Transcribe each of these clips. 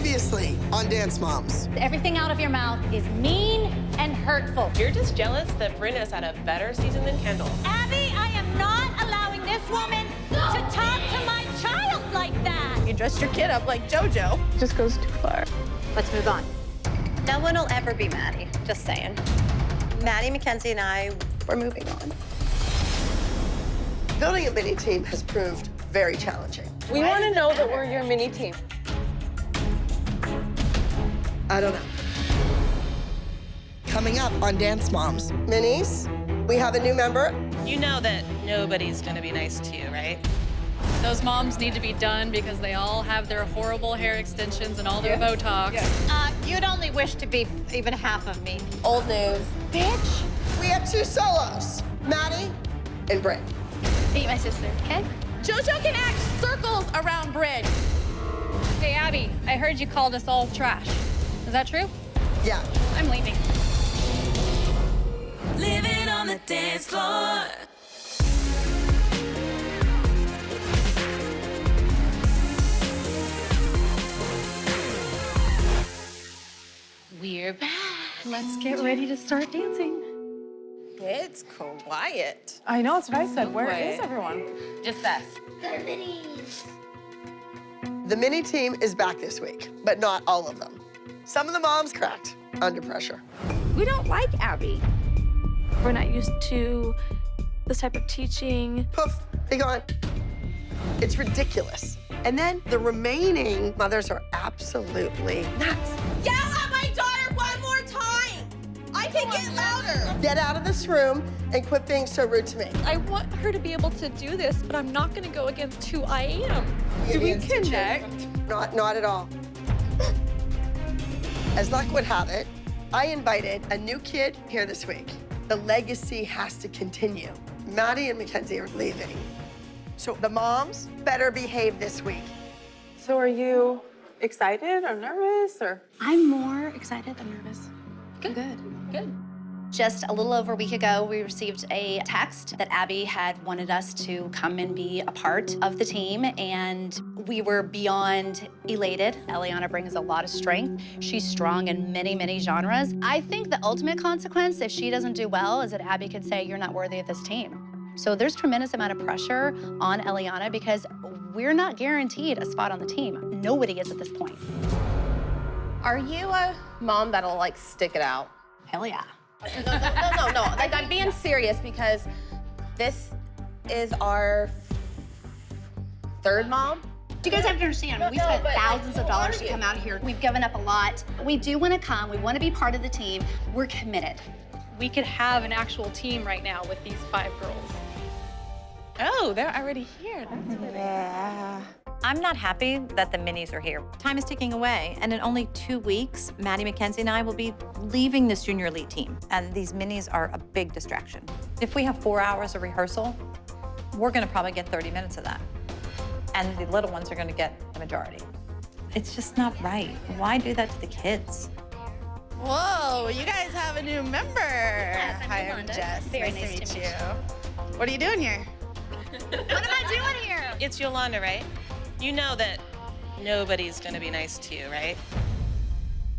Previously on Dance Moms. Everything out of your mouth is mean and hurtful. You're just jealous that Bryn has had a better season than Kendall. Abby, I am not allowing this woman to talk to my child like that. You dressed your kid up like JoJo. Just goes too far. Let's move on. No one will ever be Maddie, just saying. Maddie, Mackenzie, and I, we're moving on. Building a mini team has proved very challenging. We want to know that we're your mini team. I don't know. Coming up on Dance Moms. Minis, we have a new member. You know that nobody's gonna be nice to you, right? Those moms need to be done because they all have their horrible hair extensions and all their Botox. You'd only wish to be even half of me. Old news. Bitch! We have two solos, Maddie and Bryn. Meet my sister, okay? JoJo can act circles around Bryn. Hey, Abby, I heard you called us all trash. Is that true? Yeah. I'm leaving. Living on the dance floor. We're back. Let's get ready to start dancing. It's quiet. I know, that's what I said. Where is everyone? Just us. The mini team is back this week, but not all of them. Some of the moms cracked under pressure. We don't like Abby. We're not used to this type of teaching. Poof, be gone. It's ridiculous. And then the remaining mothers are absolutely nuts. Yell at my daughter one more time. I can get louder. Get out of this room and quit being so rude to me. I want her to be able to do this, but I'm not going to go against who I am. Do we connect? Not at all. As luck would have it, I invited a new kid here this week. The legacy has to continue. Maddie and Mackenzie are leaving. So the moms better behave this week. So are you excited or nervous or? I'm more excited than nervous. Good. Just a little over a week ago, we received a text that Abby had wanted us to come and be a part of the team, and we were beyond elated. Eliana brings a lot of strength. She's strong in many, many genres. I think the ultimate consequence, if she doesn't do well, is that Abby could say, you're not worthy of this team. So there's tremendous amount of pressure on Eliana because we're not guaranteed a spot on the team. Nobody is at this point. Are you a mom that'll like stick it out? Hell yeah. No. Like I'm being serious because this is our third mom. You guys have to understand, we spent thousands of dollars to come out here. We've given up a lot. We do want to come. We want to be part of the team. We're committed. We could have an actual team right now with these 5 girls. Oh, they're already here. I'm not happy that the minis are here. Time is ticking away, and in only 2 weeks, Maddie, Mackenzie, and I will be leaving this junior elite team, and these minis are a big distraction. If we have 4 hours of rehearsal, we're gonna probably get 30 minutes of that, and the little ones are gonna get the majority. It's just not right. Why do that to the kids? Whoa, you guys have a new member. Yes, I'm Hi, I'm Yolanda. Jess. Very nice nice to to meet meet you. What are you doing here? What am I doing here? It's Yolanda, right? You know that nobody's gonna be nice to you, right?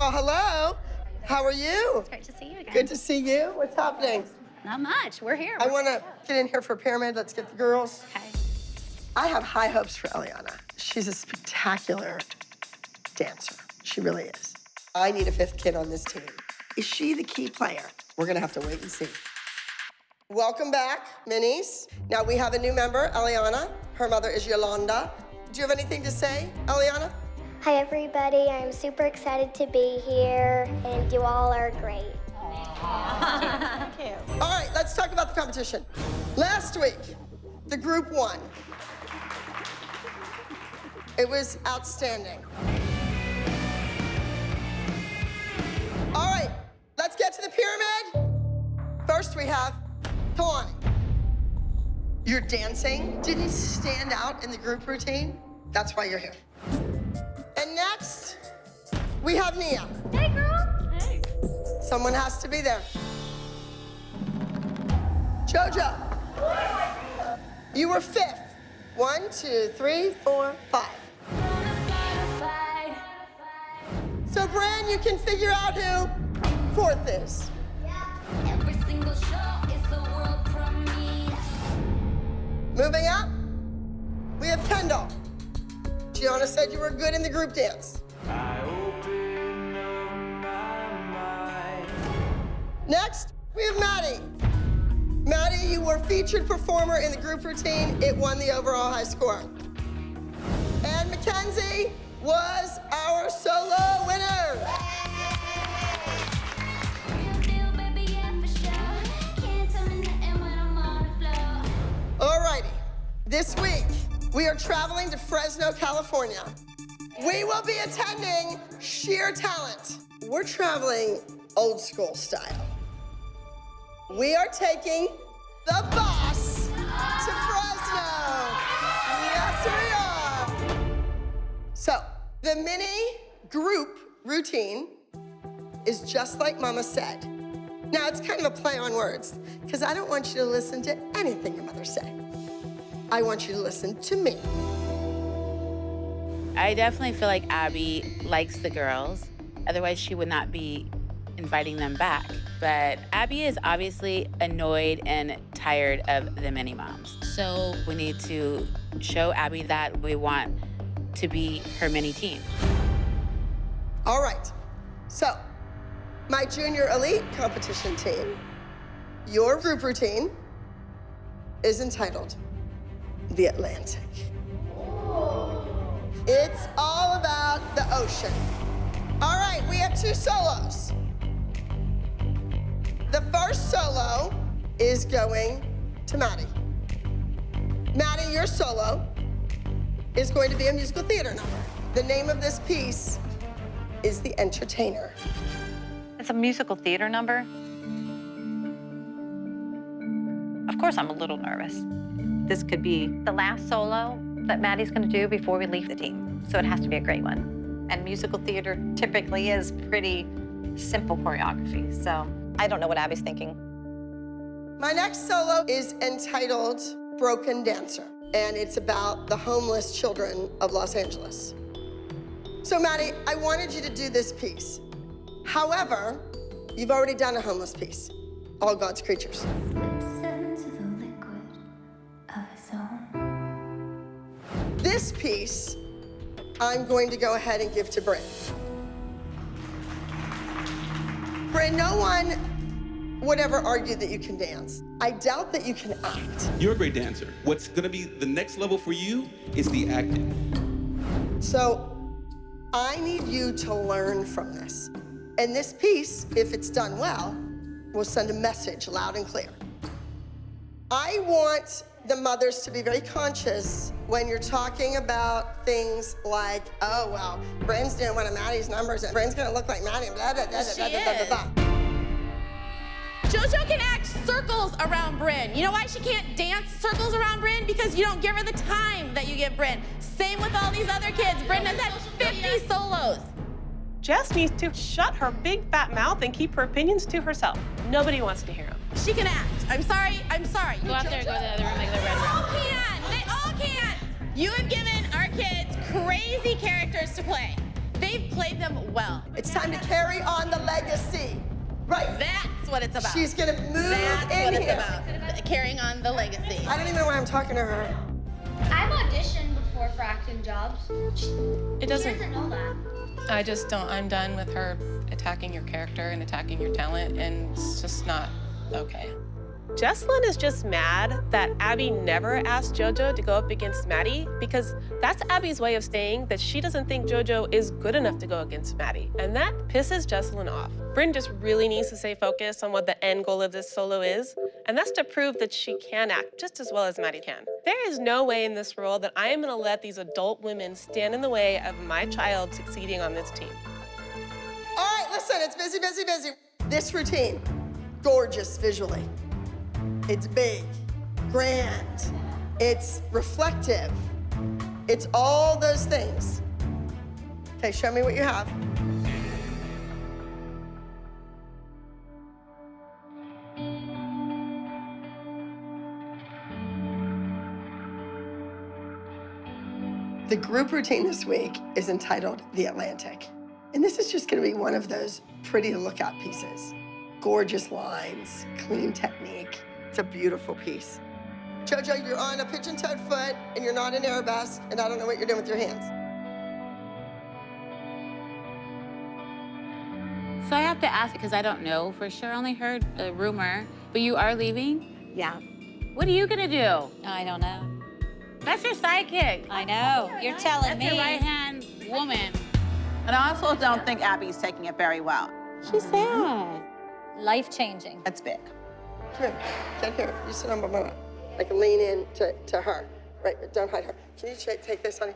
Oh, hello. How are you? It's great to see you again. Good to see you. What's happening? Not much. We're here. I want to get in here for a pyramid. Let's get the girls. Okay. I have high hopes for Eliana. She's a spectacular dancer. She really is. I need a 5th kid on this team. Is she the key player? We're gonna have to wait and see. Welcome back, minis. Now we have a new member, Eliana. Her mother is Yolanda. Do you have anything to say, Eliana? Hi, everybody. I'm super excited to be here, and you all are great. All right, let's talk about the competition. Last week, the group won. It was outstanding. All right, let's get to the pyramid. First, we have Tawani. Your dancing didn't stand out in the group routine. That's why you're here. And next, we have Nia. Hey, girl. Hey. Someone has to be there. JoJo. You were 5th. 1, 2, 3, 4, 5. So, Bran, you can figure out who fourth is. Every single show is a world premiere. Moving up, we have Kendall. Gianna said you were good in the group dance. Next, we have Maddie. Maddie, you were featured performer in the group routine. It won the overall high score. And Mackenzie was our solo winner. Real deal, baby, yeah, for sure. Can't tell me nothing when I'm on the floor. Alrighty, this week, we are traveling to Fresno, California. We will be attending Sheer Talent. We're traveling old school style. We are taking the bus to Fresno. Yes, we are. So, the mini group routine is just like Mama said. Now, it's kind of a play on words, because I don't want you to listen to anything your mother say. I want you to listen to me. I definitely feel like Abby likes the girls. Otherwise, she would not be inviting them back. But Abby is obviously annoyed and tired of the mini moms. So we need to show Abby that we want to be her mini team. All right, so my junior elite competition team, your group routine is entitled The Atlantic. It's all about the ocean. All right, we have 2 solos. The first solo is going to Maddie. Maddie, your solo is going to be a musical theater number. The name of this piece is The Entertainer. It's a musical theater number. Of course, I'm a little nervous. This could be the last solo that Maddie's gonna do before we leave the team, so it has to be a great one. And musical theater typically is pretty simple choreography, so I don't know what Abby's thinking. My next solo is entitled Broken Dancer, and it's about the homeless children of Los Angeles. So, Maddie, I wanted you to do this piece. However, you've already done a homeless piece, All God's Creatures. Slips into the liquid of his own. This piece, I'm going to go ahead and give to Bryn. Bryn, no one would ever argue that you can dance. I doubt that you can act. You're a great dancer. What's gonna be the next level for you is the acting. So I need you to learn from this. And this piece, if it's done well, will send a message loud and clear. I want the mothers to be very conscious when you're talking about things like, oh, well, Bryn's doing one of Maddie's numbers, and Bryn's gonna look like Maddie, and blah, blah, blah, blah, blah, blah, blah, blah. JoJo can act circles around Bryn. You know why she can't dance circles around Bryn? Because you don't give her the time that you give Bryn. Same with all these other kids. Bryn has had 50 solos. Jess needs to shut her big fat mouth and keep her opinions to herself. Nobody wants to hear them. She can act. I'm sorry. Go out there, go to the other room, make the red They all room. can. They all can. You have given our kids crazy characters to play. They've played them well. It's time to carry on the legacy. Right. That's what it's about. She's gonna move That's in what here. it's about. Carrying on the legacy. I don't even know why I'm talking to her. I've auditioned before for acting jobs. It She doesn't. doesn't know that. I just don't. I'm done with her attacking your character and attacking your talent, and it's just not okay. Jesslyn is just mad that Abby never asked JoJo to go up against Maddie, because that's Abby's way of saying that she doesn't think JoJo is good enough to go against Maddie. And that pisses Jesslyn off. Bryn just really needs to stay focused on what the end goal of this solo is, and that's to prove that she can act just as well as Maddie can. There is no way in this world that I am gonna let these adult women stand in the way of my child succeeding on this team. All right, listen, it's busy, busy, busy. This routine, gorgeous visually. It's big, grand, it's reflective. It's all those things. Okay, show me what you have. The group routine this week is entitled The Atlantic. And this is just gonna be one of those pretty to look at pieces. Gorgeous lines, clean technique. It's a beautiful piece. JoJo, you're on a pigeon-toed foot and you're not in arabesque, and I don't know what you're doing with your hands. So I have to ask because I don't know for sure. I only heard a rumor, but you are leaving? Yeah. What are you gonna do? I don't know. That's your sidekick. I know. You're telling That's me. your right-hand woman. And I also don't think Abby's taking it very well. She's sad. Life-changing. That's big. Come here, get here. You sit on my lap. Like lean in to her. Right, don't hide her. Can you take this, honey?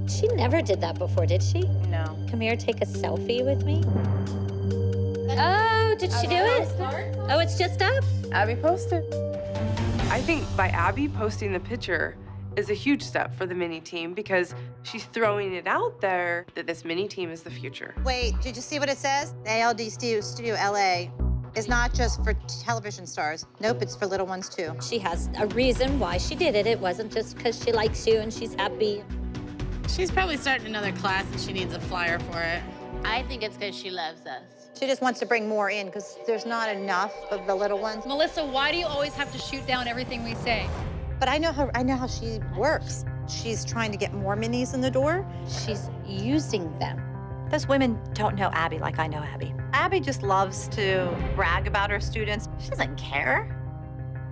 She never did that before, did she? No. Come here, take a selfie with me. Oh, did she do it? Oh, it's just up? Abby posted. I think by Abby posting the picture is a huge step for the mini team because she's throwing it out there that this mini team is the future. Wait, did you see what it says? ALD Studio LA is not just for television stars. Nope, it's for little ones too. She has a reason why she did it. It wasn't just because she likes you and she's happy. She's probably starting another class and she needs a flyer for it. I think it's because she loves us. She just wants to bring more in because there's not enough of the little ones. Melissa, why do you always have to shoot down everything we say? But I know how she works. She's trying to get more minis in the door. She's using them. Those women don't know Abby like I know Abby. Abby just loves to brag about her students. She doesn't care.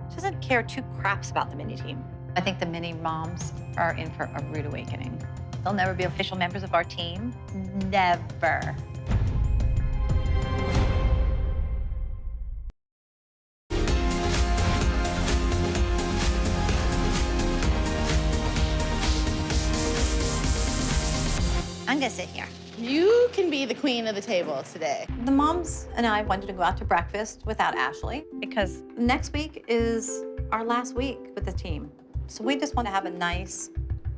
She doesn't care two craps about the mini team. I think the mini moms are in for a rude awakening. They'll never be official members of our team. Never. I'm gonna sit here. You can be the queen of the table today. The moms and I wanted to go out to breakfast without Ashley because next week is our last week with the team. So we just want to have a nice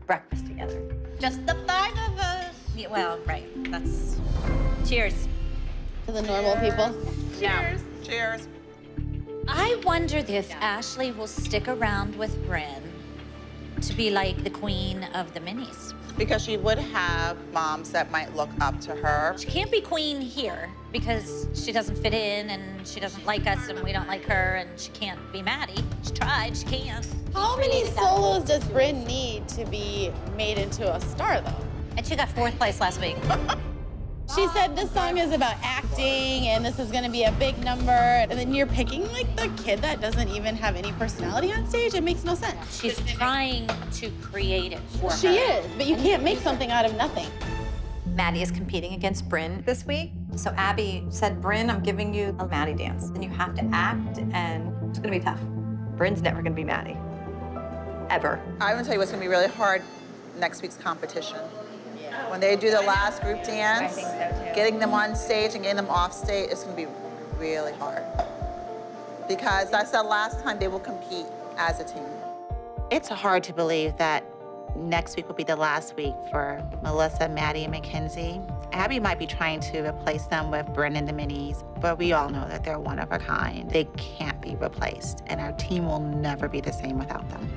breakfast together. Just the five of us. Yeah, well, right. That's... Cheers. To the normal people. Cheers. Cheers. I wonder if Ashley will stick around with Bryn to be like the queen of the minis. Because she would have moms that might look up to her. She can't be queen here because she doesn't fit in and she doesn't like us and we don't like her and she can't be Maddie. She tried, she can't. How many solos does Bryn need to be made into a star, though? And she got 4th place last week. She said this song is about acting and this is gonna be a big number. And then you're picking like the kid that doesn't even have any personality on stage. It makes no sense. She's trying to create it for her. She is, but you can't make something out of nothing. Maddie is competing against Bryn this week. So Abby said, Bryn, I'm giving you a Maddie dance. And you have to act, and it's gonna be tough. Bryn's never gonna be Maddie. Ever. I'm gonna tell you what's gonna be really hard next week's competition. When they do the last group dance, getting them on stage and getting them off stage, it's gonna be really hard. Because that's the last time they will compete as a team. It's hard to believe that next week will be the last week for Melissa, Maddie, and Mackenzie. Abby might be trying to replace them with Bryn and the Minis, but we all know that they're one of a kind. They can't be replaced, and our team will never be the same without them.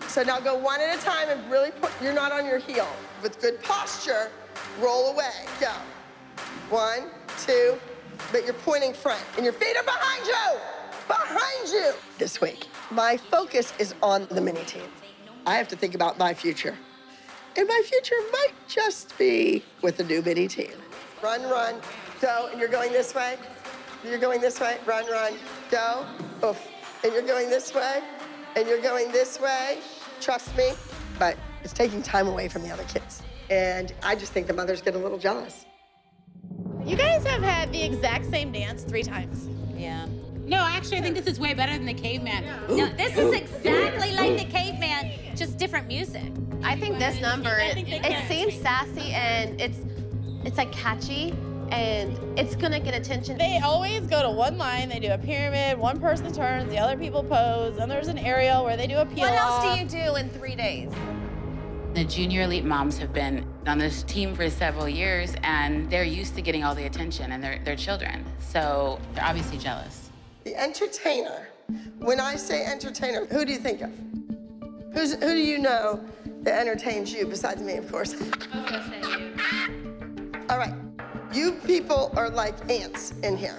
So now go one at a time and really put, you're not on your heel. With good posture, roll away, go. 1, 2, but you're pointing front and your feet are behind you, This week, my focus is on the mini team. I have to think about my future. And my future might just be with the new mini team. Run, run, go, and you're going this way. You're going this way, run, run, go, oof. And you're going this way, and you're going this way. Trust me, but it's taking time away from the other kids. And I just think the mothers get a little jealous. You guys have had the exact same dance 3 times. Yeah. No, actually, I think this is way better than the caveman. No, this is exactly like the caveman, just different music. I think this number, it seems sassy and it's like catchy and it's gonna get attention. They always go to one line, they do a pyramid, one person turns, the other people pose, then there's an aerial where they do a peel What off. else do you do in 3 days? The junior elite moms have been on this team for several years, and they're used to getting all the attention, and they're children. So they're obviously jealous. The entertainer, when I say entertainer, who do you think of? Who do you know that entertains you, besides me, of course? I was gonna say you. All right, you people are like ants in here.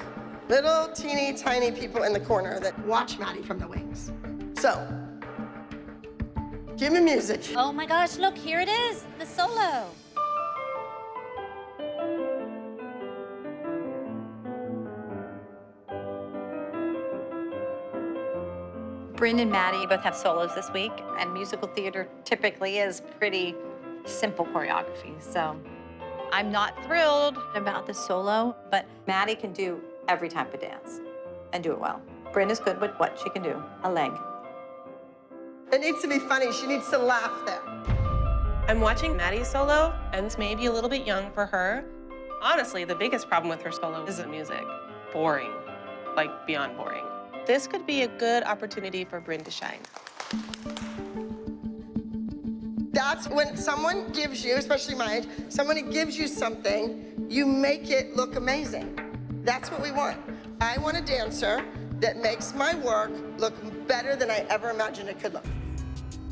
Little teeny tiny people in the corner that watch Maddie from the wings. So, give me music. Oh my gosh, look, here it is, the solo. Bryn and Maddie both have solos this week, and musical theater typically is pretty simple choreography, so I'm not thrilled about the solo, but Maddie can do every type of dance and do it well. Bryn is good with what she can do, a leg. It needs to be funny. She needs to laugh there. I'm watching Maddie's solo, and it's maybe a little bit young for her. Honestly, the biggest problem with her solo is the music. Boring, like beyond boring. This could be a good opportunity for Bryn to shine. That's when someone gives you, especially my age, somebody gives you something, you make it look amazing. That's what we want. I want a dancer that makes my work look better than I ever imagined it could look.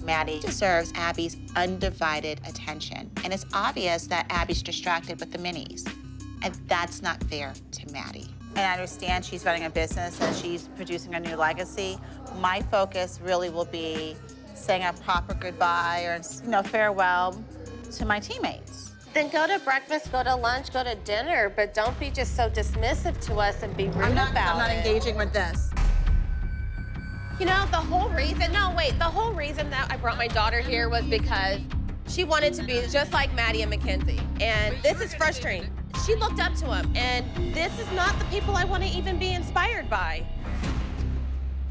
Maddie deserves Abby's undivided attention, and it's obvious that Abby's distracted with the minis, and that's not fair to Maddie. And I understand she's running a business and she's producing a new legacy. My focus really will be saying a proper goodbye or, farewell to my teammates. Then go to breakfast, go to lunch, go to dinner, but don't be just so dismissive to us and be rude about it. I'm not engaging with this. You know, the whole reason that I brought my daughter here was because she wanted to be just like Maddie and Mackenzie. And this is frustrating. She looked up to him, and this is not the people I want to even be inspired by.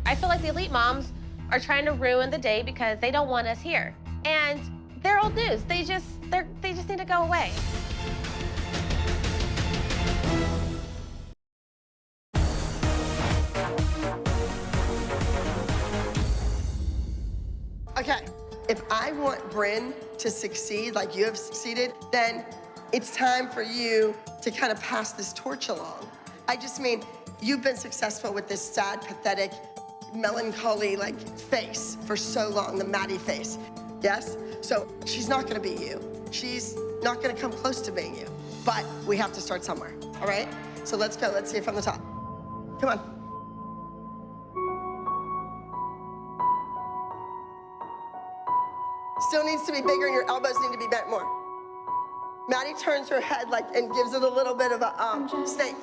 I feel like the elite moms are trying to ruin the day because they don't want us here. And they're old news. They just need to go away. Okay, if I want Bryn to succeed like you have succeeded, then it's time for you to kind of pass this torch along. I just mean, you've been successful with this sad, pathetic, melancholy, face for so long, the Maddie face, yes? So she's not gonna be you. She's not gonna come close to being you, but we have to start somewhere, all right? So let's go, let's see it from the top. Come on. Still needs to be bigger and your elbows need to be bent more. Maddie turns her head and gives it a little bit of a snake.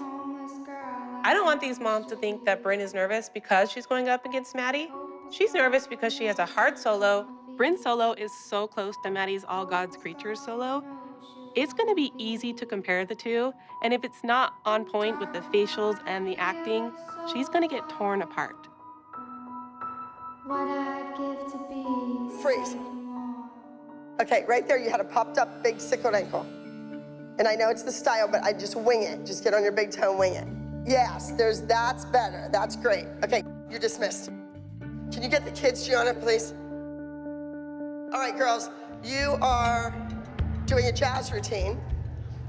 I don't want these moms to think that Bryn is nervous because she's going up against Maddie. She's nervous because she has a hard solo. Bryn's solo is so close to Maddie's All God's Creatures solo. It's gonna be easy to compare the two, and if it's not on point with the facials and the acting, she's gonna get torn apart. Freeze. Okay, right there you had a popped up big sickled ankle. And I know it's the style, but I just wing it. Just get on your big toe and wing it. Yes, that's better, that's great. Okay, you're dismissed. Can you get the kids, Gianna, please? All right, girls, you are doing a jazz routine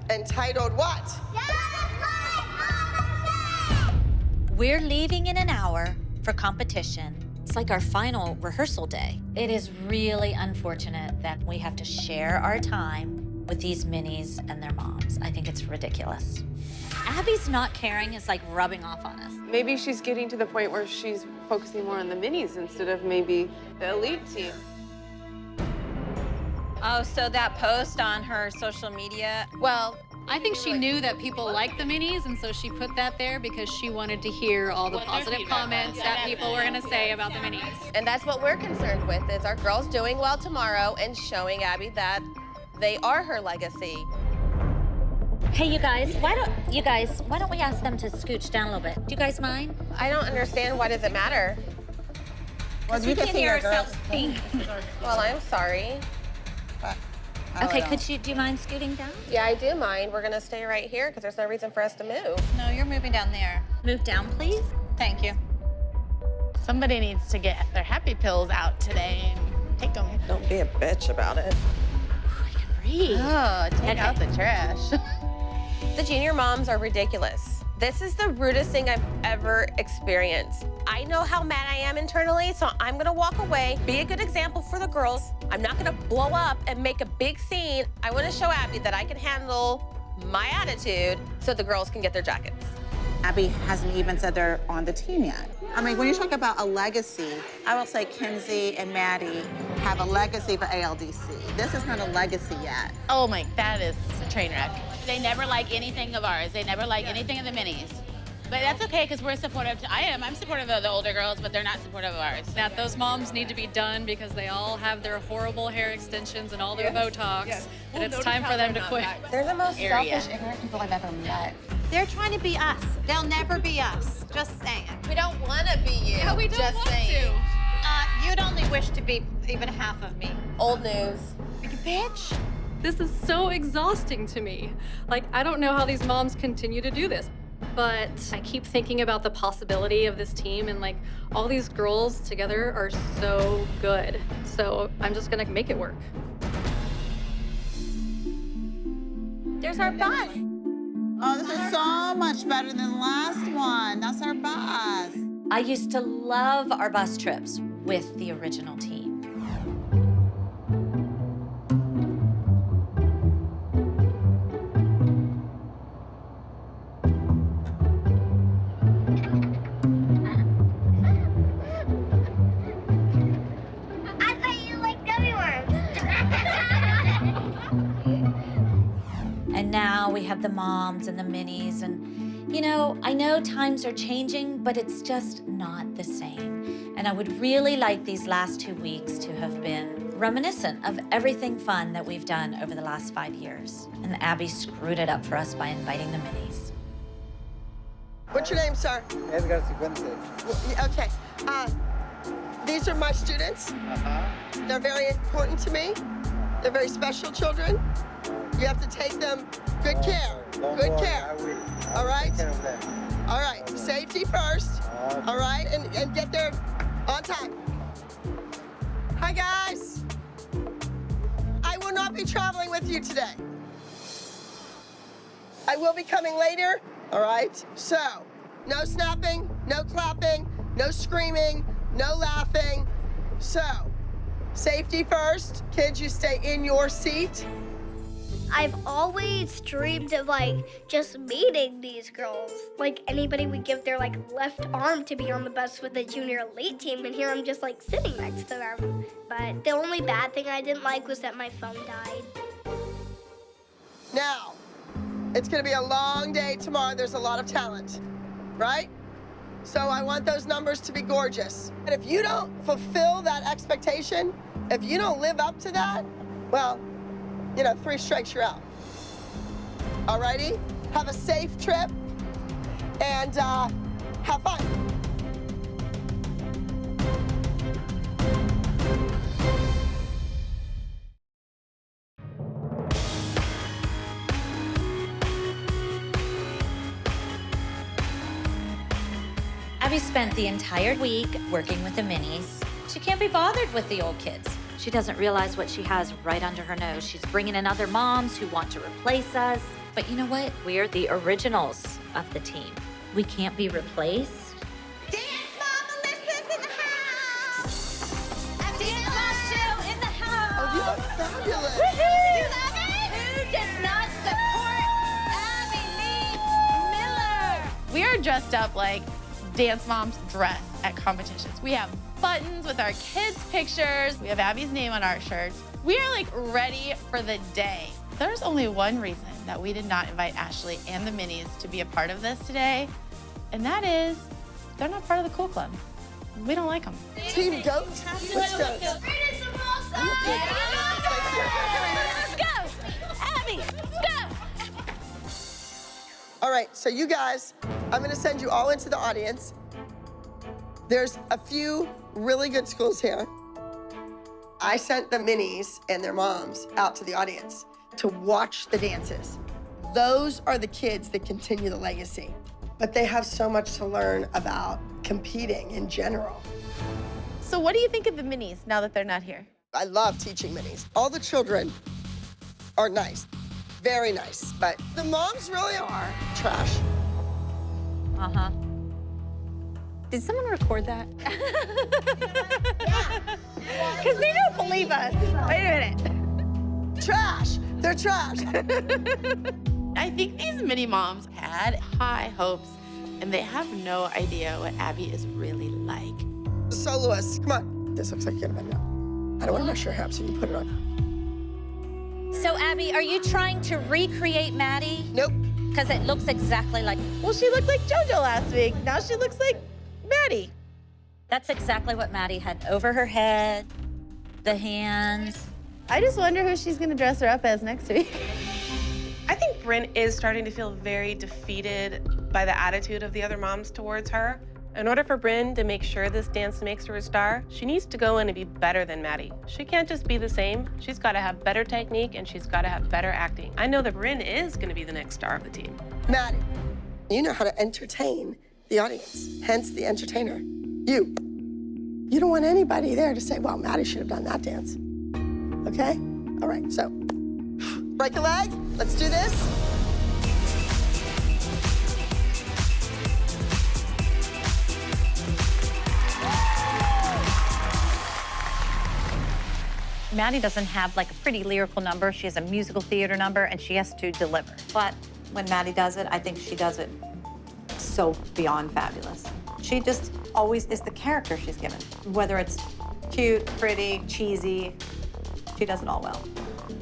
entitled what? We're leaving in an hour for competition. It's like our final rehearsal day. It is really unfortunate that we have to share our time with these minis and their moms. I think it's ridiculous. Abby's not caring is rubbing off on us. Maybe she's getting to the point where she's focusing more on the minis instead of maybe the elite team. Oh, so that post on her social media, Well, I think she knew that people liked the minis, and so she put that there because she wanted to hear all the positive comments that people were gonna say about the minis. And that's what we're concerned with, is our girls doing well tomorrow and showing Abby that they are her legacy. Hey, you guys, why don't we ask them to scooch down a little bit? Do you guys mind? I don't understand, why does it matter? Well, you can hear ourselves think. Well, I'm sorry. Okay, do you mind scooting down? Yeah, I do mind. We're gonna stay right here because there's no reason for us to move. No, you're moving down there. Move down, please. Thank you. Somebody needs to get their happy pills out today and take them. Don't be a bitch about it. I can agree. Oh, take out the trash. The junior moms are ridiculous. This is the rudest thing I've ever experienced. I know how mad I am internally, so I'm gonna walk away, be a good example for the girls. I'm not gonna blow up and make a big scene. I wanna show Abby that I can handle my attitude so the girls can get their jackets. Abby hasn't even said they're on the team yet. I mean, when you talk about a legacy, I will say Kenzie and Maddie have a legacy for ALDC. This is not a legacy yet. Oh my, that is a train wreck. They never like anything of ours. They never like anything of the minis. But that's okay, because we're supportive. I'm supportive of the older girls, but they're not supportive of ours. That those moms need to be done because they all have their horrible hair extensions and all their Botox, and it's time for them to quit. They're the most selfish, ignorant people I've ever met. They're trying to be us. They'll never be us. Just saying. We don't wanna be you. Yeah, we don't Just want saying. You'd only wish to be even half of me. Old news. You bitch. This is so exhausting to me. Like, I don't know how these moms continue to do this. But I keep thinking about the possibility of this team, and like all these girls together are so good. So I'm just gonna make it work. There's our bus. Oh, this is so much better than the last one. That's our bus. I used to love our bus trips with the original team. I thought you liked gummy worms. And now we have the moms and the minis, and you know, I know times are changing, but it's just not the same. And I would really like these last 2 weeks to have been reminiscent of everything fun that we've done over the last 5 years. And Abby screwed it up for us by inviting the minis. What's your name, sir? Edgar Cifuentes. Okay. These are my students. They're very important to me. They're very special children. You have to take them good care. Good care. All right? All right. Safety first. All right? And get there on time. Hi, guys. I will not be traveling with you today. I will be coming later. All right? So, no snapping, no clapping, no screaming, no laughing. So, safety first. Kids, you stay in your seat. I've always dreamed of like just meeting these girls. Like anybody would give their like left arm to be on the bus with the junior elite team, and here I'm just like sitting next to them. But the only bad thing I didn't like was that my phone died. Now, it's gonna be a long day tomorrow. There's a lot of talent, right? So I want those numbers to be gorgeous. And if you don't fulfill that expectation, if you don't live up to that, well, you know, 3 strikes, you're out. Alrighty? Have a safe trip and have fun. Abby spent the entire week working with the minis. She can't be bothered with the old kids. She doesn't realize what she has right under her nose. She's bringing in other moms who want to replace us. But you know what? We're the originals of the team. We can't be replaced. Dance Mom Melissa's in the house! Dance Mom Jill in the house! Oh, you look fabulous. You love it? Who does not support Abby Lee Miller? We are dressed up like dance moms dress at competitions. We have buttons with our kids' pictures. We have Abby's name on our shirts. We are like ready for the day. There's only one reason that we did not invite Ashley and the minis to be a part of this today, and that is they're not part of the cool club. We don't like them. Team Goat? Let's go. Go! Abby, go! All right, so you guys, I'm gonna send you all into the audience. There's a few really good schools here. I sent the minis and their moms out to the audience to watch the dances. Those are the kids that continue the legacy, but they have so much to learn about competing in general. So what do you think of the minis now that they're not here? I love teaching minis. All the children are nice, very nice, but the moms really are trash. Uh-huh. Did someone record that? Because they don't believe us. Wait a minute. Trash, they're trash. I think these mini moms had high hopes, and they have no idea what Abby is really like. Soloists, come on. This looks like you're gonna bend down. I don't want to mess your hair, so you put it on. So, Abby, are you trying to recreate Maddie? Nope. Because it looks exactly like... Well, she looked like JoJo last week. Now she looks like Maddie. That's exactly what Maddie had over her head, the hands. I just wonder who she's gonna dress her up as next week. I think Bryn is starting to feel very defeated by the attitude of the other moms towards her. In order for Bryn to make sure this dance makes her a star, she needs to go in and be better than Maddie. She can't just be the same. She's got to have better technique, and she's got to have better acting. I know that Bryn is going to be the next star of the team. Maddie, you know how to entertain the audience, hence the entertainer. You don't want anybody there to say, well, Maddie should have done that dance. Okay? All right, so break a leg. Let's do this. Maddie doesn't have like a pretty lyrical number. She has a musical theater number, and she has to deliver. But when Maddie does it, I think she does it so beyond fabulous. She just always is the character she's given. Whether it's cute, pretty, cheesy, she does it all well.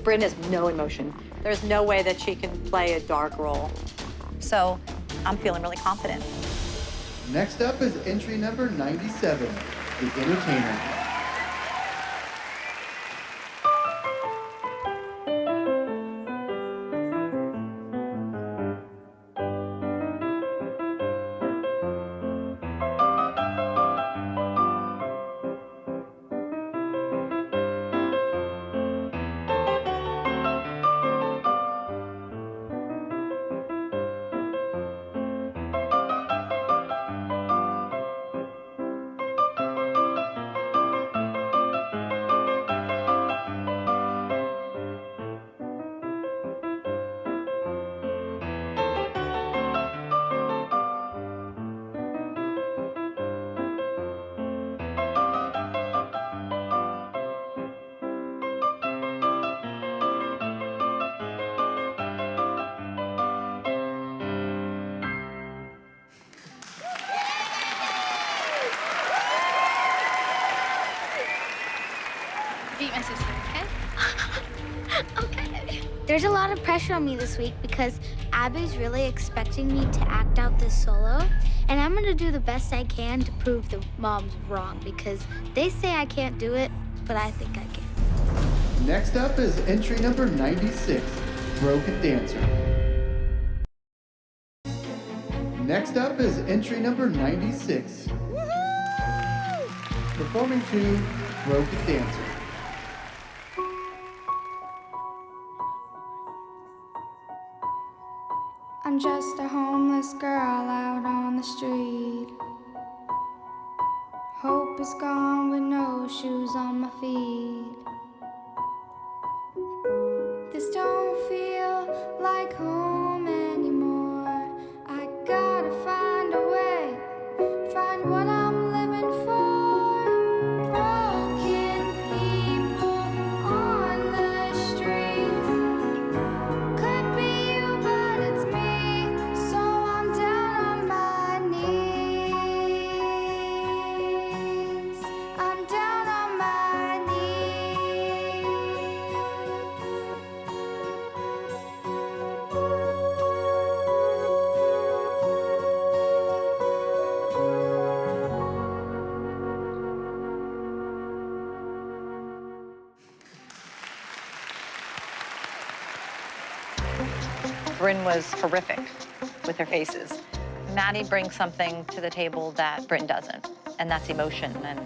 Bryn has no emotion. There's no way that she can play a dark role. So I'm feeling really confident. Next up is entry number 97, the entertainer. Beat my sister, okay? Okay. There's a lot of pressure on me this week because Abby's really expecting me to act out this solo, and I'm gonna do the best I can to prove the moms wrong because they say I can't do it, but I think I can. Next up is entry number 96, Broken Dancer. Next up is entry number 96. Performing to Broken Dancer. I'm just a homeless girl out on the street. Hope is gone with no shoes on my feet. This don't feel like home anymore. I gotta find a way, find what I'm living for. Broken people on the streets. Could be you, but it's me. So I'm down on my knees. I'm down on my knees. Bryn was horrific with her faces. Maddie brings something to the table that Bryn doesn't, and that's emotion and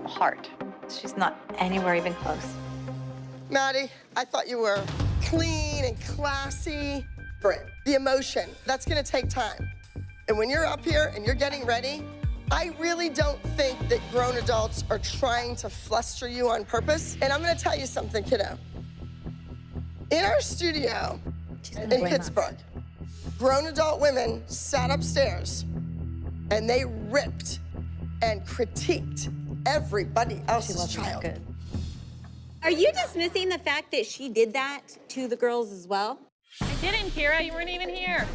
heart. She's not anywhere even close. Maddie, I thought you were clean and classy. Bryn, the emotion, that's gonna take time. And when you're up here and you're getting ready, I really don't think that grown adults are trying to fluster you on purpose. And I'm gonna tell you something, kiddo. In our studio in Pittsburgh, grown adult women sat upstairs and they ripped and critiqued everybody else's child. Are you dismissing the fact that she did that to the girls as well? I didn't, Kira. You weren't even here.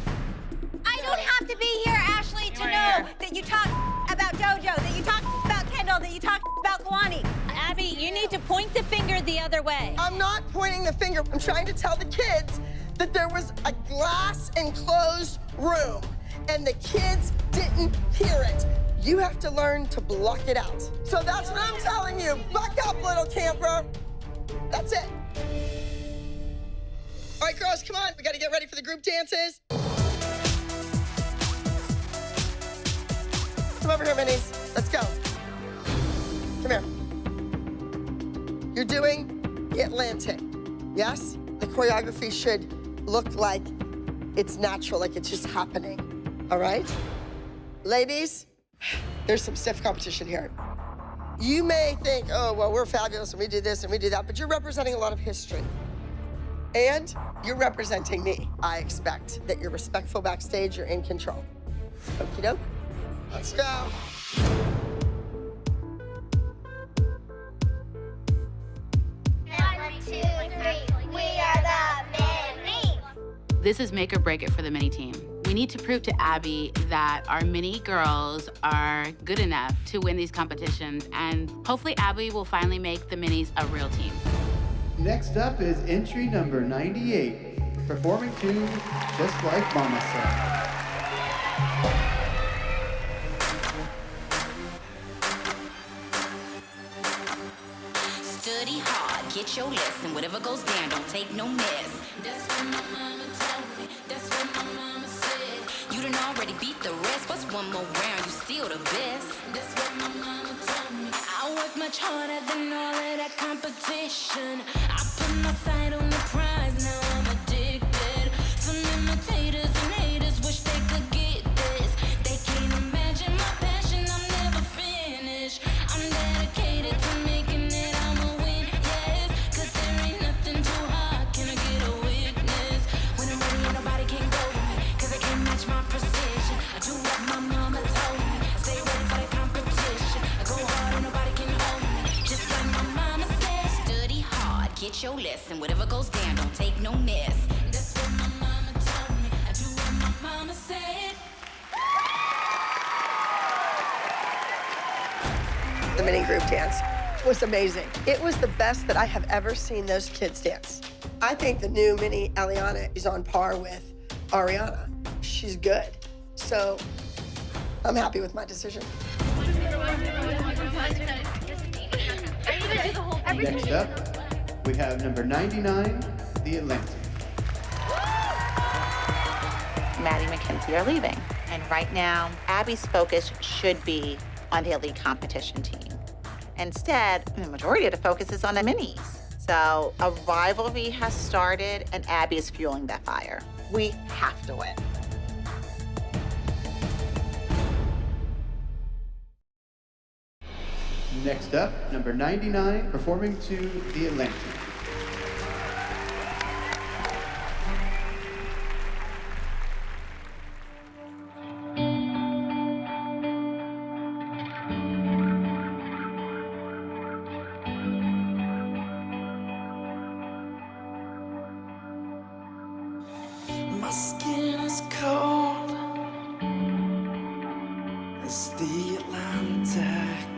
I don't have to be here, Ashley, to know that you talk about JoJo, that you talk about Kendall, that you talk about Kalani. Abby, you need to point the finger the other way. I'm not pointing the finger. I'm trying to tell the kids that there was a glass enclosed room and the kids didn't hear it. You have to learn to block it out. So that's what I'm telling you. Buck up, little camper. That's it. All right, girls, come on. We got to get ready for the group dances. Come over here, minis. Let's go. Come here. You're doing the Atlantic, yes? The choreography should look like it's natural, like it's just happening, all right? Ladies, there's some stiff competition here. You may think, oh, well, we're fabulous and we do this and we do that, but you're representing a lot of history. And you're representing me. I expect that you're respectful backstage, you're in control. Okie doke. Let's go. 1, 2, 3. We are the Minis. This is make or break it for the mini team. We need to prove to Abby that our mini girls are good enough to win these competitions, and hopefully Abby will finally make the minis a real team. Next up is entry number 98, performing to Just Like Mama Said. Study hard, get your lesson. Whatever goes down, don't take no mess. That's what my mama told me. That's what my mama said. You done already beat the rest. What's one more round? You still the best. That's what my mama told me. I work much harder than all of that competition. I put my sight on the prize. Now I'm addicted. Some imitators and haters wish they could get this. They can't imagine my passion. I'm never finished. I'm dedicated to making it. I'ma win, yes. 'Cause there ain't nothing too hard. Can I get a witness? When I'm ready, ain't nobody can go with me. 'Cause they can't match my precision. I do what my mama told me. Stay ready for the competition. I go hard and nobody can hold me. Just like my mama said. Study hard, get your lesson. Whatever goes down, don't take no mess. That's what my mama told me. I do what my mama said. The mini group dance was amazing. It was the best that I have ever seen those kids dance. I think the new mini Eliana is on par with Ariana. She's good. So I'm happy with my decision. Next up, we have number 99, The Atlantic. Maddie McKenzie are leaving. And right now, Abby's focus should be on the elite competition team. Instead, the majority of the focus is on the minis. So a rivalry has started and Abby is fueling that fire. We have to win. Next up, number 99, performing to The Atlantic. My skin is cold as the Atlantic.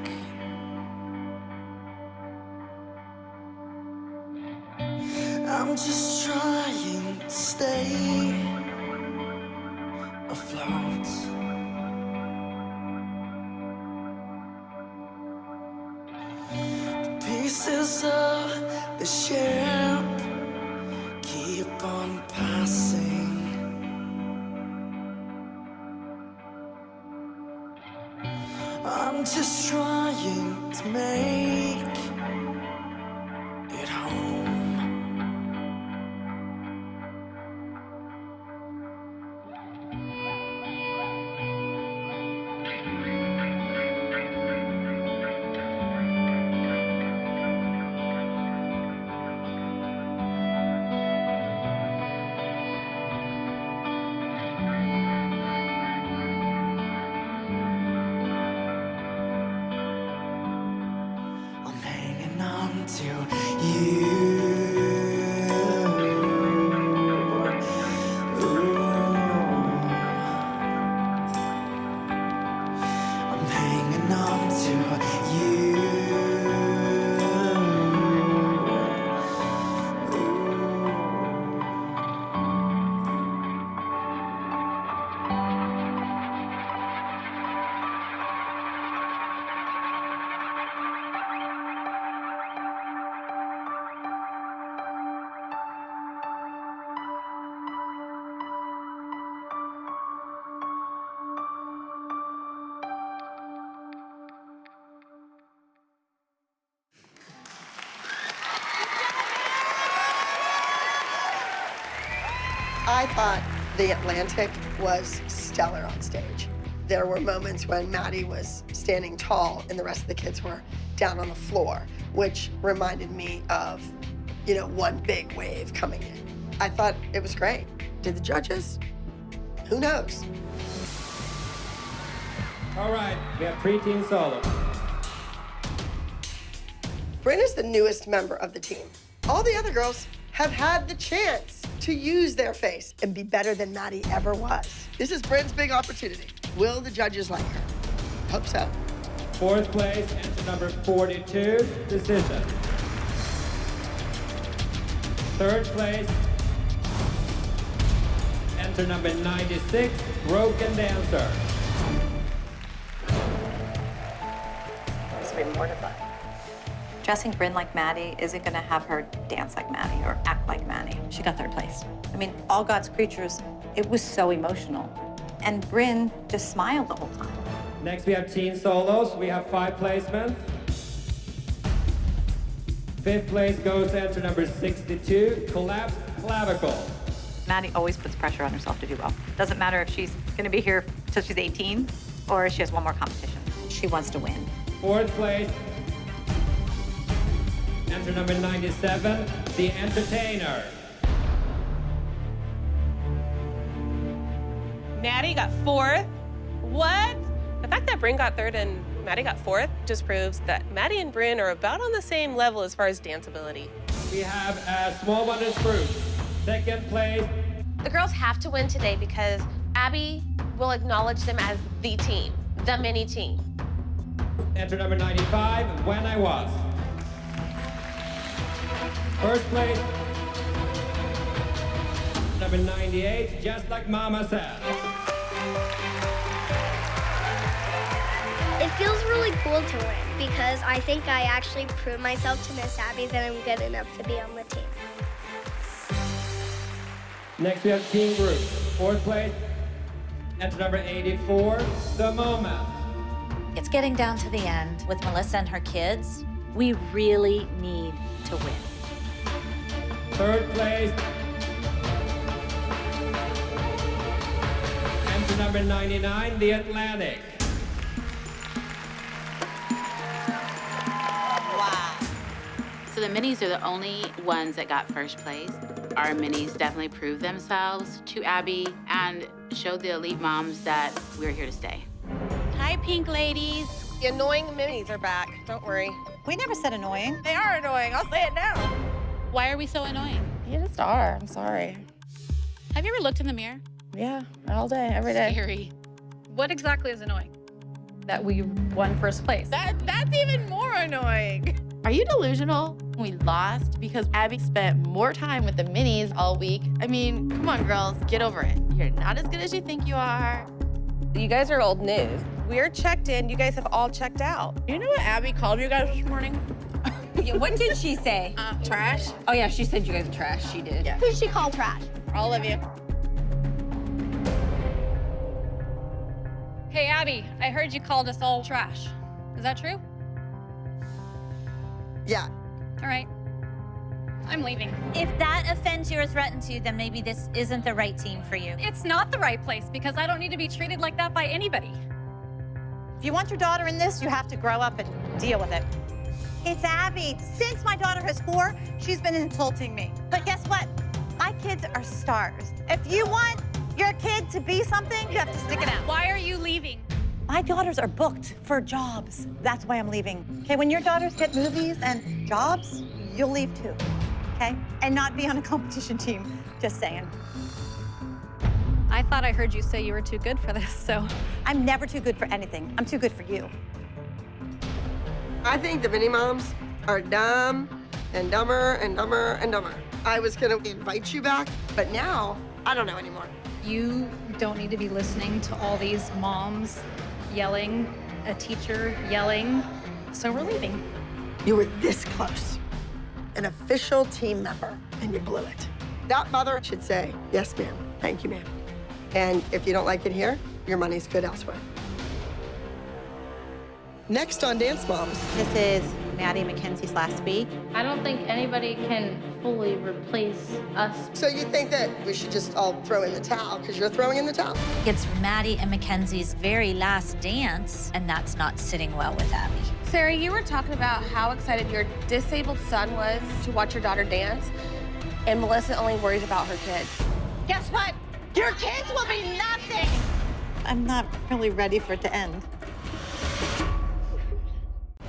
I'm just trying to stay afloat. The pieces of the ship keep on passing. I'm just trying to make it home. to you. Ooh. I'm hanging on to you. I thought the Atlantic was stellar on stage. There were moments when Maddie was standing tall and the rest of the kids were down on the floor, which reminded me of, you know, one big wave coming in. I thought it was great. Did the judges? Who knows? All right, we have preteen solo. Bryn is the newest member of the team. All the other girls have had the chance to use their face and be better than Maddie ever was. This is Bryn's big opportunity. Will the judges like her? Hope so. Fourth place, enter number 42, Decision. Third place, enter number 96, Broken Dancer. It's been mortified. Dressing Bryn like Maddie isn't gonna have her dance like Maddie or act like Maddie. She got third place. I mean, all God's creatures, it was so emotional. And Bryn just smiled the whole time. Next, we have teen solos. We have 5 placements. Fifth place goes to enter number 62, Collapsed Clavicle. Maddie always puts pressure on herself to do well. Doesn't matter if she's gonna be here till she's 18 or if she has one more competition. She wants to win. Fourth place, enter number 97, The Entertainer. Maddie got 4th. What? The fact that Bryn got 3rd and Maddie got 4th just proves that Maddie and Bryn are about on the same level as far as danceability. We have a small bonus group. Second place. The girls have to win today because Abby will acknowledge them as the team, the mini team. Enter number 95, When I Was. First place, number 98, Just Like Mama Said. It feels really cool to win because I think I actually proved myself to Miss Abby that I'm good enough to be on the team. Next we have Team Group. Fourth place, enter number 84, The Moment. It's getting down to the end. With Melissa and her kids, we really need to win. Third place, enter number 99, The Atlantic. So the minis are the only ones that got first place. Our minis definitely proved themselves to Abby and showed the elite moms that we're here to stay. Hi, pink ladies. The annoying minis are back. Don't worry. We never said annoying. They are annoying. I'll say it now. Why are we so annoying? You just are. I'm sorry. Have you ever looked in the mirror? Yeah, all day, every day. Scary. What exactly is annoying? That we won first place. That's even more annoying. Are you delusional? We lost because Abby spent more time with the minis all week. I mean, come on, girls, get over it. You're not as good as you think you are. You guys are old news. We're checked in. You guys have all checked out. You know what Abby called you guys this morning? Yeah, what did she say? Trash. Oh yeah, she said you guys are trash. She did. Yeah. Who did she call trash? All of you. Hey, Abby, I heard you called us all trash. Is that true? Yeah. All right. I'm leaving. If that offends you or threatens you, then maybe this isn't the right team for you. It's not the right place because I don't need to be treated like that by anybody. If you want your daughter in this, you have to grow up and deal with it. It's Abby. Since my daughter is 4, she's been insulting me. But guess what? My kids are stars. If you want your kid to be something, you have to stick it out. Why are you leaving? My daughters are booked for jobs. That's why I'm leaving. Okay, when your daughters get movies and jobs, you'll leave too, okay? And not be on a competition team, just saying. I thought I heard you say you were too good for this, so. I'm never too good for anything. I'm too good for you. I think the mini moms are dumb and dumber and dumber and dumber. I was gonna invite you back, but now I don't know anymore. You don't need to be listening to all these moms yelling, a teacher yelling, so we're leaving. You were this close, an official team member, and you blew it. That mother should say, yes, ma'am, thank you, ma'am. And if you don't like it here, your money's good elsewhere. Next on Dance Moms. This is Maddie Mackenzie's last week. I don't think anybody can fully replace us. So you think that we should just all throw in the towel because you're throwing in the towel? It's Maddie and Mackenzie's very last dance, and that's not sitting well with Abby. Sarah, you were talking about how excited your disabled son was to watch your daughter dance, and Melissa only worries about her kids. Guess what? Your kids will be nothing. I'm not really ready for it to end.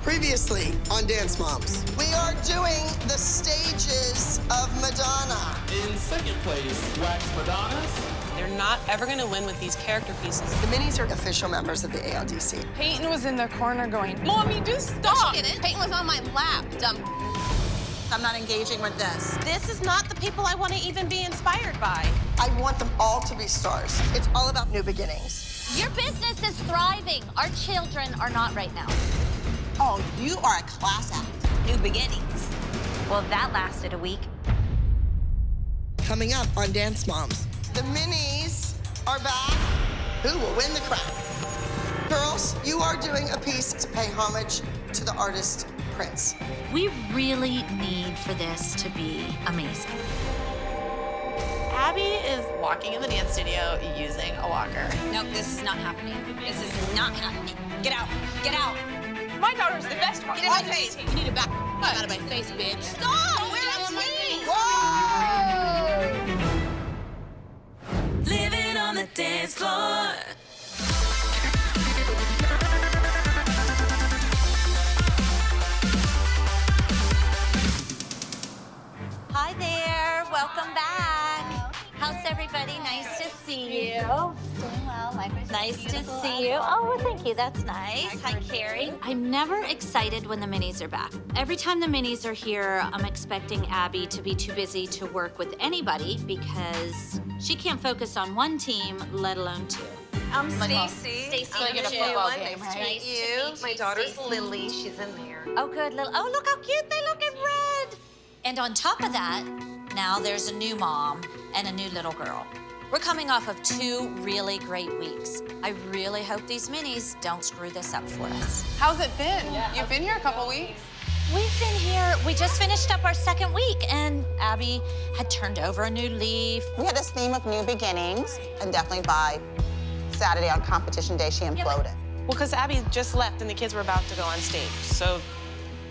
Previously on Dance Moms, we are doing the stages of Madonna. In second place, Wax Madonnas. They're not ever going to win with these character pieces. The minis are official members of the ALDC. Peyton was in the corner going, Mommy, just stop. Get it? Peyton was on my lap, dumb. I'm not engaging with this. This is not the people I want to even be inspired by. I want them all to be stars. It's all about new beginnings. Your business is thriving. Our children are not right now. Oh, you are a class act. New beginnings. Well, that lasted a week. Coming up on Dance Moms, the minis are back. Who will win the crown? Girls, you are doing a piece to pay homage to the artist Prince. We really need for this to be amazing. Abby is walking in the dance studio using a walker. Nope, this is not happening. This is not happening. Get out. Get out. My daughter's the best one. Get in my face. You need to back out of my face, bitch. Stop! Where's me? Whoa! Living on the dance floor. Hi there. Welcome back. How's everybody? Nice to see you. Doing well. Nice to see you. Oh, well, thank you. That's nice. Hi, Carrie. I'm never excited when the minis are back. Every time the minis are here, I'm expecting Abby to be too busy to work with anybody because she can't focus on one team, let alone two. I'm Stacy. Stacy, I'm you a too. football Nice game, to right? meet you. My daughter's Stacy. Lily. She's in there. Oh, good little. Oh, look how cute they look in red. And on top of that, now there's a new mom and a new little girl. We're coming off of 2 really great weeks. I really hope these minis don't screw this up for us. How's it been? You've been here a couple weeks. We've been here, we just finished up our 2nd week, and Abby had turned over a new leaf. We had this theme of new beginnings, and definitely by Saturday on competition day, she imploded. Well, because Abby just left and the kids were about to go on stage. So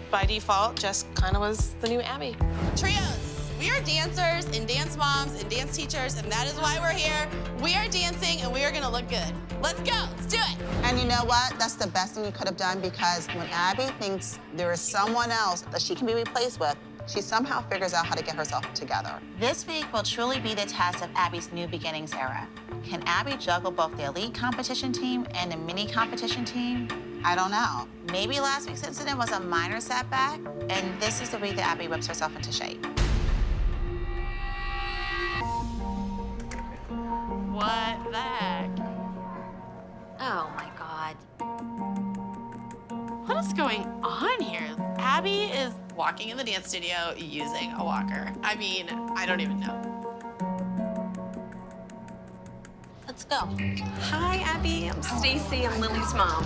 by default, Jess kind of was the new Abby. Trios, we are dancers and dance moms and dance teachers, and that is why we're here. We are dancing and we are gonna look good. Let's go, let's do it. And you know what? That's the best thing you could have done, because when Abby thinks there is someone else that she can be replaced with, she somehow figures out how to get herself together. This week will truly be the test of Abby's new beginnings era. Can Abby juggle both the elite competition team and the mini competition team? I don't know. Maybe last week's incident was a minor setback, and this is the week that Abby whips herself into shape. What the heck? Oh my God. What is going on here? Abby is walking in the dance studio using a walker. I mean, I don't even know. Let's go. Hi, Abby. I'm Stacy. I'm Lily's mom.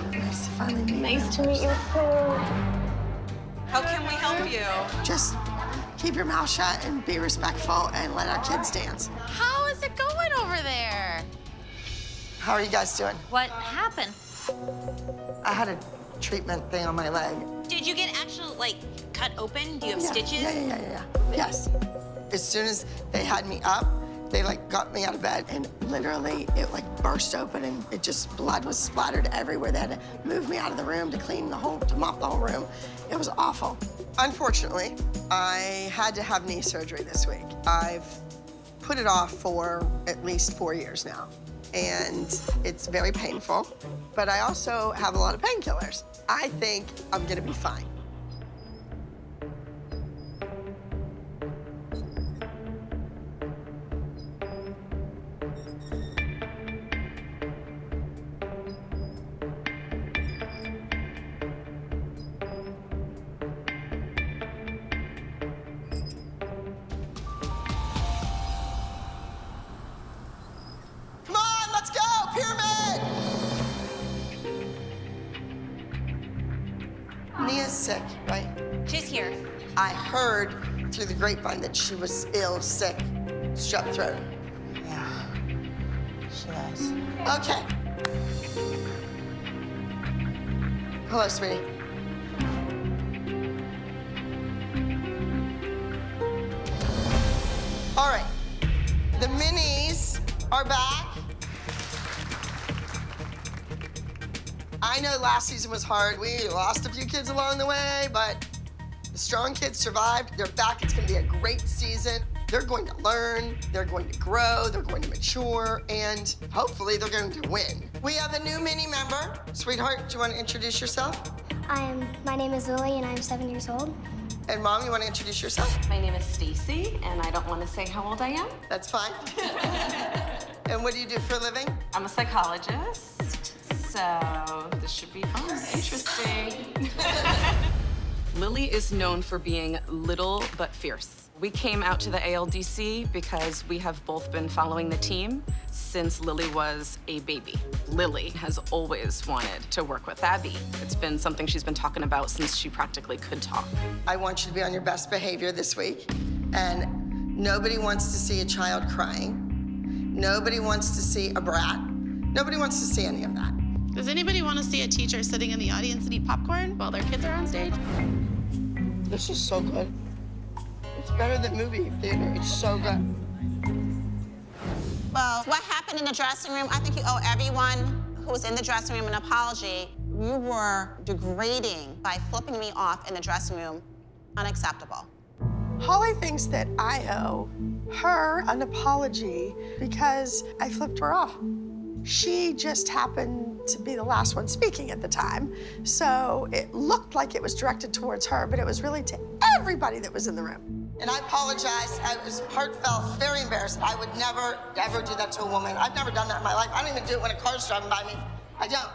Nice to meet you too. How can we help you? Just keep your mouth shut and be respectful and let our kids dance. How is it going over there? How are you guys doing? What happened? I had a treatment thing on my leg. Did you get actual, like, cut open? Do you have Yeah, stitches? Yeah. Yes. As soon as they had me up, They like got me out of bed and literally it like burst open and it just, blood was splattered everywhere. They had to move me out of the room to mop the whole room. It was awful. Unfortunately, I had to have knee surgery this week. I've put it off for at least 4 years now. And it's very painful, but I also have a lot of painkillers. I think I'm gonna be fine. Nia's sick, right? She's here. I heard through the grapevine that she was ill, sick, strep throat. Yeah, she does. Okay. Hello, sweetie. All right, the minis are back. I know last season was hard. We lost a few kids along the way, but the strong kids survived. They're back. It's gonna be a great season. They're going to learn, they're going to grow, they're going to mature, and hopefully they're going to win. We have a new mini member. Sweetheart, do you want to introduce yourself? My name is Lily, and I'm 7 years old. And Mom, you want to introduce yourself? My name is Stacy, and I don't want to say how old I am. That's fine. And what do you do for a living? I'm a psychologist, so this should be fun. Interesting. Lily is known for being little but fierce. We came out to the ALDC because we have both been following the team since Lily was a baby. Lily has always wanted to work with Abby. It's been something she's been talking about since she practically could talk. I want you to be on your best behavior this week. And nobody wants to see a child crying. Nobody wants to see a brat. Nobody wants to see any of that. Does anybody want to see a teacher sitting in the audience and eat popcorn while their kids are on stage? This is so good. It's better than movie theater. It's so good. Well, what happened in the dressing room, I think you owe everyone who was in the dressing room an apology. You were degrading by flipping me off in the dressing room. Unacceptable. Holly thinks that I owe her an apology because I flipped her off. She just happened to be the last one speaking at the time, so it looked like it was directed towards her, but it was really to everybody that was in the room. And I apologize. I was heartfelt, very embarrassed. I would never, ever do that to a woman. I've never done that in my life. I don't even do it when a car's driving by me. I don't.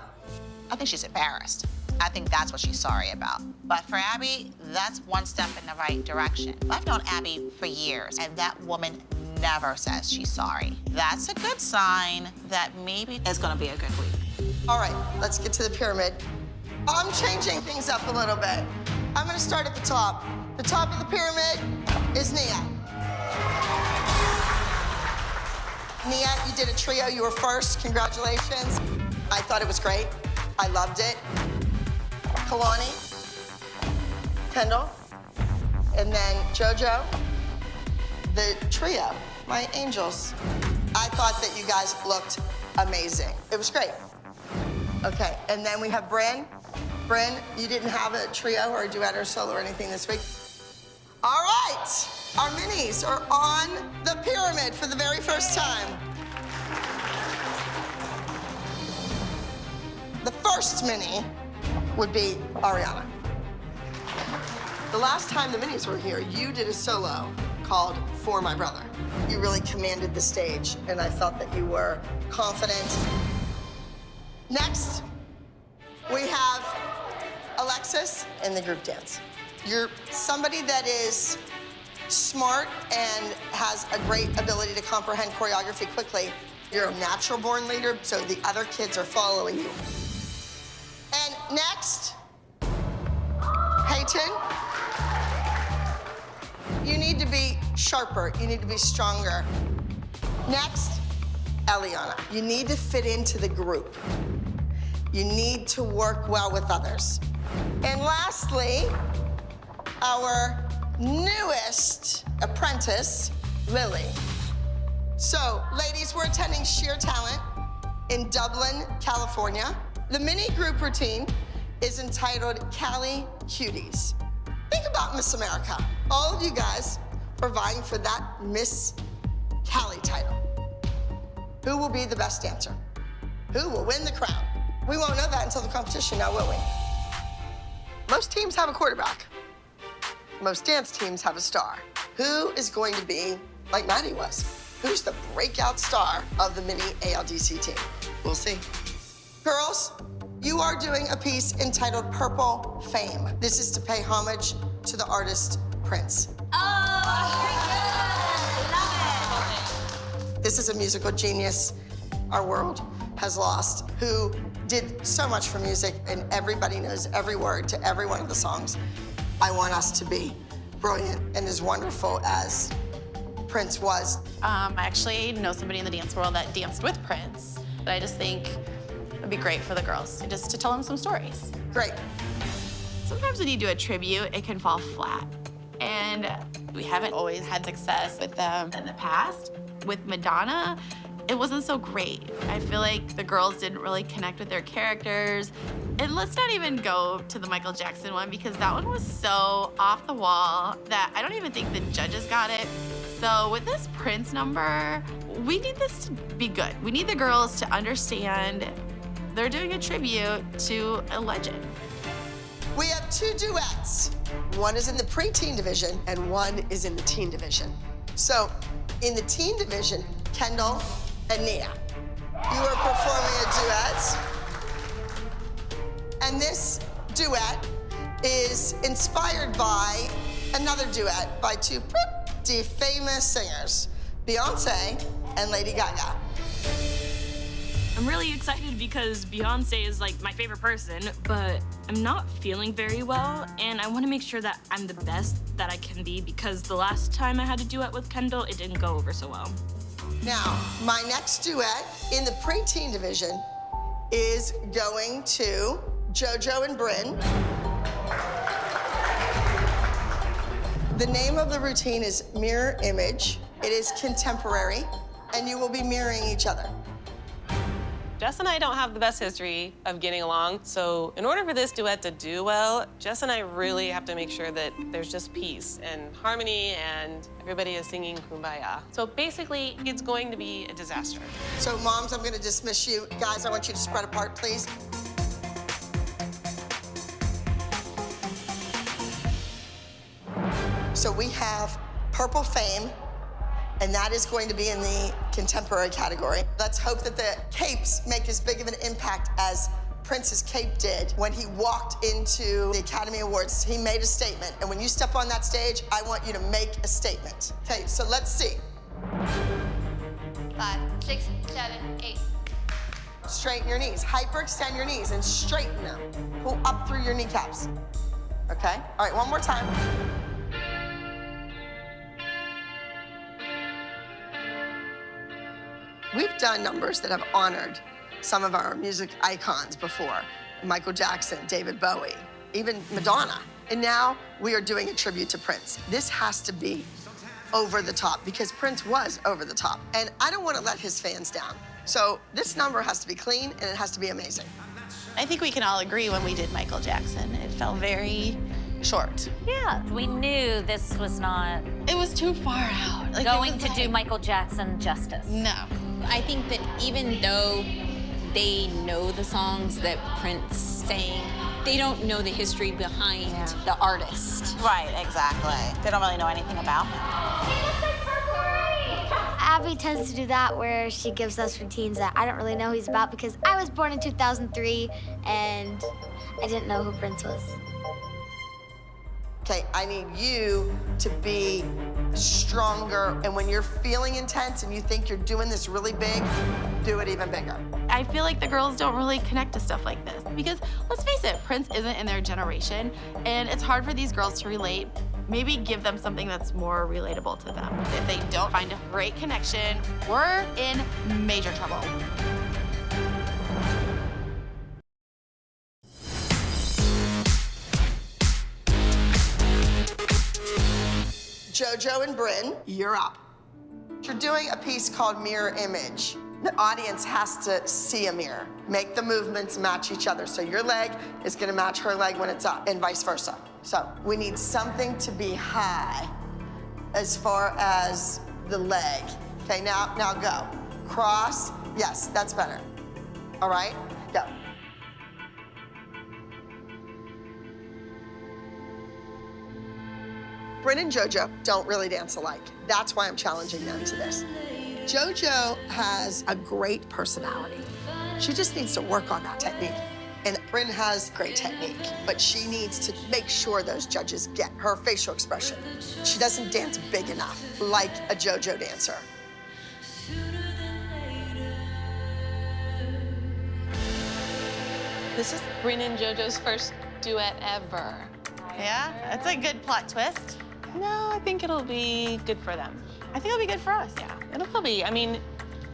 I think she's embarrassed. I think that's what she's sorry about. But for Abby, that's one step in the right direction. I've known Abby for years, and that woman never says she's sorry. That's a good sign that maybe it's gonna be a good week. All right, let's get to the pyramid. I'm changing things up a little bit. I'm gonna start at the top. The top of the pyramid is Nia. Nia, you did a trio. You were first. Congratulations. I thought it was great. I loved it. Kalani, Kendall, and then JoJo. The trio, my angels. I thought that you guys looked amazing. It was great. Okay, and then we have Bryn. Bryn, you didn't have a trio or a duet or solo or anything this week. All right, our minis are on the pyramid for the very first time. The first mini would be Ariana. The last time the minis were here, you did a solo called For My Brother. You really commanded the stage, and I felt that you were confident. Next, we have Alexis in the group dance. You're somebody that is smart and has a great ability to comprehend choreography quickly. You're a natural born leader, so the other kids are following you. And next, Peyton. You need to be sharper. You need to be stronger. Next, Eliana. You need to fit into the group. You need to work well with others. And lastly, our newest apprentice, Lily. So, ladies, we're attending Sheer Talent in Dublin, California. The mini group routine is entitled Cali Cuties. Think about Miss America. All of you guys are vying for that Miss Cali title. Who will be the best dancer? Who will win the crown? We won't know that until the competition now, will we? Most teams have a quarterback. Most dance teams have a star. Who is going to be like Maddie was? Who's the breakout star of the mini ALDC team? We'll see. Girls, you are doing a piece entitled Purple Fame. This is to pay homage to the artist Prince. This is a musical genius our world has lost, who did so much for music, and everybody knows every word to every one of the songs. I want us to be brilliant and as wonderful as Prince was. I actually know somebody in the dance world that danced with Prince. I just think it'd be great for the girls, just to tell them some stories. Great. Sometimes when you do a tribute, it can fall flat. And we haven't always had success with them in the past. With Madonna, it wasn't so great. I feel like the girls didn't really connect with their characters. And let's not even go to the Michael Jackson one, because that one was so off the wall that I don't even think the judges got it. So with this Prince number, we need this to be good. We need the girls to understand they're doing a tribute to a legend. We have two duets. One is in the preteen division and one is in the teen division. So in the teen division, Kendall and Nia, you are performing a duet. And this duet is inspired by another duet by two pretty famous singers, Beyonce and Lady Gaga. I'm really excited because Beyonce is like my favorite person, but I'm not feeling very well, and I want to make sure that I'm the best that I can be, because the last time I had a duet with Kendall, it didn't go over so well. Now, my next duet in the preteen division is going to JoJo and Bryn. The name of the routine is Mirror Image. It is contemporary, and you will be mirroring each other. Jess and I don't have the best history of getting along, so in order for this duet to do well, Jess and I really have to make sure that there's just peace and harmony and everybody is singing Kumbaya. So basically, it's going to be a disaster. So moms, I'm gonna dismiss you. Guys, I want you to spread apart, please. So we have Purple Fame, and that is going to be in the contemporary category. Let's hope that the capes make as big of an impact as Prince's cape did when he walked into the Academy Awards. He made a statement, and when you step on that stage, I want you to make a statement. Okay, so let's see. 5, 6, 7, 8. Straighten your knees. Hyperextend your knees and straighten them. Pull up through your kneecaps. Okay? All right, one more time. We've done numbers that have honored some of our music icons before. Michael Jackson, David Bowie, even Madonna. And now we are doing a tribute to Prince. This has to be over the top because Prince was over the top. And I don't want to let his fans down. So this number has to be clean and it has to be amazing. I think we can all agree when we did Michael Jackson, it fell very short. Yeah, we knew this was not... It was too far out. Like, going to do Michael Jackson justice. No. I think that even though they know the songs that Prince sang, they don't know the history behind the artist. Right, exactly. They don't really know anything about him. Abby tends to do that where she gives us routines that I don't really know who he's about because I was born in 2003 and I didn't know who Prince was. Okay, I need you to be stronger. And when you're feeling intense and you think you're doing this really big, do it even bigger. I feel like the girls don't really connect to stuff like this because, let's face it, Prince isn't in their generation, and it's hard for these girls to relate. Maybe give them something that's more relatable to them. If they don't find a great connection, we're in major trouble. JoJo and Bryn, you're up. You're doing a piece called Mirror Image. The audience has to see a mirror. Make the movements match each other. So your leg is gonna match her leg when it's up and vice versa. So we need something to be high as far as the leg. Okay, now go. Cross, yes, that's better. All right, go. Bryn and JoJo don't really dance alike. That's why I'm challenging them to this. JoJo has a great personality. She just needs to work on that technique. And Bryn has great technique, but she needs to make sure those judges get her facial expression. She doesn't dance big enough, like a JoJo dancer. This is Bryn and JoJo's first duet ever. Yeah? That's a good plot twist. No, I think it'll be good for them. I think it'll be good for us. Yeah, it'll be. I mean,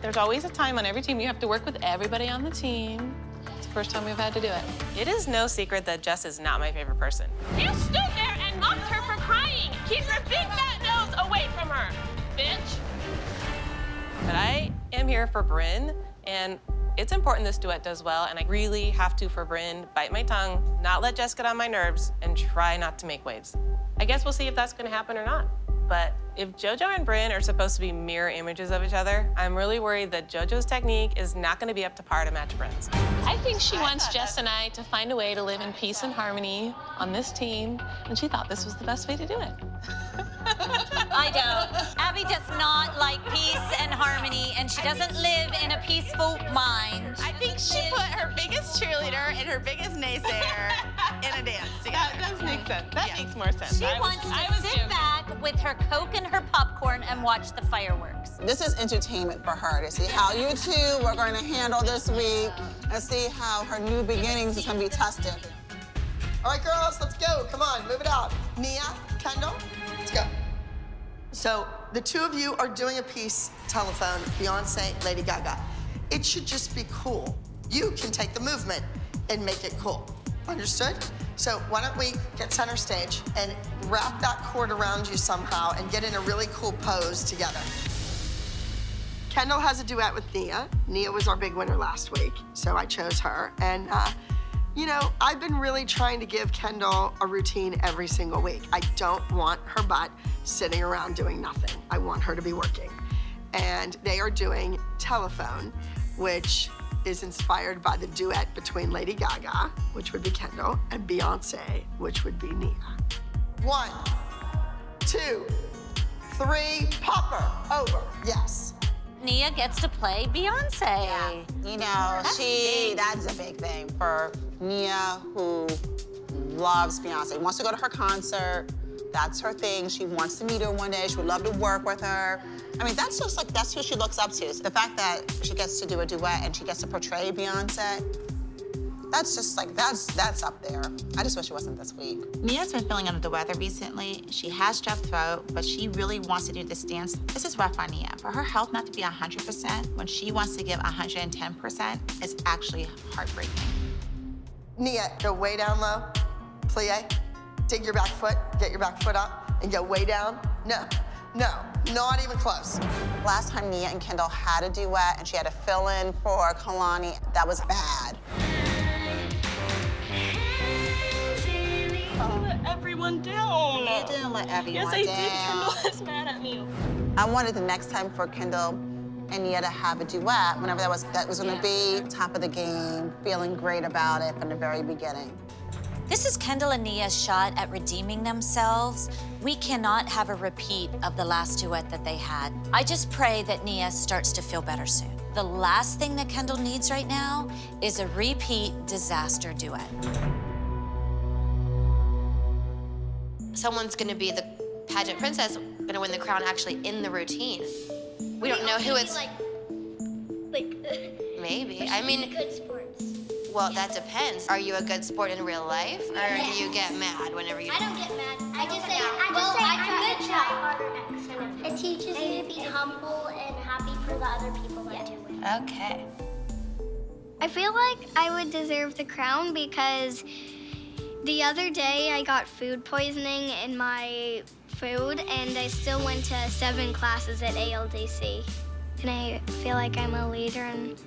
there's always a time on every team you have to work with everybody on the team. It's the first time we've had to do it. It is no secret that Jess is not my favorite person. You stood there and mocked her for crying. Keep your big fat nose away from her, bitch. But I am here for Bryn, and it's important this duet does well, and I really have to, for Bryn, bite my tongue, not let Jess get on my nerves, and try not to make waves. I guess we'll see if that's gonna happen or not. But if JoJo and Bryn are supposed to be mirror images of each other, I'm really worried that JoJo's technique is not gonna be up to par to match Bryn's. I think she wants Jess and I to find a way to live in peace and harmony on this team, and she thought this was the best way to do it. I don't. Abby does not like peace and harmony, and she doesn't live in a peaceful mind. I think she put her biggest cheerleader and her biggest naysayer in a dance together. That does make sense. That makes more sense. She wants to sit back with her Coke and her popcorn and watch the fireworks. This is entertainment for her to see how you two are going to handle this week and see how her new beginnings is going to be tested. All right, girls, let's go. Come on, move it out. Nia, Kendall, let's go. So the two of you are doing a piece, Telephone, Beyonce, Lady Gaga. It should just be cool. You can take the movement and make it cool. Understood? So why don't we get center stage and wrap that cord around you somehow and get in a really cool pose together. Kendall has a duet with Nia. Nia was our big winner last week, so I chose her. And you know, I've been really trying to give Kendall a routine every single week. I don't want her butt sitting around doing nothing. I want her to be working. And they are doing Telephone, which is inspired by the duet between Lady Gaga, which would be Kendall, and Beyonce, which would be Nia. 1, 2, 3, popper, over, yes. Nia gets to play Beyonce. Yeah. You know, that's a big thing for Nia, who loves Beyonce, wants to go to her concert. That's her thing. She wants to meet her one day. She would love to work with her. I mean, that's just like, that's who she looks up to. So the fact that she gets to do a duet and she gets to portray Beyonce, that's just like, that's up there. I just wish it wasn't this week. Nia's been feeling under the weather recently. She has strep throat, but she really wants to do this dance. This is rough on Nia. For her health not to be 100%, when she wants to give 110%, it's actually heartbreaking. Nia, go way down low, plie, dig your back foot, get your back foot up, and go way down. No, not even close. Last time Nia and Kendall had a duet and she had to fill in for Kalani, that was bad. Let everyone down. You didn't let everyone down. Yes, I did. Kendall is mad at me. I wanted the next time for Kendall and Nia to have a duet, whenever that was going to be top of the game, feeling great about it from the very beginning. This is Kendall and Nia's shot at redeeming themselves. We cannot have a repeat of the last duet that they had. I just pray that Nia starts to feel better soon. The last thing that Kendall needs right now is a repeat disaster duet. Someone's gonna be the pageant princess, gonna win the crown actually in the routine. We don't know who it's. Maybe. I mean, good sports. Well, that depends. Are you a good sport in real life, or do you get mad whenever you? I don't get mad. I just say I'm try harder next time. It teaches me to be humble and happy for the other people that do it. Okay. I feel like I would deserve the crown because The other day, I got food poisoning in my food, and I still went to 7 classes at ALDC. And I feel like I'm a leader, and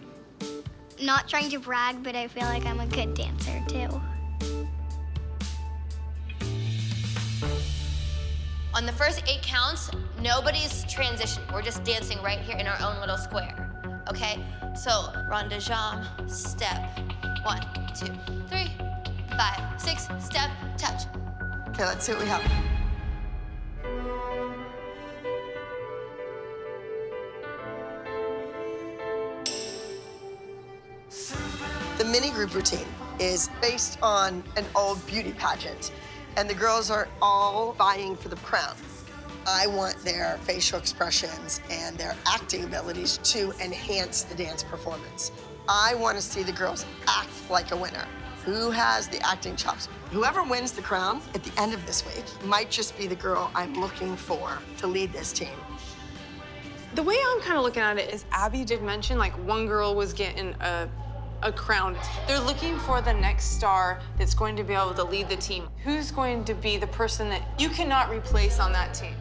not trying to brag, but I feel like I'm a good dancer, too. On the first 8 counts, nobody's transitioning. We're just dancing right here in our own little square, okay? So, rond de jambe, step. 1, 2, 3, 5, 6, step, touch. Okay, let's see what we have. The mini group routine is based on an old beauty pageant, and the girls are all vying for the crown. I want their facial expressions and their acting abilities to enhance the dance performance. I want to see the girls act like a winner. Who has the acting chops? Whoever wins the crown at the end of this week might just be the girl I'm looking for to lead this team. The way I'm kind of looking at it is Abby did mention, like, one girl was getting a crown. They're looking for the next star that's going to be able to lead the team. Who's going to be the person that you cannot replace on that team?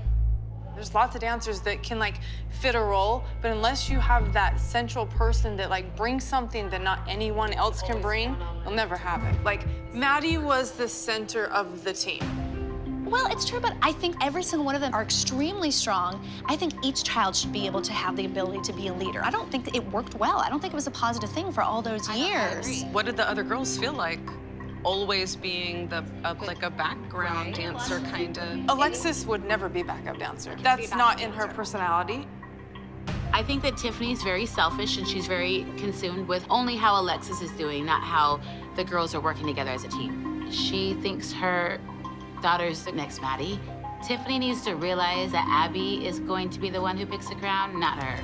There's lots of dancers that can, like, fit a role, but unless you have that central person that, like, brings something that not anyone else can bring, you'll never have it. Like, Maddie was the center of the team. Well, it's true, but I think every single one of them are extremely strong. I think each child should be able to have the ability to be a leader. I don't think that it worked well. I don't think it was a positive thing for all those years. What did the other girls feel like? Always being like a background dancer, kind of. Alexis would never be backup dancer. That's not in her personality. I think that Tiffany's very selfish and she's very consumed with only how Alexis is doing, not how the girls are working together as a team. She thinks her daughter's the next Maddie. Tiffany needs to realize that Abby is going to be the one who picks the crown, not her.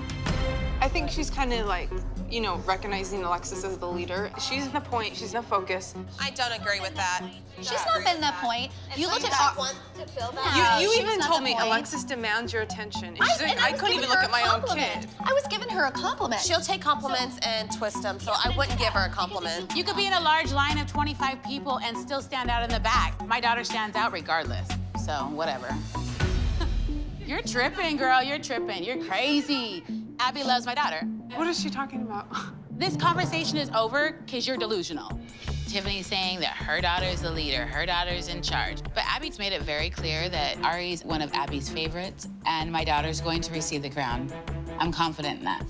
I think she's kind of like, you know, recognizing Alexis as the leader. She's the point, she's the focus. I don't agree with that. She's not been that point. You look at our... to fill that. You she even was not told the me point. Alexis demands your attention. And she's like, I couldn't even look at my own kid. I was giving her a compliment. She'll take compliments and twist them, so I wouldn't give her a compliment. You could be in a large line of 25 people and still stand out in the back. My daughter stands out regardless, so whatever. You're tripping, girl, you're tripping. You're crazy. Abby loves my daughter. What is she talking about? This conversation is over because you're delusional. Tiffany's saying that her daughter's the leader, her daughter's in charge. But Abby's made it very clear that Ari's one of Abby's favorites, and my daughter's going to receive the crown. I'm confident in that.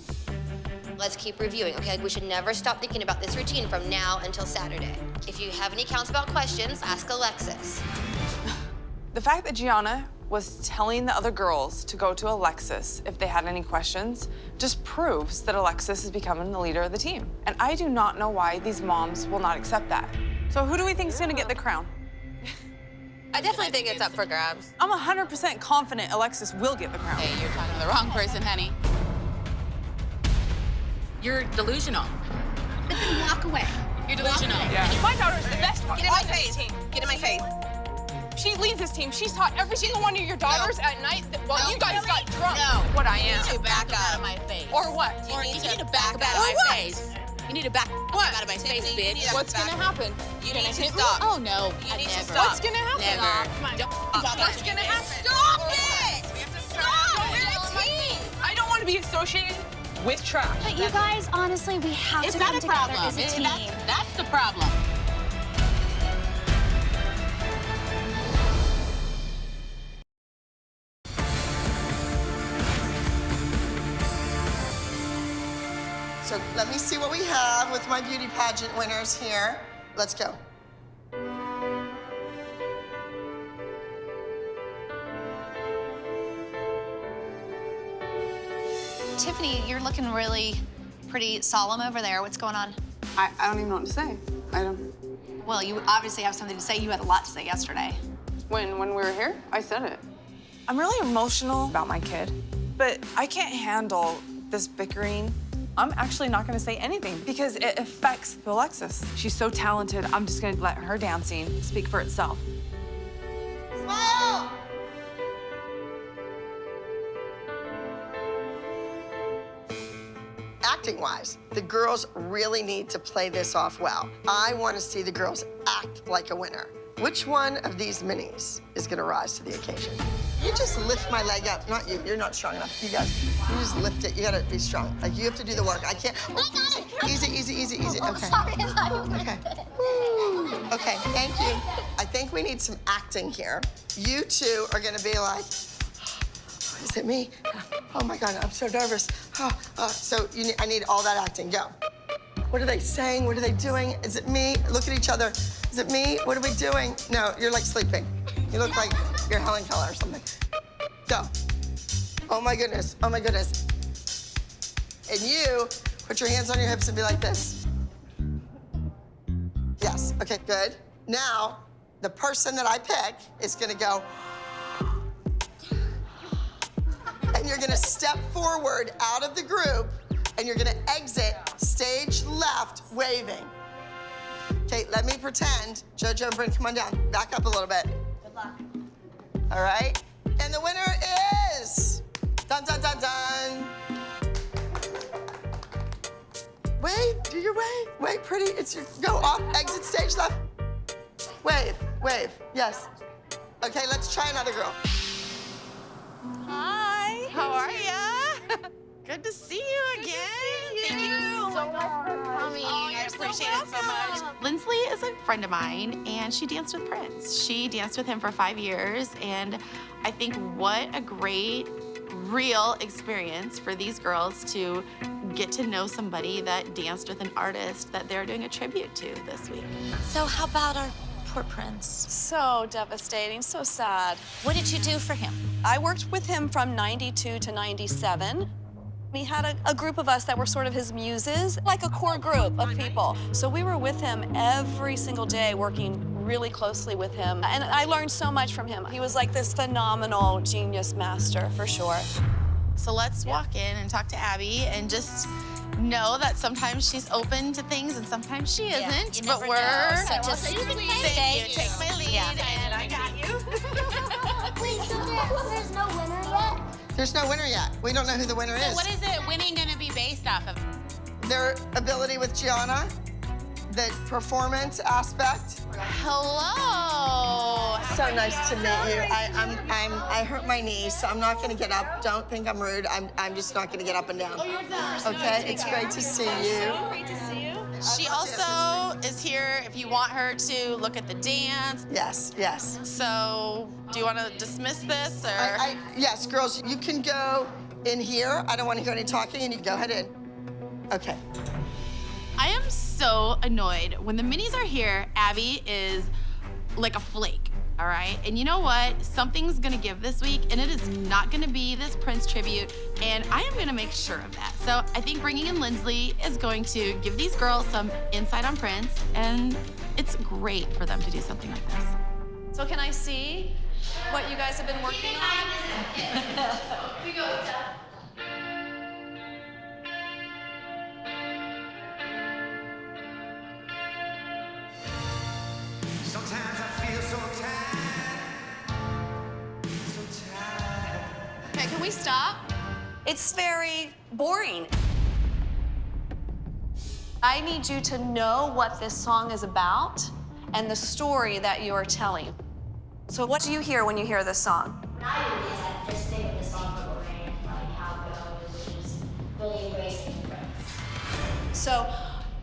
Let's keep reviewing, okay? We should never stop thinking about this routine from now until Saturday. If you have any counts about questions, ask Alexis. The fact that Gianna was telling the other girls to go to Alexis if they had any questions just proves that Alexis is becoming the leader of the team. And I do not know why these moms will not accept that. So who do we think is gonna get the crown? I definitely think it's up for grabs. I'm 100% confident Alexis will get the crown. Hey, you're talking to the wrong person, honey. You're delusional. But then walk away. You're delusional. Yeah. My daughter's the best one. Get in my face. Get in my face. She leads this team. She's taught every single one of your daughters at night while you guys got drunk. No. What I am. You need to back up out of my face. Or what? You need to back up out of my face. You need to back up out of my face, bitch. What's gonna happen? You need to stop. Oh, no. You need to Never. stop. What's gonna happen? Never. Come on. Don't. What's gonna happen? Stop it! We have to stop. We're a team. I don't want to be associated with trash. But you guys, honestly, we have It's to not come a together problem. as a team. That's the problem. So let me see what we have with my beauty pageant winners here. Let's go. Tiffany, you're looking really pretty solemn over there. What's going on? I don't even know what to say. I don't. Well, you obviously have something to say. You had a lot to say yesterday. When we were here, I said it. I'm really emotional about my kid, but I can't handle this bickering. I'm actually not gonna say anything because it affects Alexis. She's so talented, I'm just gonna let her dancing speak for itself. Smile! Acting-wise, the girls really need to play this off well. I want to see the girls act like a winner. Which one of these minis is gonna rise to the occasion? You just lift my leg up, not you. You're not strong enough. You guys, you just lift it. You gotta be strong. Like, you have to do the work. I can't. Oh, easy, easy, easy, easy. Oh, Okay. sorry, I thought you were Okay. Woo. Okay, thank you. I think we need some acting here. You two are gonna be like, is it me? Oh my God, I'm so nervous. So I need all that acting. Go. What are they saying? What are they doing? Is it me? Look at each other. Is it me? What are we doing? No, you're like sleeping. You look like you're Helen Keller or something. Go. Oh my goodness. Oh my goodness. And you, put your hands on your hips and be like this. Yes, okay, good. Now, the person that I pick is gonna go, and you're gonna step forward out of the group, and you're gonna exit stage left, waving. Okay, let me pretend. JoJo and Bryn, come on down. Back up a little bit. Good luck. All right, and the winner is, dun, dun, dun, dun. Wave, do your wave. Wave, pretty, it's your, go off, exit stage left. Wave, wave, yes. Okay, let's try another girl. Hi. How are ya? Good to see you again. Thank you so much for coming. I appreciate it so much. Lindsley is a friend of mine, and she danced with Prince. She danced with him for 5 years, and I think what a great, real experience for these girls to get to know somebody that danced with an artist that they're doing a tribute to this week. So how about our poor Prince? So devastating, so sad. What did you do for him? I worked with him from 92 to 97. He had a group of us that were sort of his muses, like a core group of people. So we were with him every single day, working really closely with him. And I learned so much from him. He was like this phenomenal genius master, for sure. So let's walk in and talk to Abby and just know that sometimes she's open to things and sometimes she isn't. But we're So just take my lead, and I got you. Wait, so there's no winner yet? There's no winner yet. We don't know who the winner is. What is it winning gonna be based off of? Their ability with Gianna, the performance aspect. Hello. So nice to meet you. I hurt my knee, so I'm not gonna get up. Don't think I'm rude. I'm just not gonna get up and down. Okay, it's great to see you. Great to see you. She also is here if you want her to look at the dance. Yes, yes. So, do you want to dismiss this, or? Yes, girls, you can go in here. I don't want to hear any talking, and you can go ahead in. Okay. I am so annoyed. When the minis are here, Abby is like a flake, all right? And you know what? Something's gonna give this week, and it is not gonna be this Prince tribute, and I am gonna make sure of that. So I think bringing in Lindsley is going to give these girls some insight on Prince, and it's great for them to do something like this. So can I see what you guys have been working on? We go, Sometimes I feel so tired, so tired. Okay, can we stop? It's very boring. I need you to know what this song is about and the story that you are telling. So what do you hear when you hear this song? When I do this, I just think of the song Purple Rain, like how it goes, which is really embracing Prince. So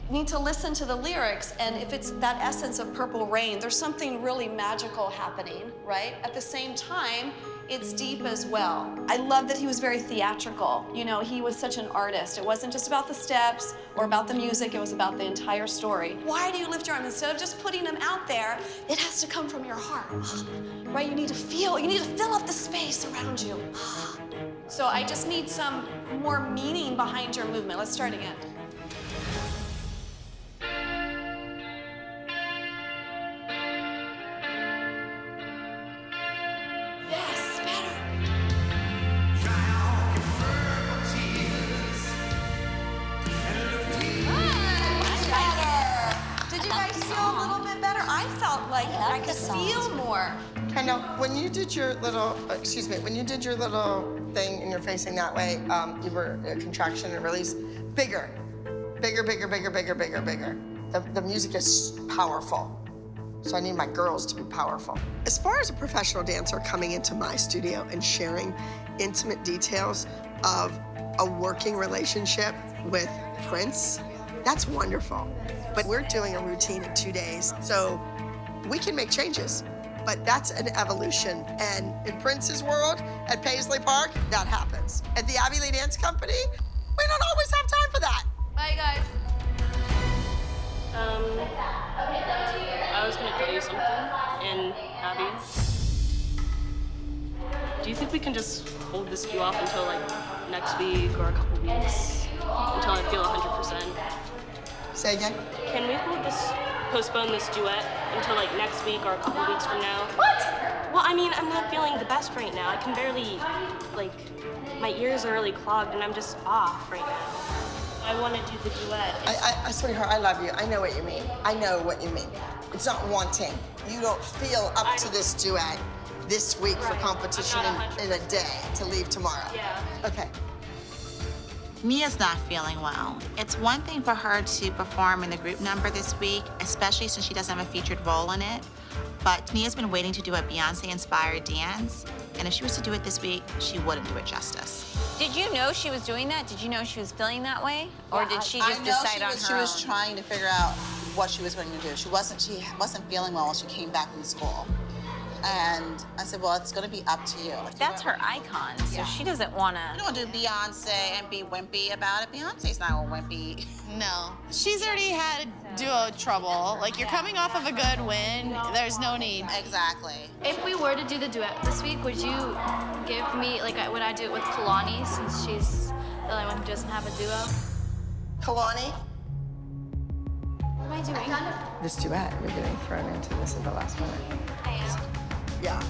you need to listen to the lyrics, and if it's that essence of Purple Rain, there's something really magical happening, right? At the same time, it's deep as well. I love that he was very theatrical. You know, he was such an artist. It wasn't just about the steps or about the music, it was about the entire story. Why do you lift your arm? Instead of just putting them out there, it has to come from your heart, right? You need to fill up the space around you. So I just need some more meaning behind your movement. Let's start again. Yes, better. Much better. Did you guys feel a little bit better? I felt like I could feel more. Kind of, when you did your little, when you did your little thing and you're facing that way, you were a contraction and release, bigger. Bigger, bigger, bigger, bigger, bigger, bigger. The music is powerful. So I need my girls to be powerful. As far as a professional dancer coming into my studio and sharing intimate details of a working relationship with Prince, that's wonderful. But we're doing a routine in 2 days, so we can make changes. But that's an evolution. And in Prince's world, at Paisley Park, that happens. At the Abby Lee Dance Company, we don't always have time for that. Bye, guys. I was gonna tell you something, and Abby, do you think we can just hold this due off until like next week or a couple weeks, until I feel 100%? Say again? Can we postpone this duet until like next week or a couple weeks from now? What? Well, I mean, I'm not feeling the best right now. I can barely, like, my ears are really clogged and I'm just off right now. I want to do the duet. I sweetheart, I love you. I know what you mean. I know what you mean. It's not wanting. You don't feel up to this duet this week for competition in a day to leave tomorrow. Yeah. Okay. Nia's not feeling well. It's one thing for her to perform in the group number this week, especially since she doesn't have a featured role in it. But Nia's been waiting to do a Beyonce-inspired dance, and if she was to do it this week, she wouldn't do it justice. Did you know she was doing that? Did you know she was feeling that way? Or did she just decide on her She was trying to figure out what she was going to do. She wasn't feeling well when she came back from school. And I said, well, it's going to be up to you. That's her icon, so she doesn't want to. You don't do Beyonce and be wimpy about it. Beyonce's not wimpy. No. She's already had duo trouble. Like, you're coming off of a good win. There's no need. Exactly. If we were to do the duet this week, would you give me, like, would I do it with Kalani since she's the only one who doesn't have a duo? Kalani? What am I doing? This duet, you're getting thrown into this at the last minute. Yeah.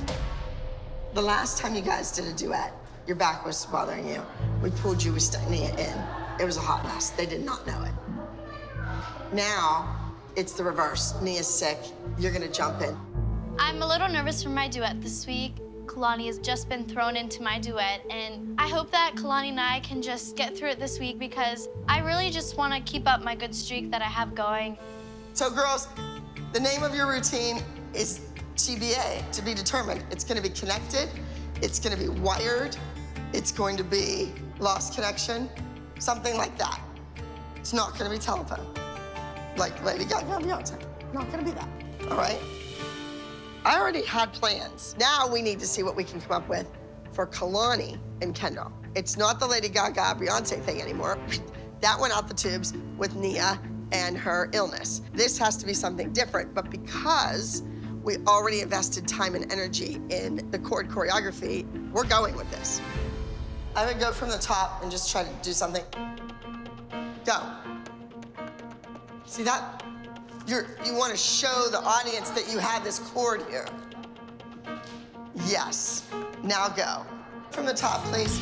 The last time you guys did a duet, your back was bothering you. We pulled you with Nia in. It was a hot mess. They did not know it. Now, it's the reverse. Nia's sick. You're gonna jump in. I'm a little nervous for my duet this week. Kalani has just been thrown into my duet, and I hope that Kalani and I can just get through it this week because I really just want to keep up my good streak that I have going. So girls, the name of your routine is TBA, to be determined. It's gonna be connected, it's gonna be wired, it's going to be lost connection, something like that. It's not gonna be telephone, like Lady Gaga and Beyonce. Not gonna be that, all right? I already had plans. Now we need to see what we can come up with for Kalani and Kendall. It's not the Lady Gaga, Beyonce thing anymore. That went out the tubes with Nia and her illness. This has to be something different, but because we already invested time and energy in the chord choreography, we're going with this. I would go from the top and just try to do something. Go. See that? You want to show the audience that you have this chord here. Yes. Now go. From the top, please.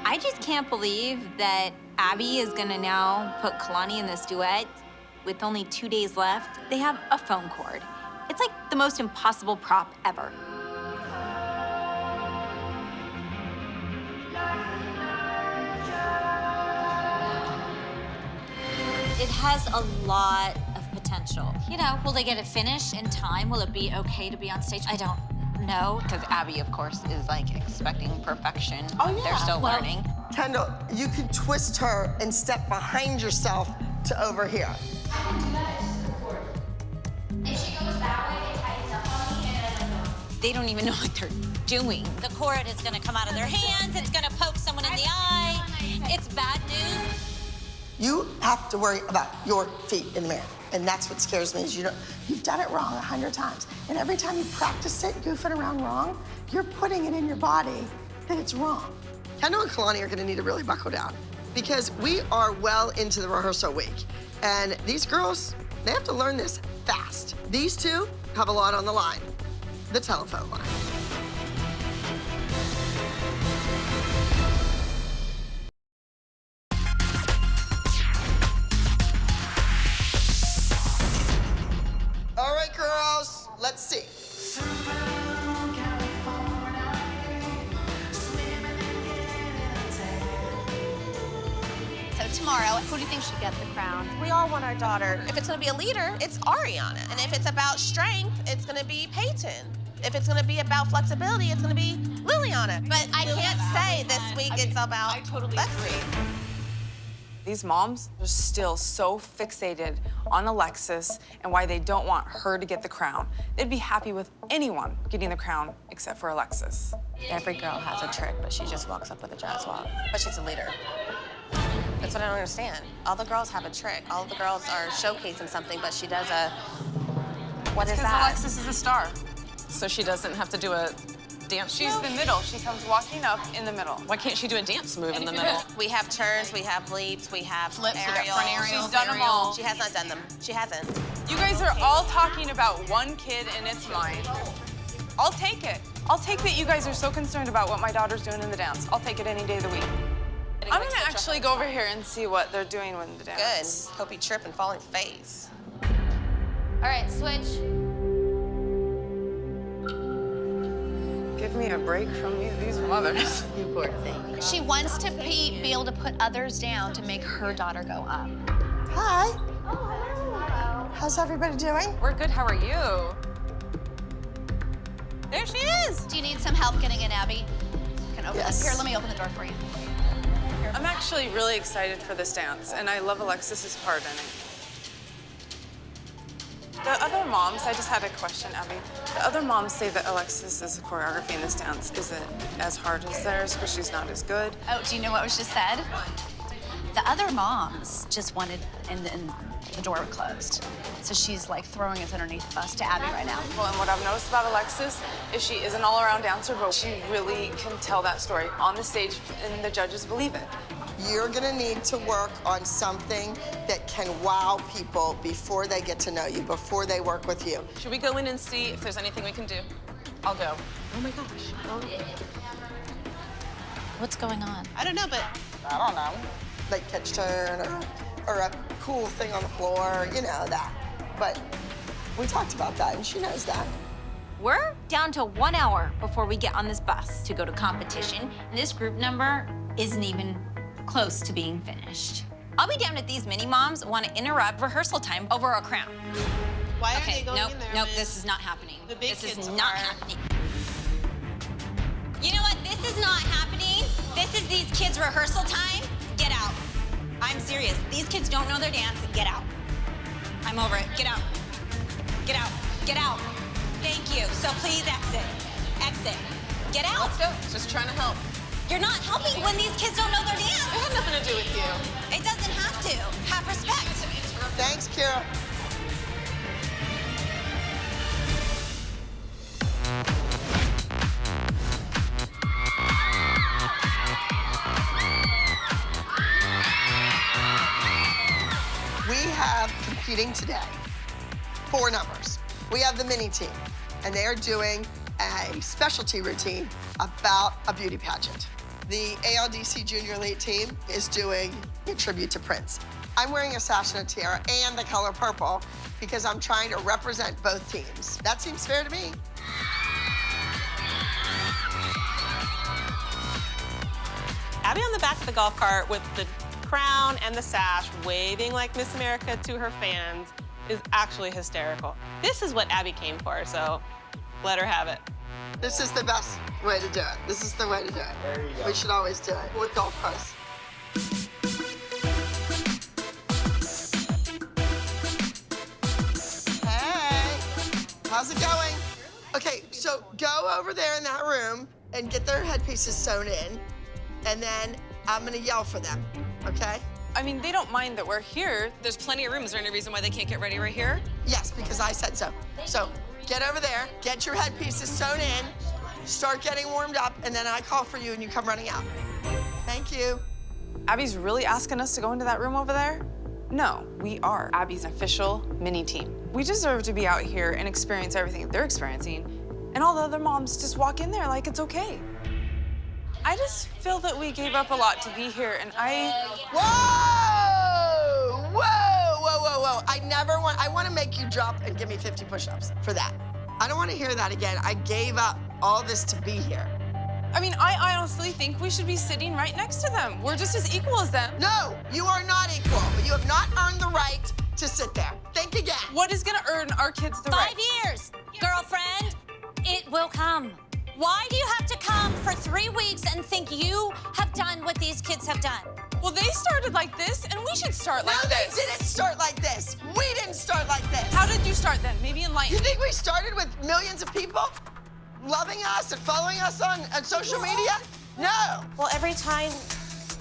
I just can't believe that Abby is gonna now put Kalani in this duet with only 2 days left. They have a phone cord. It's like the most impossible prop ever. It has a lot of potential. You know, will they get it finished in time? Will it be okay to be on stage? I don't know. Because Abby, of course, is like expecting perfection. Oh, yeah. They're still Well, learning. Kendall, you can twist her and step behind yourself to over here. If she goes that way, it tightens up on me and They don't even know what they're doing. The cord is gonna come out of their hands. It's gonna poke someone in the eye. It's bad news. You have to worry about your feet in the mirror. And that's what scares me is you've done it wrong 100 times. And every time you practice it, goofing around wrong, you're putting it in your body that it's wrong. Kendall and Kalani are gonna need to really buckle down because we are well into the rehearsal week. And these girls, they have to learn this fast. These two have a lot on the line, the telephone line. All right, girls, let's see. tomorrow. Who do you think should get the crown? We all want our daughter. If it's gonna be a leader, it's Ariana. And if it's about strength, it's gonna be Peyton. If it's gonna be about flexibility, it's gonna be Liliana. But I can't say this week it's about I totally Lexi. agree. These moms are still so fixated on Alexis and why they don't want her to get the crown. They'd be happy with anyone getting the crown except for Alexis. Every girl has a trick, but she just walks up with a jazz walk. But she's a leader. That's what I don't understand. All the girls have a trick. All the girls are showcasing something, but she does a... What is Because that? Alexis is a star, so she doesn't have to do a dance. She's the middle. She comes walking up in the middle. Why can't she do a dance move in the middle? We have turns, we have leaps, we have Flips, we got aerials. front aerials, She's done them all. She has not done them. She hasn't. You guys are all talking about one kid and it's mine. I'll take it. I'll take that you guys are so concerned about what my daughter's doing in the dance. I'll take it any day of the week. I'm gonna actually go over here and see what they're doing when the dance. Good. Hope you trip and fall on your face. All right, switch. Give me a break from these mothers. You poor thing. She wants to be able to put others down to make her daughter go up. Hi. How's everybody doing? We're good, how are you? There she is. Do you need some help getting in, Abby? Can open Yes. Here, let me open the door for you. I'm actually really excited for this dance, and I love Alexis's part in it. The other moms, I just had a question, Abby. The other moms say that Alexis's choreography in this dance isn't as hard as theirs because she's not as good. Oh, do you know what was just said? The other moms just wanted, and the door closed. So she's like throwing us underneath the bus to Abby right now. Well, and what I've noticed about Alexis is she is an all-around dancer, but she really can tell that story on the stage, and the judges believe it. You're gonna need to work on something that can wow people before they get to know you, before they work with you. Should we go in and see if there's anything we can do? I'll go. Oh my gosh. What's going on? I don't know, but I don't know. Like catch turn or a cool thing on the floor, you know, that. But we talked about that, and she knows that. We're down to 1 hour before we get on this bus to go to competition, and this group number isn't even close to being finished. I'll be damned if these mini moms want to interrupt rehearsal time over a crown. why are Okay, they going nope, in there? nope, when this is not happening. the big This is kids not are- happening. You know what? This is not happening. This is these kids' rehearsal time. Get out. I'm serious. These kids don't know their dance. Get out. I'm over it. Get out. Get out. Get out. Thank you. So please exit. Exit. Get out. Let's go. Just trying to help. You're not helping when these kids don't know their dance. It had nothing to do with you. It doesn't have to. Have respect. Thanks, Kira. We have competing today 4 numbers. We have the mini team, and they are doing a specialty routine about a beauty pageant. The ALDC Junior Elite team is doing a tribute to Prince. I'm wearing a sash and a tiara and the color purple because I'm trying to represent both teams. That seems fair to me. Abby on the back of the golf cart with the crown and the sash, waving like Miss America to her fans, is actually hysterical. This is what Abby came for, so let her have it. This is the best way to do it. This is the way to do it. There you go. We should always do it with golf carts. Hey, how's it going? Okay, so go over there in that room and get their headpieces sewn in, and then I'm gonna yell for them, okay? I mean, they don't mind that we're here. There's plenty of room. Is there any reason why they can't get ready right here? Yes, because I said so. So get over there, get your headpieces sewn in, start getting warmed up, and then I call for you and you come running out. Thank you. Abby's really asking us to go into that room over there? No, we are Abby's official mini team. We deserve to be out here and experience everything they're experiencing, and all the other moms just walk in there like it's okay. I just feel that we gave up a lot to be here, and Whoa! Whoa, whoa, whoa, whoa. I want to make you drop and give me 50 push-ups for that. I don't want to hear that again. I gave up all this to be here. I mean, I honestly think we should be sitting right next to them. We're just as equal as them. No, you are not equal, but you have not earned the right to sit there. Think again. What is gonna earn our kids the right? 5 years, girlfriend. It will come. Why do you have to come for 3 weeks and think you have done what these kids have done? Well, they started like this, and we should start like No, this. they didn't start like this. We didn't start like this. How did you start then? Maybe enlighten You me. think we started with millions of people loving us and following us on social media? No. Well, every time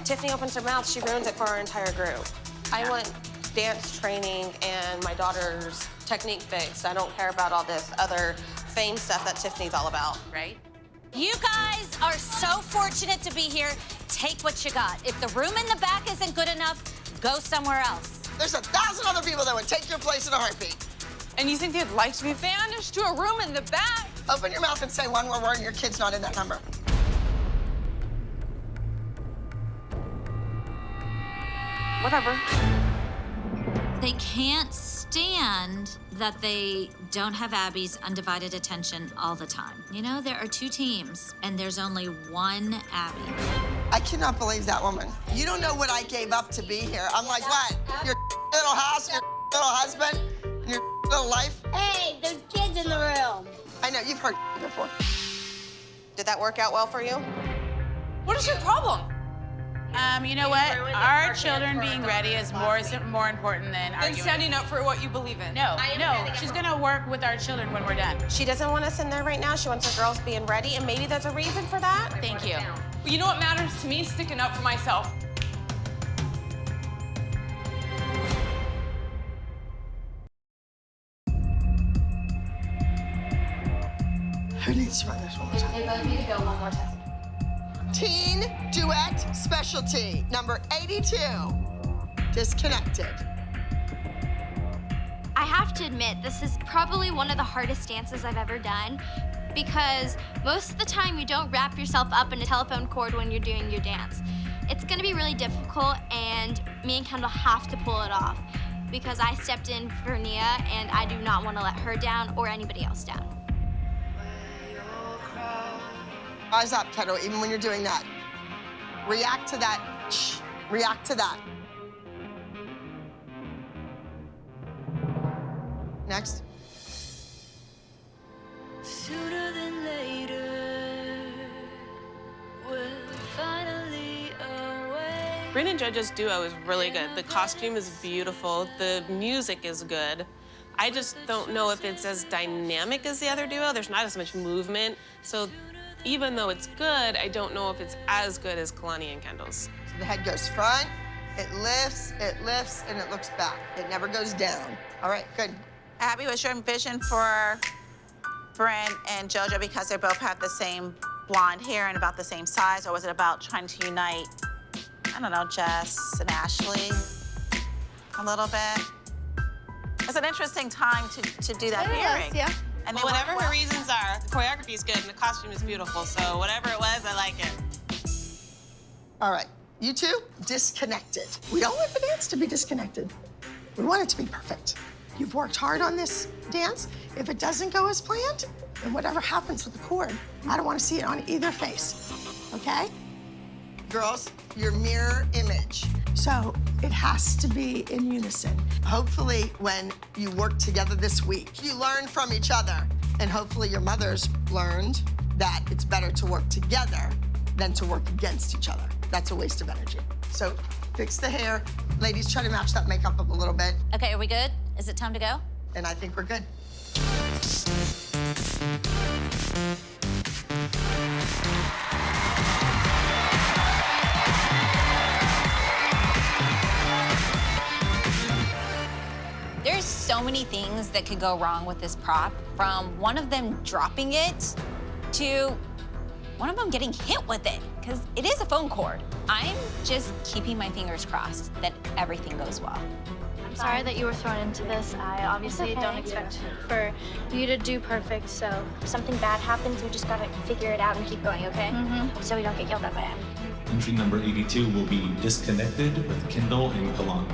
Tiffany opens her mouth, she ruins it for our entire group. I want dance training and my daughter's technique fixed. I don't care about all this other fame stuff that Tiffany's all about. Right? You guys are so fortunate to be here. Take what you got. If the room in the back isn't good enough, go somewhere else. There's 1,000 other people that would take your place in a heartbeat. And you think they'd like to be banished to a room in the back? Open your mouth and say one more word and your kid's not in that number. Whatever. They can't stand that they don't have Abby's undivided attention all the time. You know, there are 2 teams, and there's only one Abby. I cannot believe that woman. You don't know what I gave up to be here. I'm like, what? Your little house, your little husband, your little life? Hey, there's kids in the room. I know, you've heard before. Did that work out well for you? What is your problem? You know what? Our children being ready is more important than Than arguing. standing up for what you believe in. No, she's gonna work with our children when we're done. She doesn't want us in there right now. She wants her girls being ready, and maybe there's a reason for that. Thank you. But you know what matters to me? Sticking up for myself. Who needs to run this one more time? They both need to go one more time. Teen duet specialty, number 82, disconnected. I have to admit, this is probably one of the hardest dances I've ever done because most of the time you don't wrap yourself up in a telephone cord when you're doing your dance. It's gonna be really difficult, and me and Kendall have to pull it off because I stepped in for Nia and I do not want to let her down or anybody else down. Eyes up, Kendall, even when you're doing that. React to that. Shh. React to that. Next. Sooner than later, we're finally away. Bryn and JoJo's duo is really good. The costume is beautiful. The music is good. I just don't know if it's as dynamic as the other duo. There's not as much movement. So even though it's good, I don't know if it's as good as Kalani and Kendall's. So the head goes front, it lifts, and it looks back. It never goes down. All right, good. Abby, was your vision for Bryn and JoJo because they both have the same blonde hair and about the same size, or was it about trying to unite, I don't know, Jess and Ashley a little bit? It's an interesting time to do that hearing. Yeah. And Well, whatever her reasons are, the choreography is good and the costume is beautiful. So whatever it was, I like it. All right, you two, disconnected. We don't want the dance to be disconnected. We want it to be perfect. You've worked hard on this dance. If it doesn't go as planned, then whatever happens with the cord, I don't want to see it on either face, okay? Girls, your mirror image. So it has to be in unison. Hopefully when you work together this week, you learn from each other. And hopefully your mothers learned that it's better to work together than to work against each other. That's a waste of energy. So fix the hair. Ladies, try to match that makeup up a little bit. Okay, are we good? Is it time to go? And I think we're good. There's so many things that could go wrong with this prop, from one of them dropping it to one of them getting hit with it, because it is a phone cord. I'm just keeping my fingers crossed that everything goes well. I'm sorry that you were thrown into this. I obviously don't expect for you to do perfect, so if something bad happens, we just gotta figure it out and keep going, okay? So we don't get yelled at by him. Entry number 82 will be disconnected with Kendall and Kalani.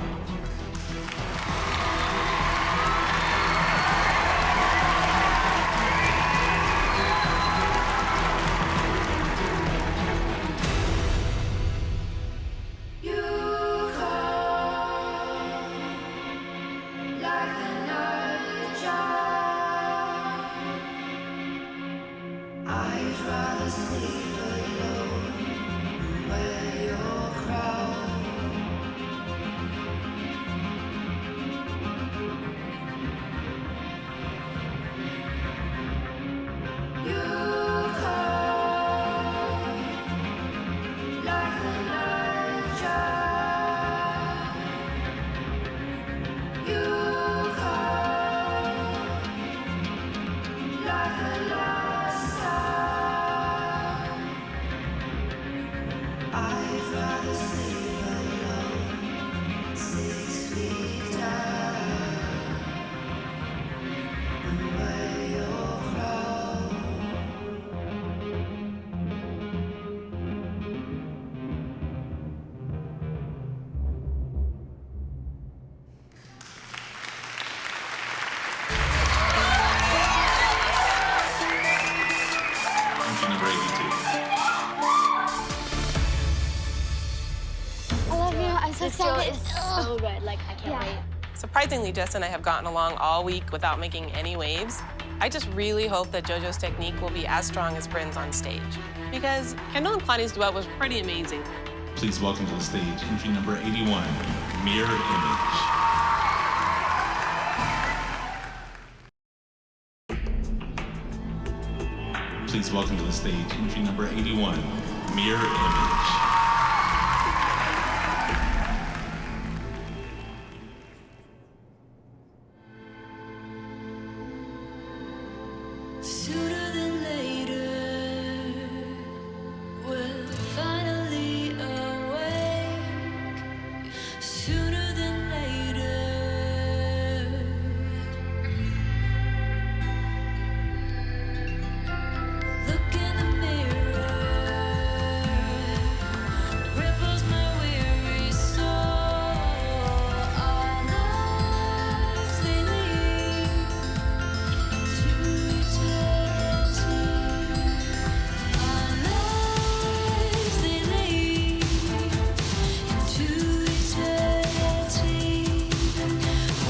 This so is good. so good. Like, I can't wait. Surprisingly, Jess and I have gotten along all week without making any waves. I just really hope that JoJo's technique will be as strong as Bryn's on stage, because Kendall and Claudia's duet was pretty amazing. Please welcome to the stage entry number 81, Mirror Image. Please welcome to the stage entry number 81, Mirror Image. Sooner than later, we'll finally awake. Sooner than later. Look in the mirror, ripples my weary soul. Our lives they lead to eternity. Our lives they lead to eternity.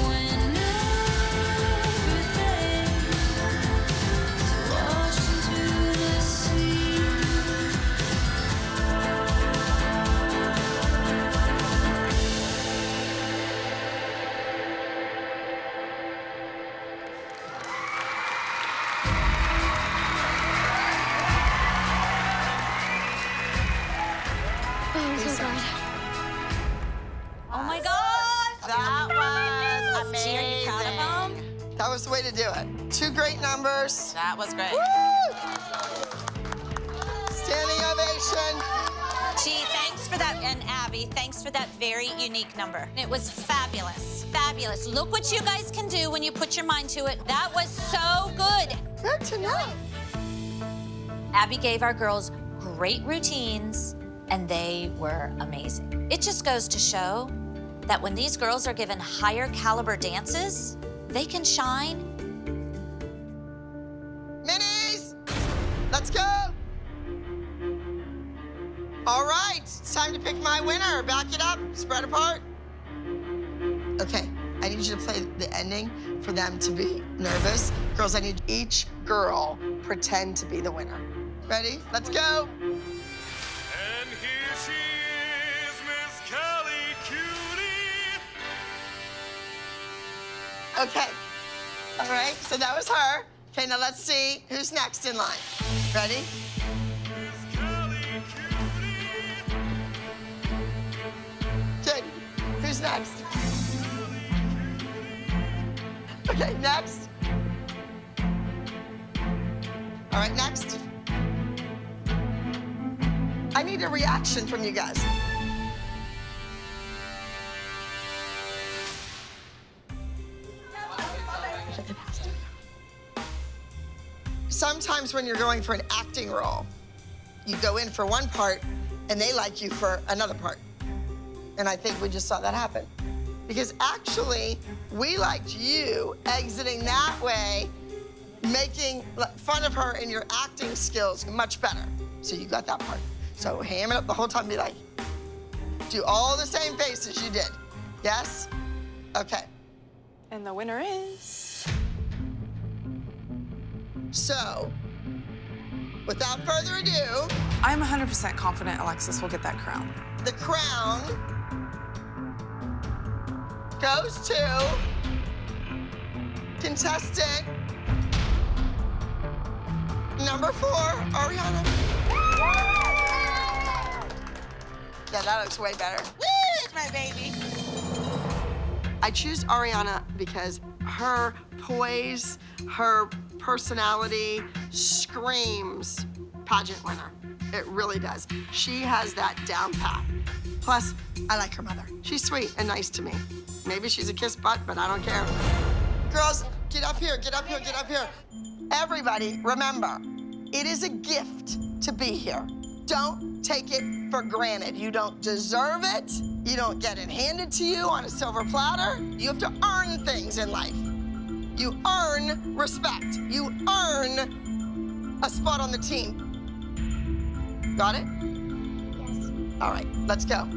When everything's washed into the sea. Oh, I'm so glad. Oh my God! That was amazing. Gee, are you proud of him? That was the way to do it. 2 great numbers. That was great. Woo! Standing ovation. Gee, thanks for that, and Abby, thanks for that very unique number. It was fabulous, fabulous. Look what you guys can do when you put your mind to it. That was so good. Good to know. Abby gave our girls great routines, and they were amazing. It just goes to show that when these girls are given higher caliber dances, they can shine. Minis, let's go. All right, it's time to pick my winner. Back it up, spread apart. Okay, I need you to play the ending for them to be nervous. Girls, I need each girl pretend to be the winner. Ready? Let's go. And here she is, Miss Kelly Cutie. Okay. All right, so that was her. Okay, now let's see who's next in line. Ready? Good. Who's next? Okay, next. All right, next. I need a reaction from you guys. Sometimes when you're going for an acting role, you go in for one part and they like you for another part. And I think we just saw that happen. Because actually, we liked you exiting that way, making fun of her and your acting skills much better. So you got that part. So ham it up the whole time, be like, do all the same faces you did. Yes? Okay. And the winner is... So, without further ado, I'm 100% confident Alexis will get that crown. the crown goes to contestant number 4, Ariana. Yeah, that looks way better. Woo, it's my baby. I choose Ariana because her poise, her personality screams pageant winner. It really does. She has that down pat. Plus, I like her mother. She's sweet and nice to me. Maybe she's a kiss butt, but I don't care. Girls, get up here, get up here, get up here. Everybody, remember, it is a gift to be here. Don't take it for granted. You don't deserve it. You don't get it handed to you on a silver platter. You have to earn things in life. You earn respect. You earn a spot on the team. Got it? Yes. All right, let's go.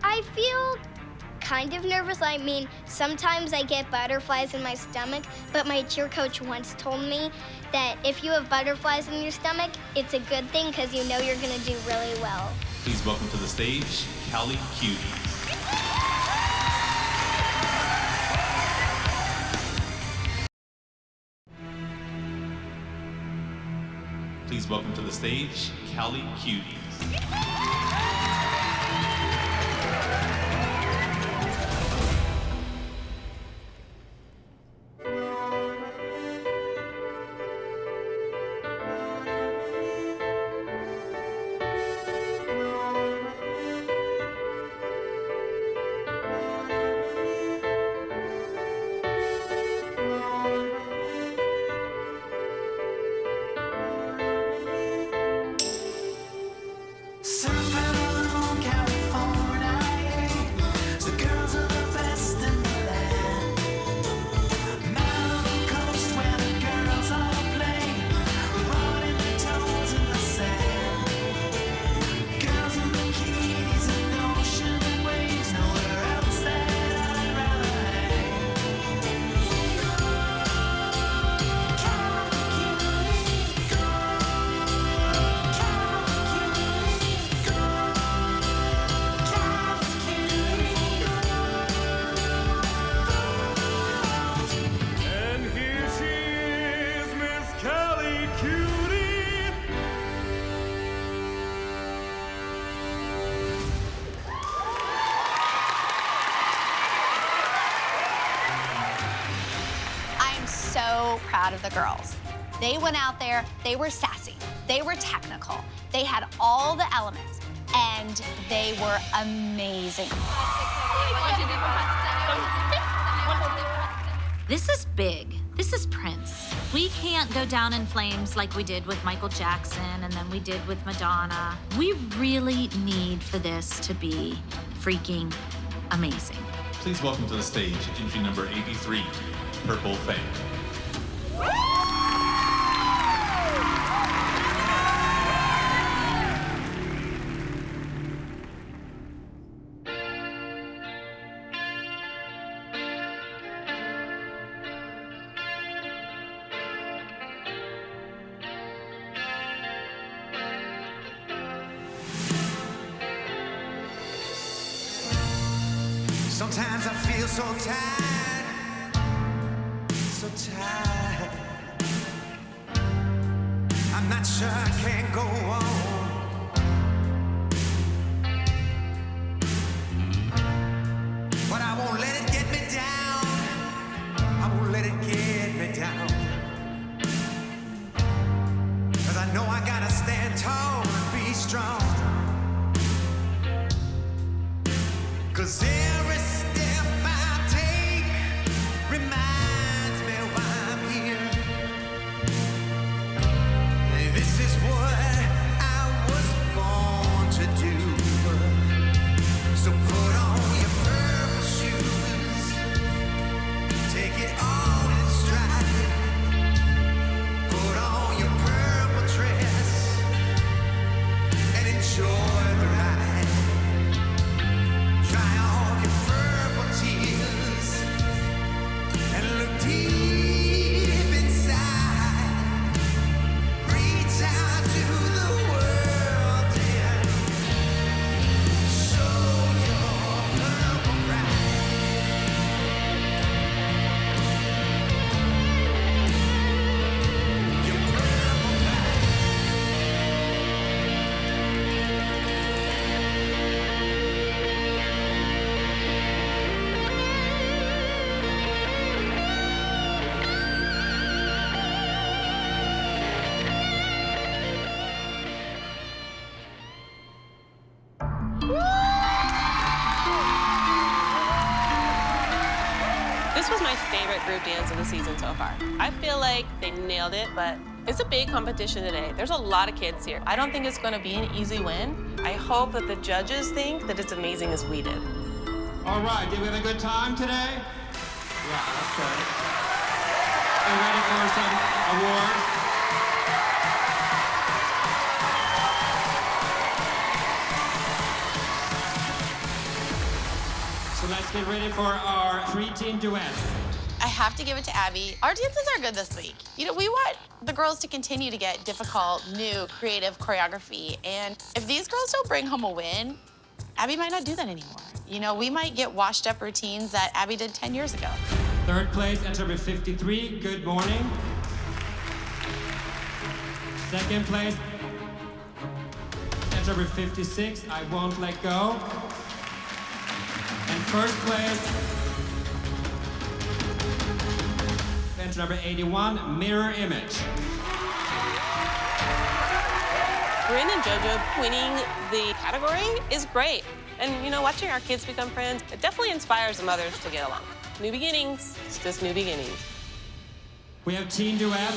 I feel kind of nervous. I mean, sometimes I get butterflies in my stomach, but my cheer coach once told me that if you have butterflies in your stomach, it's a good thing because you know you're going to do really well. Please welcome to the stage, Callie Cuties. Please welcome to the stage, Callie Cuties. So proud of the girls. They went out there, they were sassy, they were technical, they had all the elements, and they were amazing. This is big. This is Prince. We can't go down in flames like we did with Michael Jackson and then we did with Madonna. We really need for this to be freaking amazing. Please welcome to the stage, entry number 83, Purple Fang. Sometimes I feel so tired, so tired. I'm not sure I can go on. But I won't let it get me down. I won't let it get me down. 'Cause I know I gotta stand tall and be strong. 'Cause every step I take reminds me why I'm here. And this is what I was born to do. So put on your purple shoes, take it all in stride. Put on your purple dress and enjoy the ride. Dry off your purple tears and look deep inside. Reach out to the world and show your purple pride. Your purple pride. This was my favorite group dance of the season so far. I feel like they nailed it, but it's a big competition today. There's a lot of kids here. I don't think it's gonna be an easy win. I hope that the judges think that it's amazing as we did. All right, did we have a good time today? Yeah, that's right. Are you ready for some awards? Let's get ready for our three-team duet. I have to give it to Abby. Our dances are good this week. You know, we want the girls to continue to get difficult, new, creative choreography. And if these girls don't bring home a win, Abby might not do that anymore. You know, we might get washed up routines that Abby did 10 years ago. Third place, entry number 53, Good Morning. Second place, entry number 56, I Won't Let Go. And first place, entry number 81, Mirror Image. Bryn and JoJo winning the category is great. And, you know, watching our kids become friends, it definitely inspires the mothers to get along. New beginnings, it's just new beginnings. We have Teen Duet.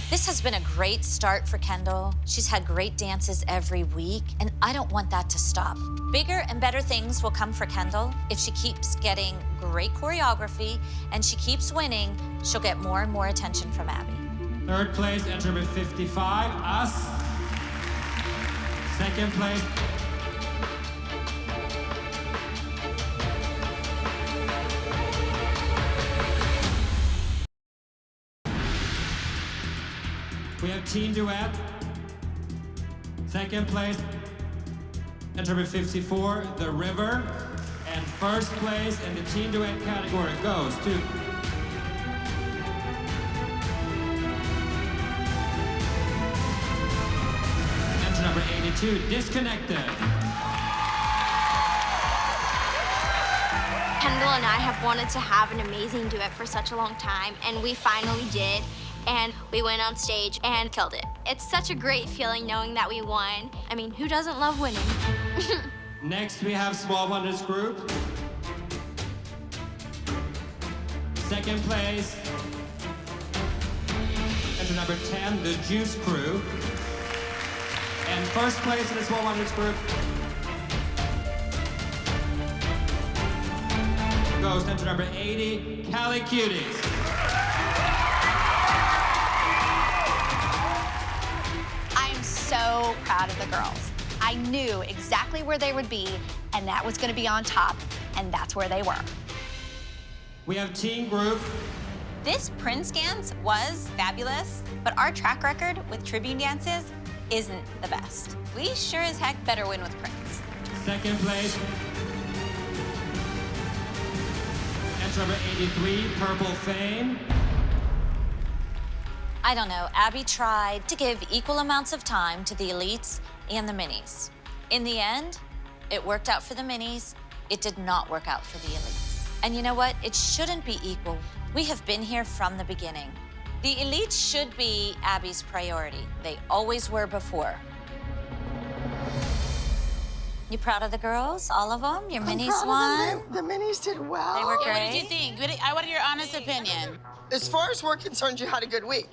This has been a great start for Kendall. She's had great dances every week, and I don't want that to stop. Bigger and better things will come for Kendall. If she keeps getting great choreography and she keeps winning, she'll get more and more attention from Abby. Third place, entry number 55, Us. Second place, we have Teen Duet. Second place, entry number 54, The River. And first place in the Teen Duet category goes to entry number 82, Disconnected. Kendall and I have wanted to have an amazing duet for such a long time, and we finally did. And we went on stage and killed it. It's such a great feeling knowing that we won. I mean, who doesn't love winning? Next, we have Small Wonders Group. Second place, entry number 10, The Juice Crew. And first place in the Small Wonders Group goes to entry number 80, Cali Cuties. So proud of the girls. I knew exactly where they would be, and that was going to be on top, and that's where they were. We have Teen Group. This Prince dance was fabulous, but our track record with tribute dances isn't the best. We sure as heck better win with Prince. Second place, entry number 83, Purple Fame. I don't know, Abby tried to give equal amounts of time to the elites and the minis. In the end, it worked out for the minis. It did not work out for the elites. And you know what? It shouldn't be equal. We have been here from the beginning. The elites should be Abby's priority. They always were before. You proud of the girls? All of them? Your minis won? The minis did well. They were great. What did you think? I want your honest opinion. As far as we're concerned, you had a good week.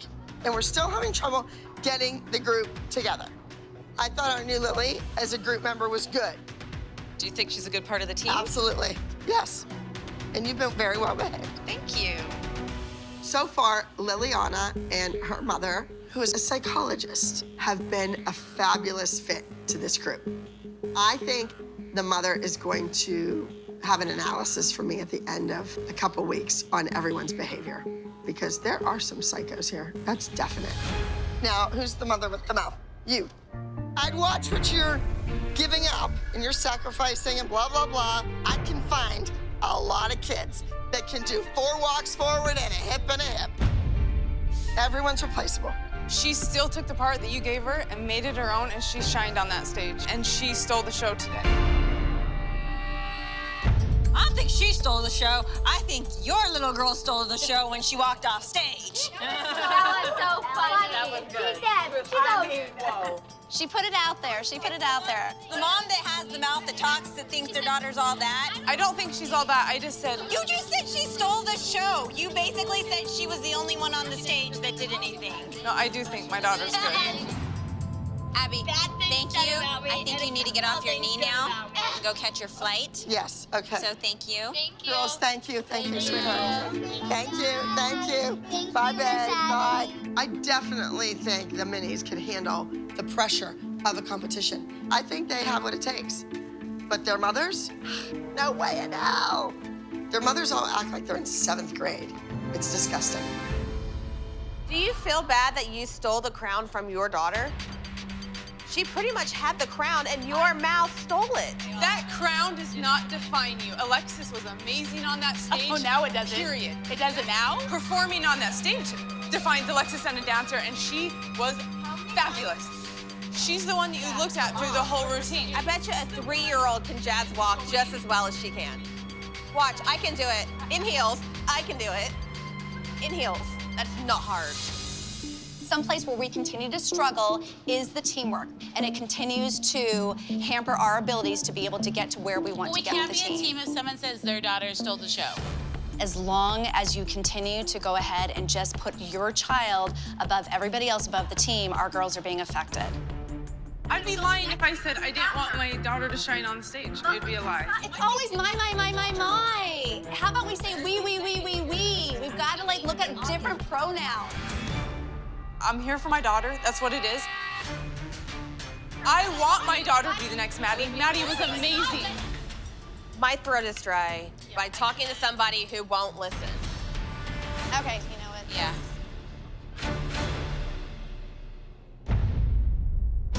And we're still having trouble getting the group together. I thought our new Lily as a group member was good. Do you think she's a good part of the team? Absolutely, yes. And you've been very well behaved. Thank you. So far, Liliana and her mother, who is a psychologist, have been a fabulous fit to this group. I think the mother is going to have an analysis for me at the end of a couple weeks on everyone's behavior, because there are some psychos here. That's definite. Now, who's the mother with the mouth? You. I'd watch what you're giving up and you're sacrificing and blah, blah, blah. I can find a lot of kids that can do 4 walks forward and a hip and a hip. Everyone's replaceable. She still took the part that you gave her and made it her own, and she shined on that stage. And she stole the show today. I don't think she stole the show. I think your little girl stole the show when she walked off stage. That was so funny. That was good. Whoa. She put it out there. She put it out there. The mom that has the mouth that talks, that thinks their daughter's all that. I don't think she's all that. I just said... You just said she stole the show. You basically said she was the only one on the stage that did anything. No, I do think my daughter's good. Abby, thank you. I think you need to get off your knee now and go catch your flight. Yes, okay. So thank you. Girls, thank you, sweetheart. Thank you. Bye, babe, bye. I definitely think the minis can handle the pressure of a competition. I think they have what it takes. But their mothers, No way in hell. Their mothers all act like they're in 7th grade. It's disgusting. Do you feel bad that you stole the crown from your daughter? She pretty much had the crown and your mouth stole it. That crown does not define you. Alexis was amazing on that stage. Oh, now it doesn't. Period. It doesn't now? Performing on that stage defines Alexis and a dancer, and she was fabulous. She's the one that you looked at through the whole routine. I bet you a 3-year-old can jazz walk just as well as she can. Watch, I can do it. In heels, I can do it. In heels, that's not hard. Someplace where we continue to struggle is the teamwork, and it continues to hamper our abilities to be able to get to where we want to get with the team. We can't be a team if someone says their daughter stole the show. As long as you continue to go ahead and just put your child above everybody else above the team, our girls are being affected. I'd be lying if I said I didn't want my daughter to shine on stage. It'd be a lie. It's always my. How about we say we? We've got to, like, look at different pronouns. I'm here for my daughter. That's what it is. I want my daughter to be the next Maddie. Maddie was amazing. My throat is dry by talking to somebody who won't listen. Okay, you know what? Yeah.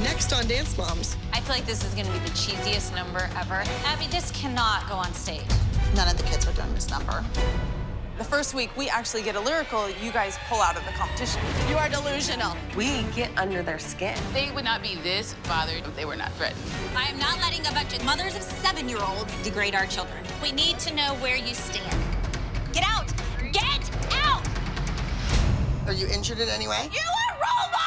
Next on Dance Moms. I feel like this is gonna be the cheesiest number ever. Abby, this cannot go on stage. None of the kids were doing this number. The first week, we actually get a lyrical, you guys pull out of the competition. You are delusional. We get under their skin. They would not be this bothered if they were not threatened. I am not letting a bunch of mothers of 7-year-olds degrade our children. We need to know where you stand. Get out! Get out! Are you injured in any way? You are role model!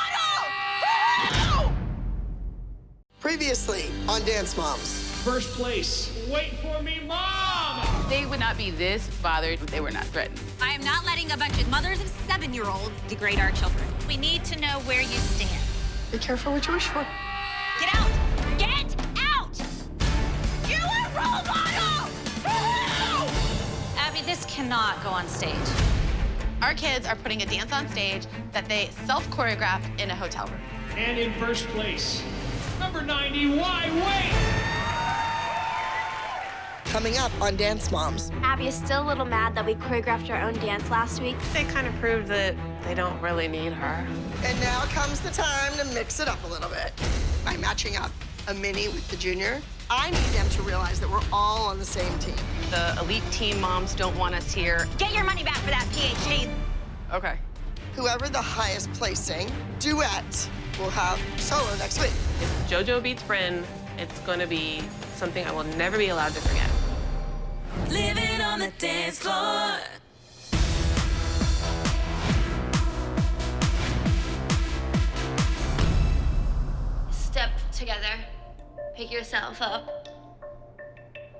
Previously on Dance Moms. First place. Wait for me, Mom! They would not be this bothered if they were not threatened. I am not letting a bunch of mothers of 7-year-olds degrade our children. We need to know where you stand. Be careful what you wish for. Get out! Get out! You are role model! Abby, this cannot go on stage. Our kids are putting a dance on stage that they self-choreographed in a hotel room. And in first place, number 90, Why Wait? Coming up on Dance Moms. Abby is still a little mad that we choreographed our own dance last week. They kind of proved that they don't really need her. And now comes the time to mix it up a little bit. By matching up a mini with the junior, I need them to realize that we're all on the same team. The elite team moms don't want us here. Get your money back for that PhD. Okay. Whoever the highest placing duet will have solo next week. If JoJo beats Bryn, it's going to be something I will never be allowed to forget. Living on the dance floor. Step together. Pick yourself up.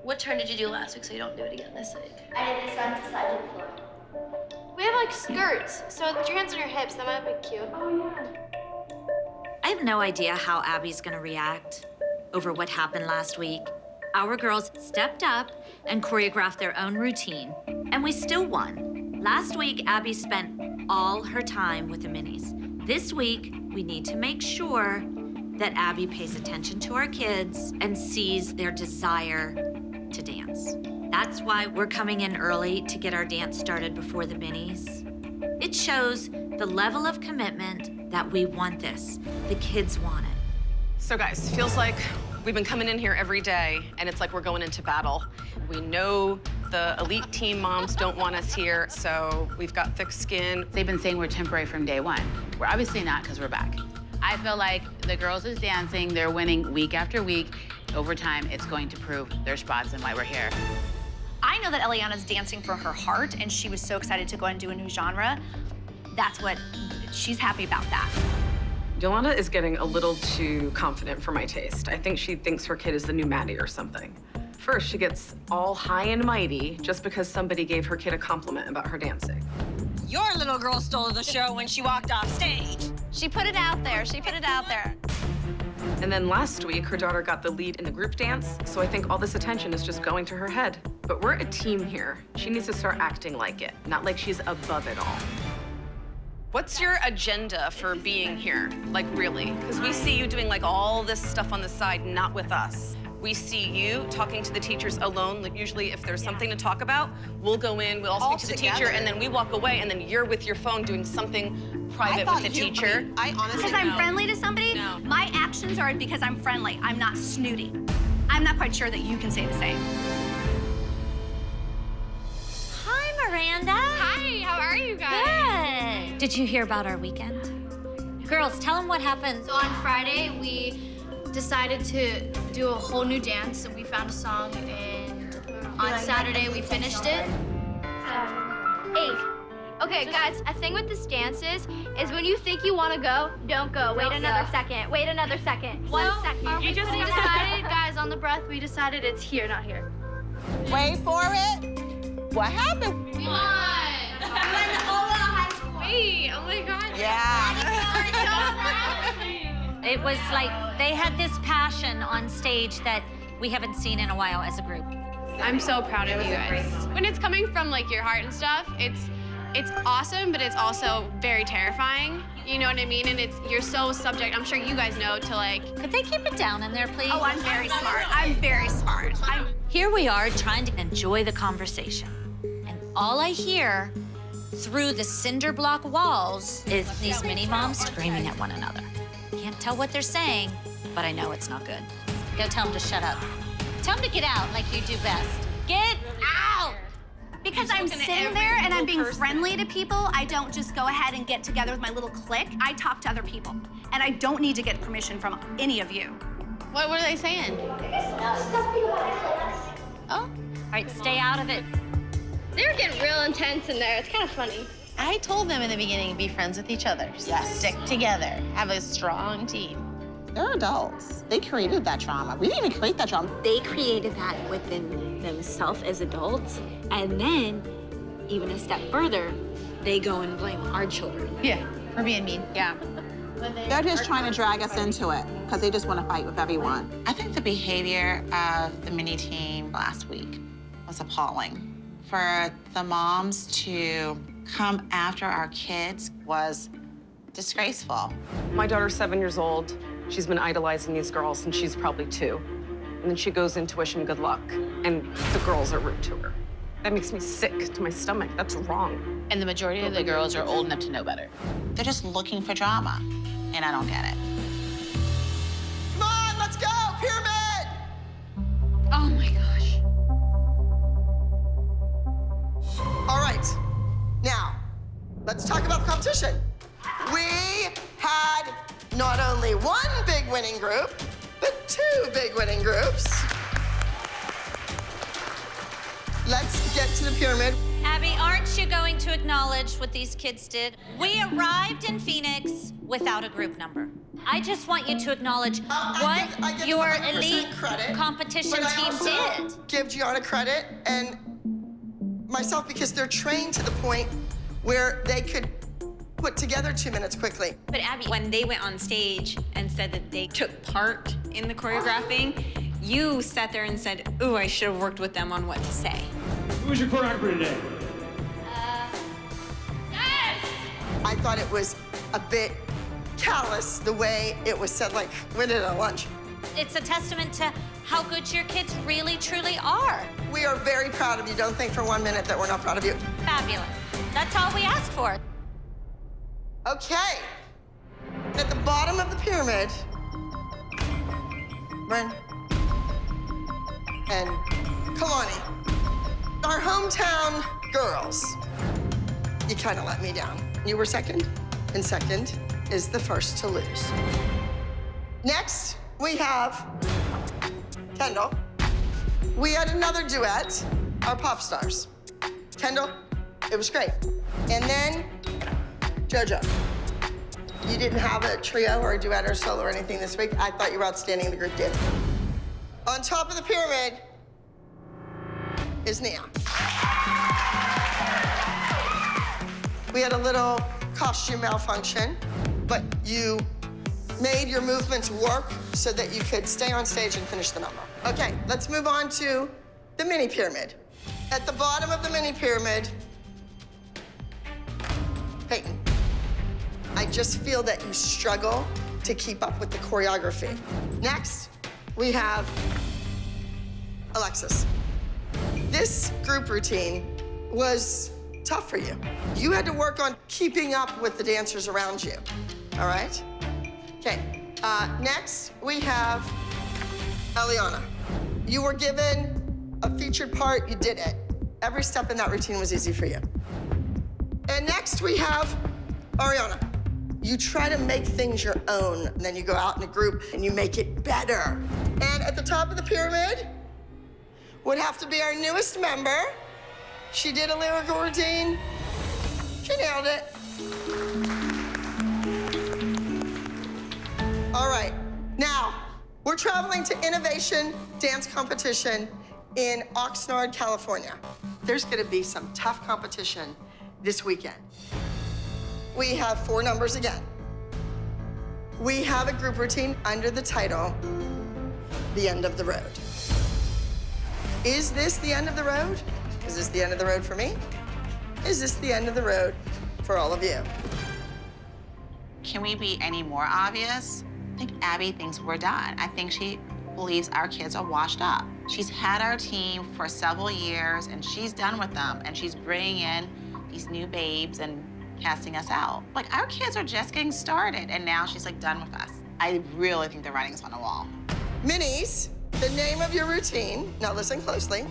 What turn did you do last week so you don't do it again this week? I did this one to slide to the floor. We have like skirts, so with your hands on your hips, that might be cute. Oh yeah. I have no idea how Abby's gonna react over what happened last week. Our girls stepped up and choreographed their own routine, and we still won. Last week, Abby spent all her time with the minis. This week, we need to make sure that Abby pays attention to our kids and sees their desire to dance. That's why we're coming in early to get our dance started before the minis. It shows the level of commitment that we want this. The kids want it. So guys, feels like we've been coming in here every day, and it's like we're going into battle. We know the elite team moms don't want us here, so we've got thick skin. They've been saying we're temporary from day one. We're obviously not, because we're back. I feel like the girls is dancing, they're winning week after week. Over time, it's going to prove their spots and why we're here. I know that Eliana's dancing for her heart, and she was so excited to go and do a new genre. That's what, she's happy about that. Yolanda is getting a little too confident for my taste. I think she thinks her kid is the new Maddie or something. First, she gets all high and mighty just because somebody gave her kid a compliment about her dancing. Your little girl stole the show when she walked off stage. She put it out there. She put it out there. And then last week, her daughter got the lead in the group dance, so I think all this attention is just going to her head. But we're a team here. She needs to start acting like it, not like she's above it all. What's your agenda for being here? Like, really? Because we see you doing, like, all this stuff on the side, not with us. we see you talking to the teachers alone. Like usually if there's something to talk about, we'll go in, we'll all speak to the teacher, and then we walk away, and then you're with your phone doing something private with the teacher. I honestly Because I'm friendly to somebody, my actions are because I'm friendly. I'm not snooty. I'm not quite sure that you can say the same. Hi, Miranda. Hi, how are you guys? Good. Did you hear about our weekend? Girls, tell them what happened. So on Friday, we decided to do a whole new dance. We found a song, and on Saturday, we finished it. 8. Okay, guys, a thing with this dance is when you think you want to go, don't go. Wait another second. Wait another second. 1 second. You just decided, guys, on the breath, we decided it's here, not here. Wait for it. What happened? We won. When the whole high school. Wait, oh my God. Yeah. It was like they had this passion on stage that we haven't seen in a while as a group. I'm so proud of you guys. When it's coming from like your heart and stuff, it's awesome, but it's also very terrifying. You know what I mean? And you're so subject. I'm sure you guys know to like. Could they keep it down in there, please? Oh, I'm very smart. I'm very smart. Here we are trying to enjoy the conversation, and all I hear through the cinder block walls is these mini moms screaming at one another. Can't tell what they're saying, but I know it's not good. Go tell them to shut up. Tell them to get out like you do best. Get out! Because I'm sitting there and I'm being friendly to people, I don't just go ahead and get together with my little clique. I talk to other people, and I don't need to get permission from any of you. What were they saying? Oh. All right, stay out of it. They were getting real intense in there. It's kind of funny. I told them in the beginning, be friends with each other. Yes. Stick together. Have a strong team. They're adults. They created that trauma. We didn't even create that trauma. They created that within themselves as adults, and then, even a step further, they go and blame our children. Yeah, for being mean. Yeah. They're just trying to drag us into it because they just want to fight with everyone. I think the behavior of the mini team last week was appalling. For the moms to come after our kids was disgraceful. My daughter's 7 years old. She's been idolizing these girls since she's probably 2. And then she goes in to wish them good luck, and the girls are rude to her. That makes me sick to my stomach. That's wrong. And the majority of the girls are old enough to know better. They're just looking for drama, and I don't get it. Come on, let's go, pyramid! Oh my gosh. All right, now, let's talk about the competition. We had not only one big winning group, but 2 big winning groups. Let's get to the pyramid. Abby, aren't you going to acknowledge what these kids did? We arrived in Phoenix without a group number. I just want you to acknowledge I give your 100% elite credit, competition but I team also did. give Gianna credit and myself because they're trained to the point where they could put together 2 minutes quickly. But Abby, when they went on stage and said that they took part in the choreographing, you sat there and said, ooh, I should have worked with them on what to say. Who's your choreographer today? I thought it was a bit callous the way it was said, like, we did it at lunch. It's a testament to how good your kids really, truly are. We are very proud of you. Don't think for 1 minute that we're not proud of you. Fabulous. That's all we asked for. Okay. At the bottom of the pyramid, Bryn and Kalani, our hometown girls. You kind of let me down. You were second, and second is the first to lose. Next, we have Kendall. We had another duet, our pop stars. Kendall, it was great. And then JoJo. You didn't have a trio or a duet or solo or anything this week. I thought you were outstanding, the group did. On top of the pyramid is Nia. We had a little costume malfunction, but you made your movements work so that you could stay on stage and finish the number. Okay, let's move on to the mini pyramid. At the bottom of the mini pyramid, Peyton. I just feel that you struggle to keep up with the choreography. Next, we have Alexis, this group routine was tough for you. You had to work on keeping up with the dancers around you, all right? Okay, next we have Eliana. You were given a featured part, you did it. Every step in that routine was easy for you. And next we have Ariana. You try to make things your own, and then you go out in a group and you make it better. And at the top of the pyramid would have to be our newest member. She did a lyrical routine. She nailed it. All right, now we're traveling to Innovation Dance Competition in Oxnard, California. There's gonna be some tough competition this weekend. We have 4 numbers again. We have a group routine under the title, The End of the Road. Is this the end of the road? Is this the end of the road for me? Is this the end of the road for all of you? Can we be any more obvious? I think Abby thinks we're done. I think she believes our kids are washed up. She's had our team for several years, and she's done with them, and she's bringing in these new babes and casting us out. Like, our kids are just getting started, and now she's, like, done with us. I really think the writing's on the wall. Minis, the name of your routine, now listen closely,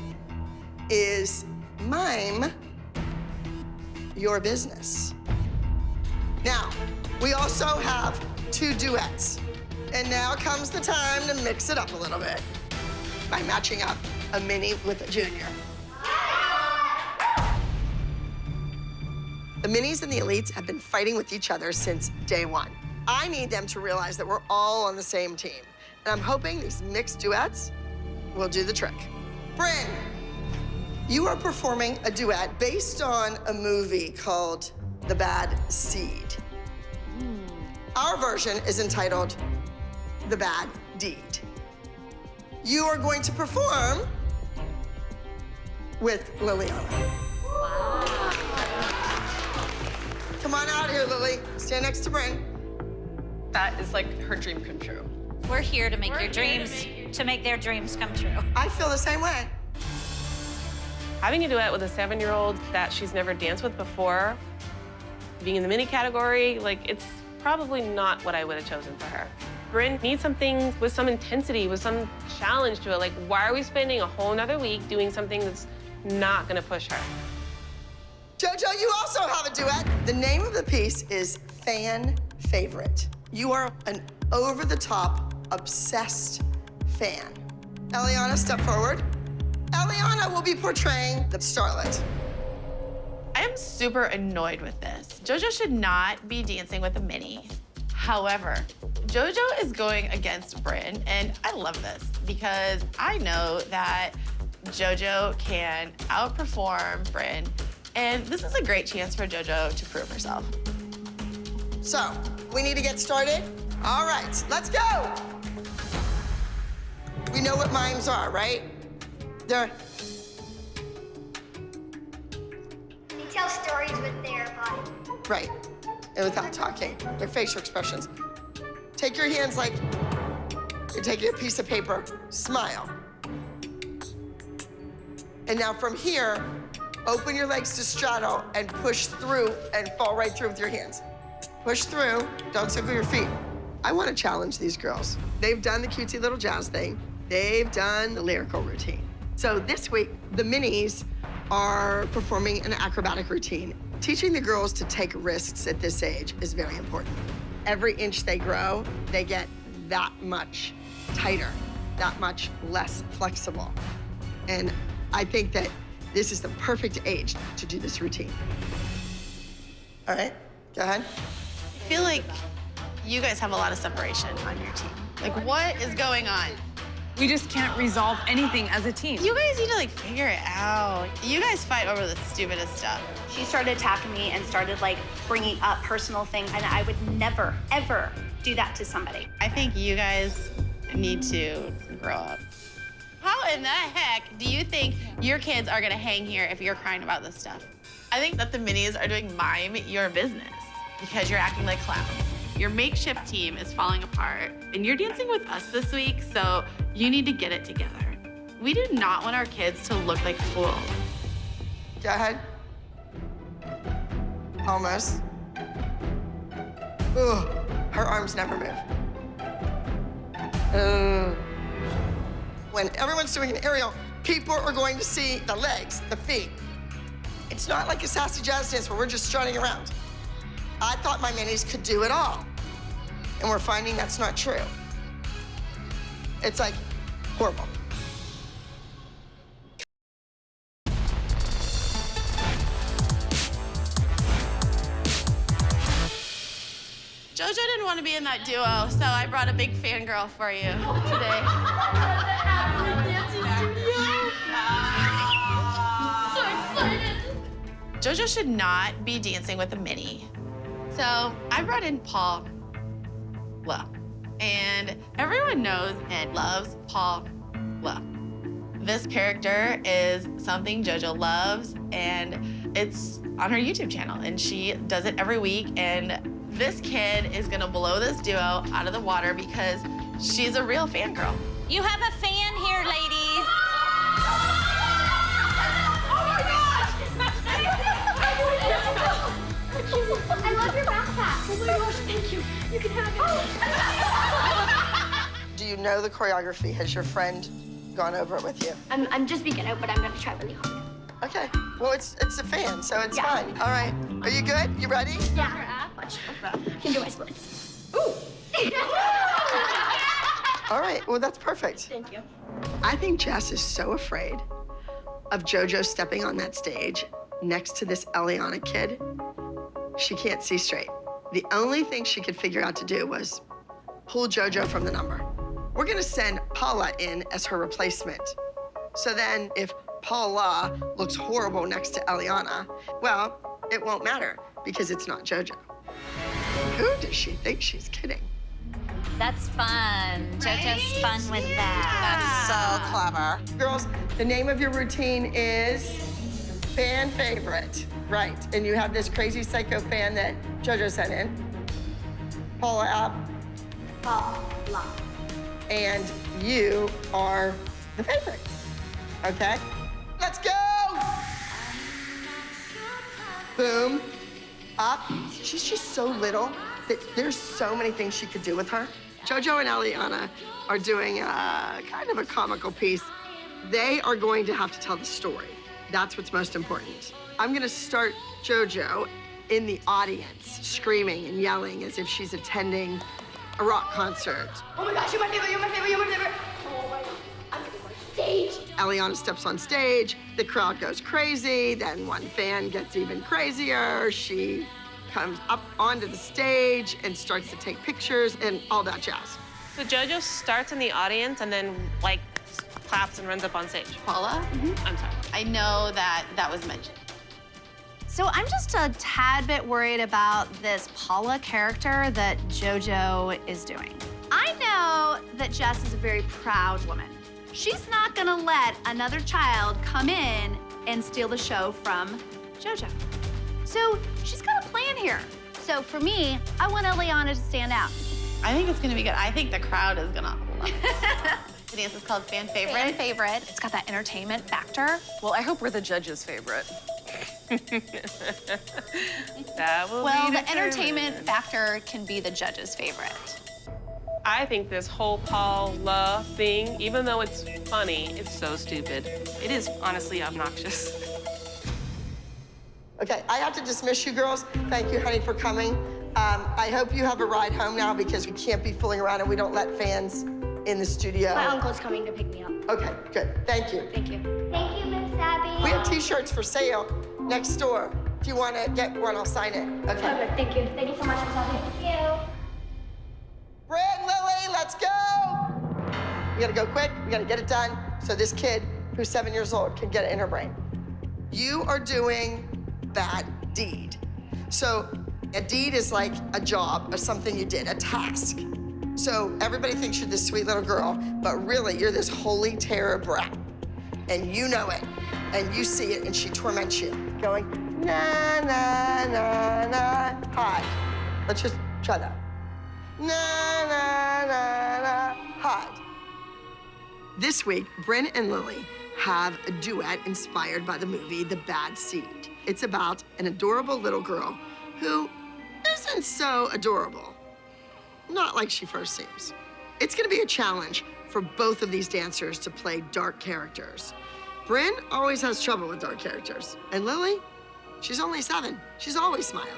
is Mime Your Business. Now, we also have 2 duets. And now comes the time to mix it up a little bit by matching up a mini with a junior. The minis and the elites have been fighting with each other since day 1. I need them to realize that we're all on the same team. And I'm hoping these mixed duets will do the trick. Bryn, you are performing a duet based on a movie called The Bad Seed. Our version is entitled The Bad Deed. You are going to perform with Liliana. Wow. Come on out here, Lily. Stand next to Bryn. That is like her dream come true. We're here to make your dreams, to make their dreams come true. I feel the same way. Having a duet with a 7-year-old that she's never danced with before, being in the mini category, like, it's probably not what I would have chosen for her. Bryn needs something with some intensity, with some challenge to it. Like, why are we spending a whole nother week doing something that's not gonna push her? JoJo, you also have a duet. The name of the piece is Fan Favorite. You are an over-the-top, obsessed fan. Eliana, step forward. Eliana will be portraying the starlet. I am super annoyed with this. JoJo should not be dancing with a mini. However, JoJo is going against Bryn, and I love this because I know that JoJo can outperform Bryn, and this is a great chance for JoJo to prove herself. So, we need to get started? All right, let's go. We know what mimes are, right? They're... They tell stories with their body. Right, and without talking, their facial expressions. Take your hands like you're taking a piece of paper, smile. And now from here, open your legs to straddle and push through and fall right through with your hands. Push through, don't circle your feet. I want to challenge these girls. They've done the cutesy little jazz thing. They've done the lyrical routine. So this week, the minis are performing an acrobatic routine. Teaching the girls to take risks at this age is very important. Every inch they grow, they get that much tighter, that much less flexible. And I think that this is the perfect age to do this routine. All right, go ahead. I feel like you guys have a lot of separation on your team. Like, what is going on? We just can't resolve anything as a team. You guys need to, like, figure it out. You guys fight over the stupidest stuff. She started attacking me and started, like, bringing up personal things, and I would never, ever do that to somebody. I think you guys need to grow up. How in the heck do you think your kids are gonna hang here if you're crying about this stuff? I think that the minis are doing Mime Your Business because you're acting like clowns. Your makeshift team is falling apart, and you're dancing with us this week, so you need to get it together. We do not want our kids to look like fools. Go ahead. Almost. Ugh, her arms never move. When everyone's doing an aerial, people are going to see the legs, the feet. It's not like a sassy jazz dance where we're just strutting around. I thought my minis could do it all, and we're finding that's not true. It's like horrible. JoJo didn't want to be in that duo, so I brought a big fangirl for you today. JoJo should not be dancing with a mini. So I brought in Paula. And everyone knows and loves Paula. This character is something JoJo loves, and it's on her YouTube channel, and she does it every week, and this kid is gonna blow this duo out of the water because she's a real fangirl. You have a fan here, ladies. I love your backpack. Oh my gosh, thank you. You can have it. Do you know the choreography? Has your friend gone over it with you? I'm just beginner, but I'm gonna try really hard. Okay. Well, it's a fan, so it's Yeah. fine. All right. Are you good? You ready? Yeah. Watch. I can do my splits. Ooh. All right. Well, that's perfect. Thank you. I think Jess is so afraid of JoJo stepping on that stage next to this Eliana kid. She can't see straight. The only thing she could figure out to do was pull JoJo from the number. We're gonna send Paula in as her replacement. So then if Paula looks horrible next to Eliana, well, it won't matter because it's not JoJo. Who does she think she's kidding? That's fun. JoJo's fun with that. That's so clever. Girls, the name of your routine is fan favorite. Right, and you have this crazy psycho fan that JoJo sent in. Paula up. Paula. And you are the favorite. Okay? Let's go! Boom. Up. She's just so little that there's so many things she could do with her. JoJo and Eliana are doing kind of a comical piece. They are going to have to tell the story. That's what's most important. I'm gonna start JoJo in the audience, screaming and yelling as if she's attending a rock concert. Oh my gosh, you're my favorite, you're my favorite, you're my favorite. Oh my God, I'm gonna go on stage. Eliana steps on stage, the crowd goes crazy, then one fan gets even crazier. She comes up onto the stage and starts to take pictures and all that jazz. So JoJo starts in the audience and then, like, claps and runs up on stage. Paula? I'm sorry. I know that was mentioned. So I'm just a tad bit worried about this Paula character that JoJo is doing. I know that Jess is a very proud woman. She's not gonna let another child come in and steal the show from JoJo. So she's got a plan here. So for me, I want Eliana to stand out. I think it's gonna be good. I think the crowd is gonna love it. The dance is called Fan Favorite. Fan favorite. It's got that entertainment factor. Well, I hope we're the judge's favorite. That will Well, be the determined. entertainment factor can be the judge's favorite. I think this whole Paula thing, even though it's funny, it's so stupid. It is honestly obnoxious. Okay, I have to dismiss you girls. Thank you, honey, for coming. I hope you have a ride home now because we can't be fooling around and we don't let fans in the studio. My uncle's coming to pick me up. Okay, good. Thank you. Thank you. Thank you, Miss Abby. We have T-shirts for sale next door. If you want to get one, I'll sign it. Okay. Perfect. Thank you. Thank you so much, Miss Abby. Thank you. Brad, Lily, let's go. We gotta go quick. We gotta get it done so this kid who's 7 years old can get it in her brain. You are doing bad deed. So a deed is like a job or something you did, a task. So everybody thinks you're this sweet little girl, but really you're this holy terror brat. And you know it, and you see it, and she torments you. Going, na, na, na, na, hide. Let's just try that. Na, na, na, na, hide. This week, Bryn and Lily have a duet inspired by the movie The Bad Seed. It's about an adorable little girl who isn't so adorable. Not like she first seems. It's gonna be a challenge for both of these dancers to play dark characters. Bryn always has trouble with dark characters. And Lily, she's only 7. She's always smiling.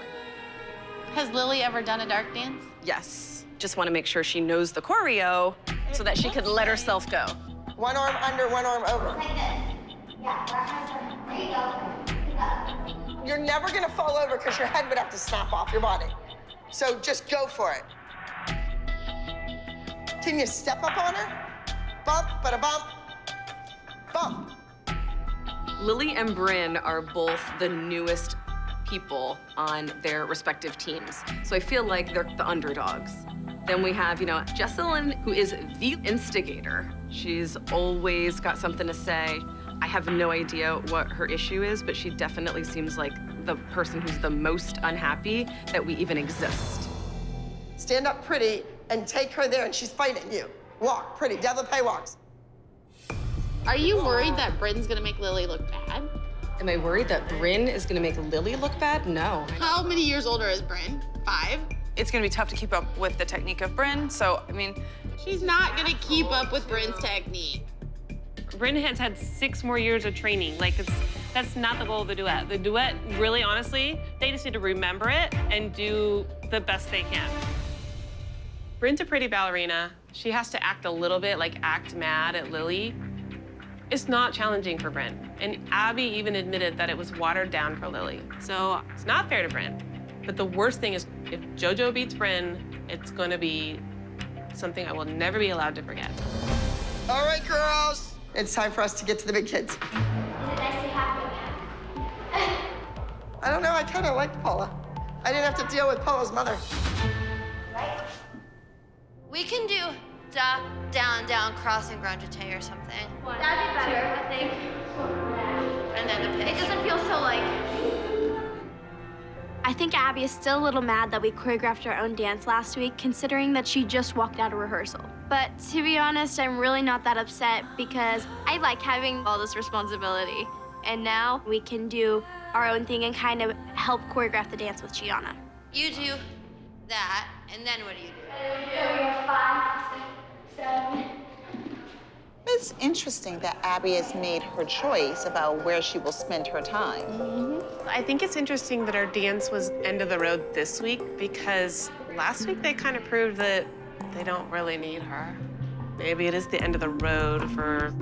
Has Lily ever done a dark dance? Yes. Just want to make sure she knows the choreo so that she can let herself go. One arm under, one arm over. You're never gonna fall over because your head would have to snap off your body. So just go for it. Can you step up on her? Bump, bada bump, bump. Lily and Bryn are both the newest people on their respective teams. So I feel like they're the underdogs. Then we have, Jessalyn, who is the instigator. She's always got something to say. I have no idea what her issue is, but she definitely seems like the person who's the most unhappy that we even exist. Stand up pretty and take her there, and she's fighting you. Walk pretty, développé walks. Are you worried that Bryn's gonna make Lily look bad? Am I worried that Bryn is gonna make Lily look bad? No. How many years older is Bryn? 5? It's gonna be tough to keep up with the technique of Bryn, so, I mean... She's not gonna keep up with Bryn's technique. Bryn has had 6 more years of training. That's not the goal of the duet. The duet, really, honestly, they just need to remember it and do the best they can. Bryn's a pretty ballerina. She has to act a little bit, act mad at Lily. It's not challenging for Bryn. And Abby even admitted that it was watered down for Lily. So it's not fair to Bryn. But the worst thing is, if JoJo beats Bryn, it's gonna be something I will never be allowed to forget. All right, girls. It's time for us to get to the big kids. Is it nice to have you again? I don't know, I kind of liked Paula. I didn't have to deal with Paula's mother. Right? We can do da, down, down, crossing grand jeté or something. That'd be better, I think. And then the pitch. It doesn't feel so I think Abby is still a little mad that we choreographed our own dance last week, considering that she just walked out of rehearsal. But to be honest, I'm really not that upset because I like having all this responsibility. And now we can do our own thing and kind of help choreograph the dance with Gianna. You do that, and then what do you do? 5, 6, 7. It's interesting that Abby has made her choice about where she will spend her time. I think it's interesting that our dance was end of the road this week because last week they kind of proved that they don't really need her. Maybe it is the end of the road for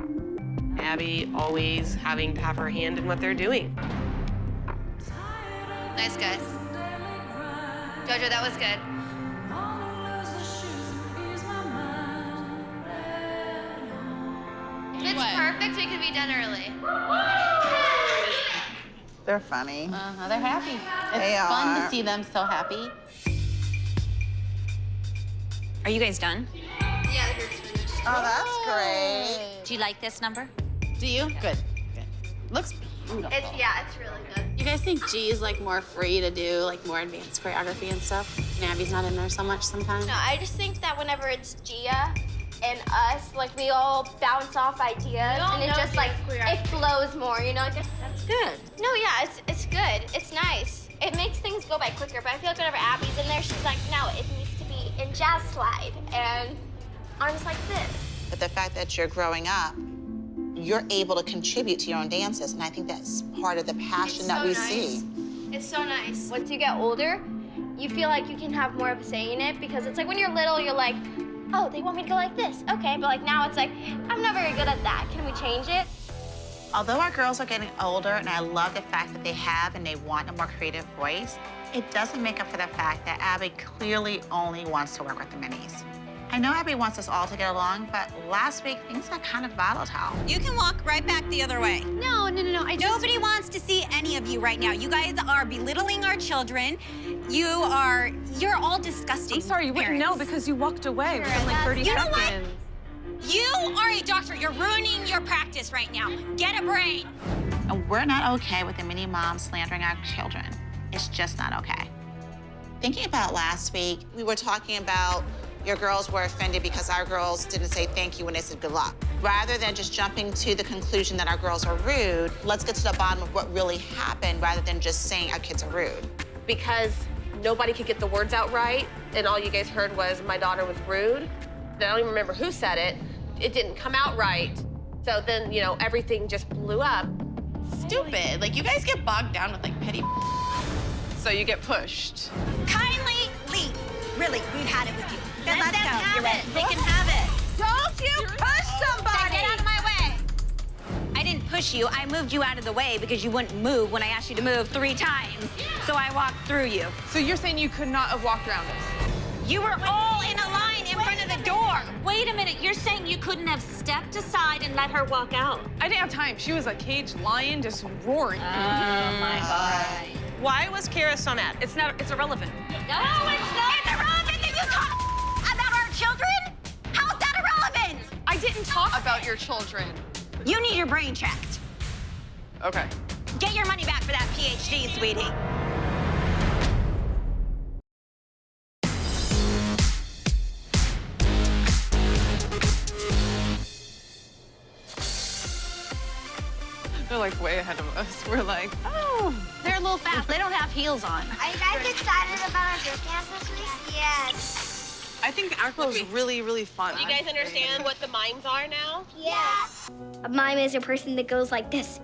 Abby always having to have her hand in what they're doing. Nice, guys. JoJo, that was good. It's perfect, we could be done early. They're funny. They're happy. It's fun to see them so happy. Are you guys done? Yeah, the group's finished. Oh, that's great. Do you like this number? Do you? Good. Looks beautiful. It's really good. You guys think G is more free to do more advanced choreography and stuff? And Abby's not in there so much sometimes? No, I just think that whenever it's Gia and us, we all bounce off ideas and it just it flows more, That's good. No, yeah, it's good. It's nice. It makes things go by quicker, but I feel like whenever Abby's in there, she's like, no, it needs to be in jazz slide and arms like this. But the fact that you're growing up, you're able to contribute to your own dances, and I think that's part of the passion that we see. It's so nice. Once you get older, you feel like you can have more of a say in it because it's when you're little, you're like, oh, they want me to go like this. Okay, but now it's I'm not very good at that. Can we change it? Although our girls are getting older, and I love the fact that they have and they want a more creative voice, it doesn't make up for the fact that Abby clearly only wants to work with the minis. I know Abby wants us all to get along, but last week, things got kind of volatile. You can walk right back the other way. No. Nobody wants to see any of you right now. You guys are belittling our children. You're all disgusting. I'm sorry, you wouldn't know because you walked away within 30 you seconds. Know what? You are a doctor. You're ruining your practice right now. Get a brain. And we're not okay with the mini moms slandering our children. It's just not okay. Thinking about last week, we were talking about your girls were offended because our girls didn't say thank you when they said good luck. Rather than just jumping to the conclusion that our girls are rude, let's get to the bottom of what really happened rather than just saying our kids are rude. Because nobody could get the words out right, and all you guys heard was my daughter was rude. I don't even remember who said it. It didn't come out right. So then, you know, everything just blew up. Stupid. Like, you guys get bogged down with, like, petty. So you get pushed. Kindly leave. Really, we've had it with you. Then Let let's them go. have You're it. ready. They can have it. Don't you push somebody! Get out of my way! I didn't push you. I moved you out of the way because you wouldn't move when I asked you to move 3 times. So I walked through you. So you're saying you could not have walked around us? You were all in a line in front of the door. Wait a minute, you're saying you couldn't have stepped aside and let her walk out? I didn't have time. She was a caged lion just roaring. Oh my God. Why was Kira so mad? It's irrelevant. No, it's not. It's irrelevant that you talk about our children? How's that irrelevant? I didn't talk about your children. You need your brain checked. Okay. Get your money back for that PhD, sweetie. They're like way ahead of us. We're like, Oh, they're a little fast. They don't have heels on. Are you guys excited about our group dance this week? Yes. I think our is really, really fun. Do you guys understand what the mimes are now? Yeah. A mime is a person that goes like this.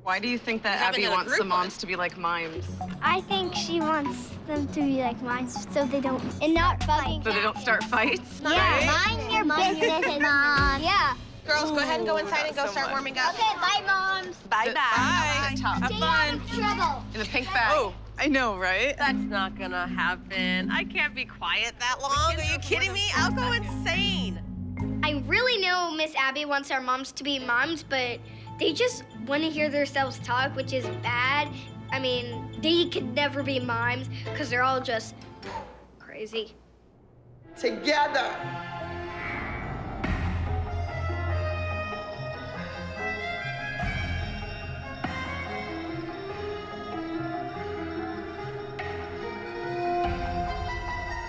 Why do you think that haven't Abby done a wants group the moms to be like mimes? I think she wants them to be like mimes so they don't, and not bugging. So they don't start fights? Yeah, mind your business, Mom. Yeah. Girls, go ahead and go inside and go start warming up. Okay, bye, Moms. Bye-bye. Bye. Have fun. Trouble. In the pink bag. Oh, I know, right? That's not gonna happen. I can't be quiet that long. Are you kidding me? I'll go insane. I really know Miss Abby wants our moms to be moms, but they just want to hear themselves talk, which is bad. I mean, they could never be mimes because they're all just crazy. Together.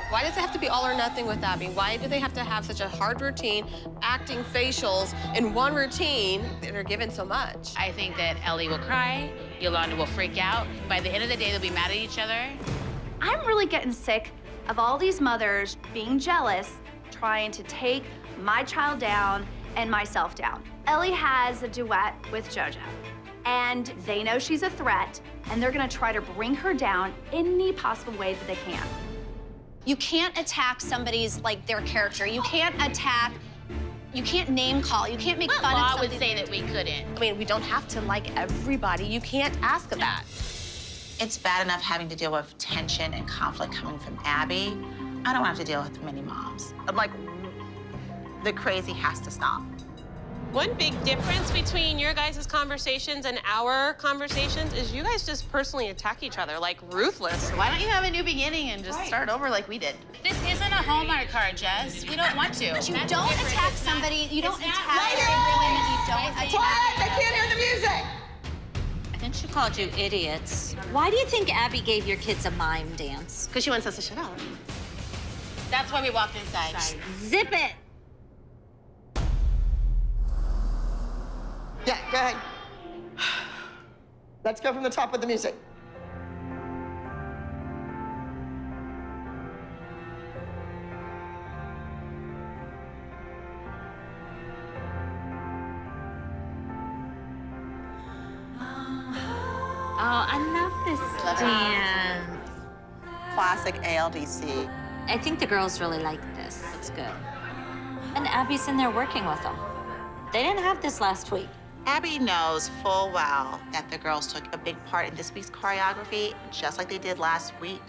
Why does it have to be all or nothing with Abby? Why do they have to have such a hard routine, acting facials in one routine that are given so much? I think that Ellie will cry, Yolanda will freak out. By the end of the day, they'll be mad at each other. I'm really getting sick of all these mothers being jealous, trying to take my child down and myself down. Ellie has a duet with JoJo, and they know she's a threat, and they're gonna try to bring her down any possible way that they can. You can't attack somebody's, like, their character. You can't name call. You can't make fun of Law somebody. would say that we couldn't. I mean, we don't have to like everybody. You can't ask that. It's bad enough having to deal with tension and conflict coming from Abby. I don't have to deal with many moms. I'm like, the crazy has to stop. One big difference between your guys' conversations and our conversations is you guys just personally attack each other, like ruthless. Why don't you have a new beginning and just start over like we did? This isn't a Hallmark card, Jess. We don't want to. But you That's don't different. attack It's not- somebody. You don't it's not attack right. women. You don't attack. Quiet! They can't hear the music! I think she called you idiots. Why do you think Abby gave your kids a mime dance? Because she wants us to shut up. That's why we walked inside. Zip it! Yeah, go ahead. Let's go from the top of the music. Oh, I love this dance. Classic ALDC. I think the girls really like this. It's good. And Abby's in there working with them. They didn't have this last week. Abby knows full well that the girls took a big part in this week's choreography, just like they did last week.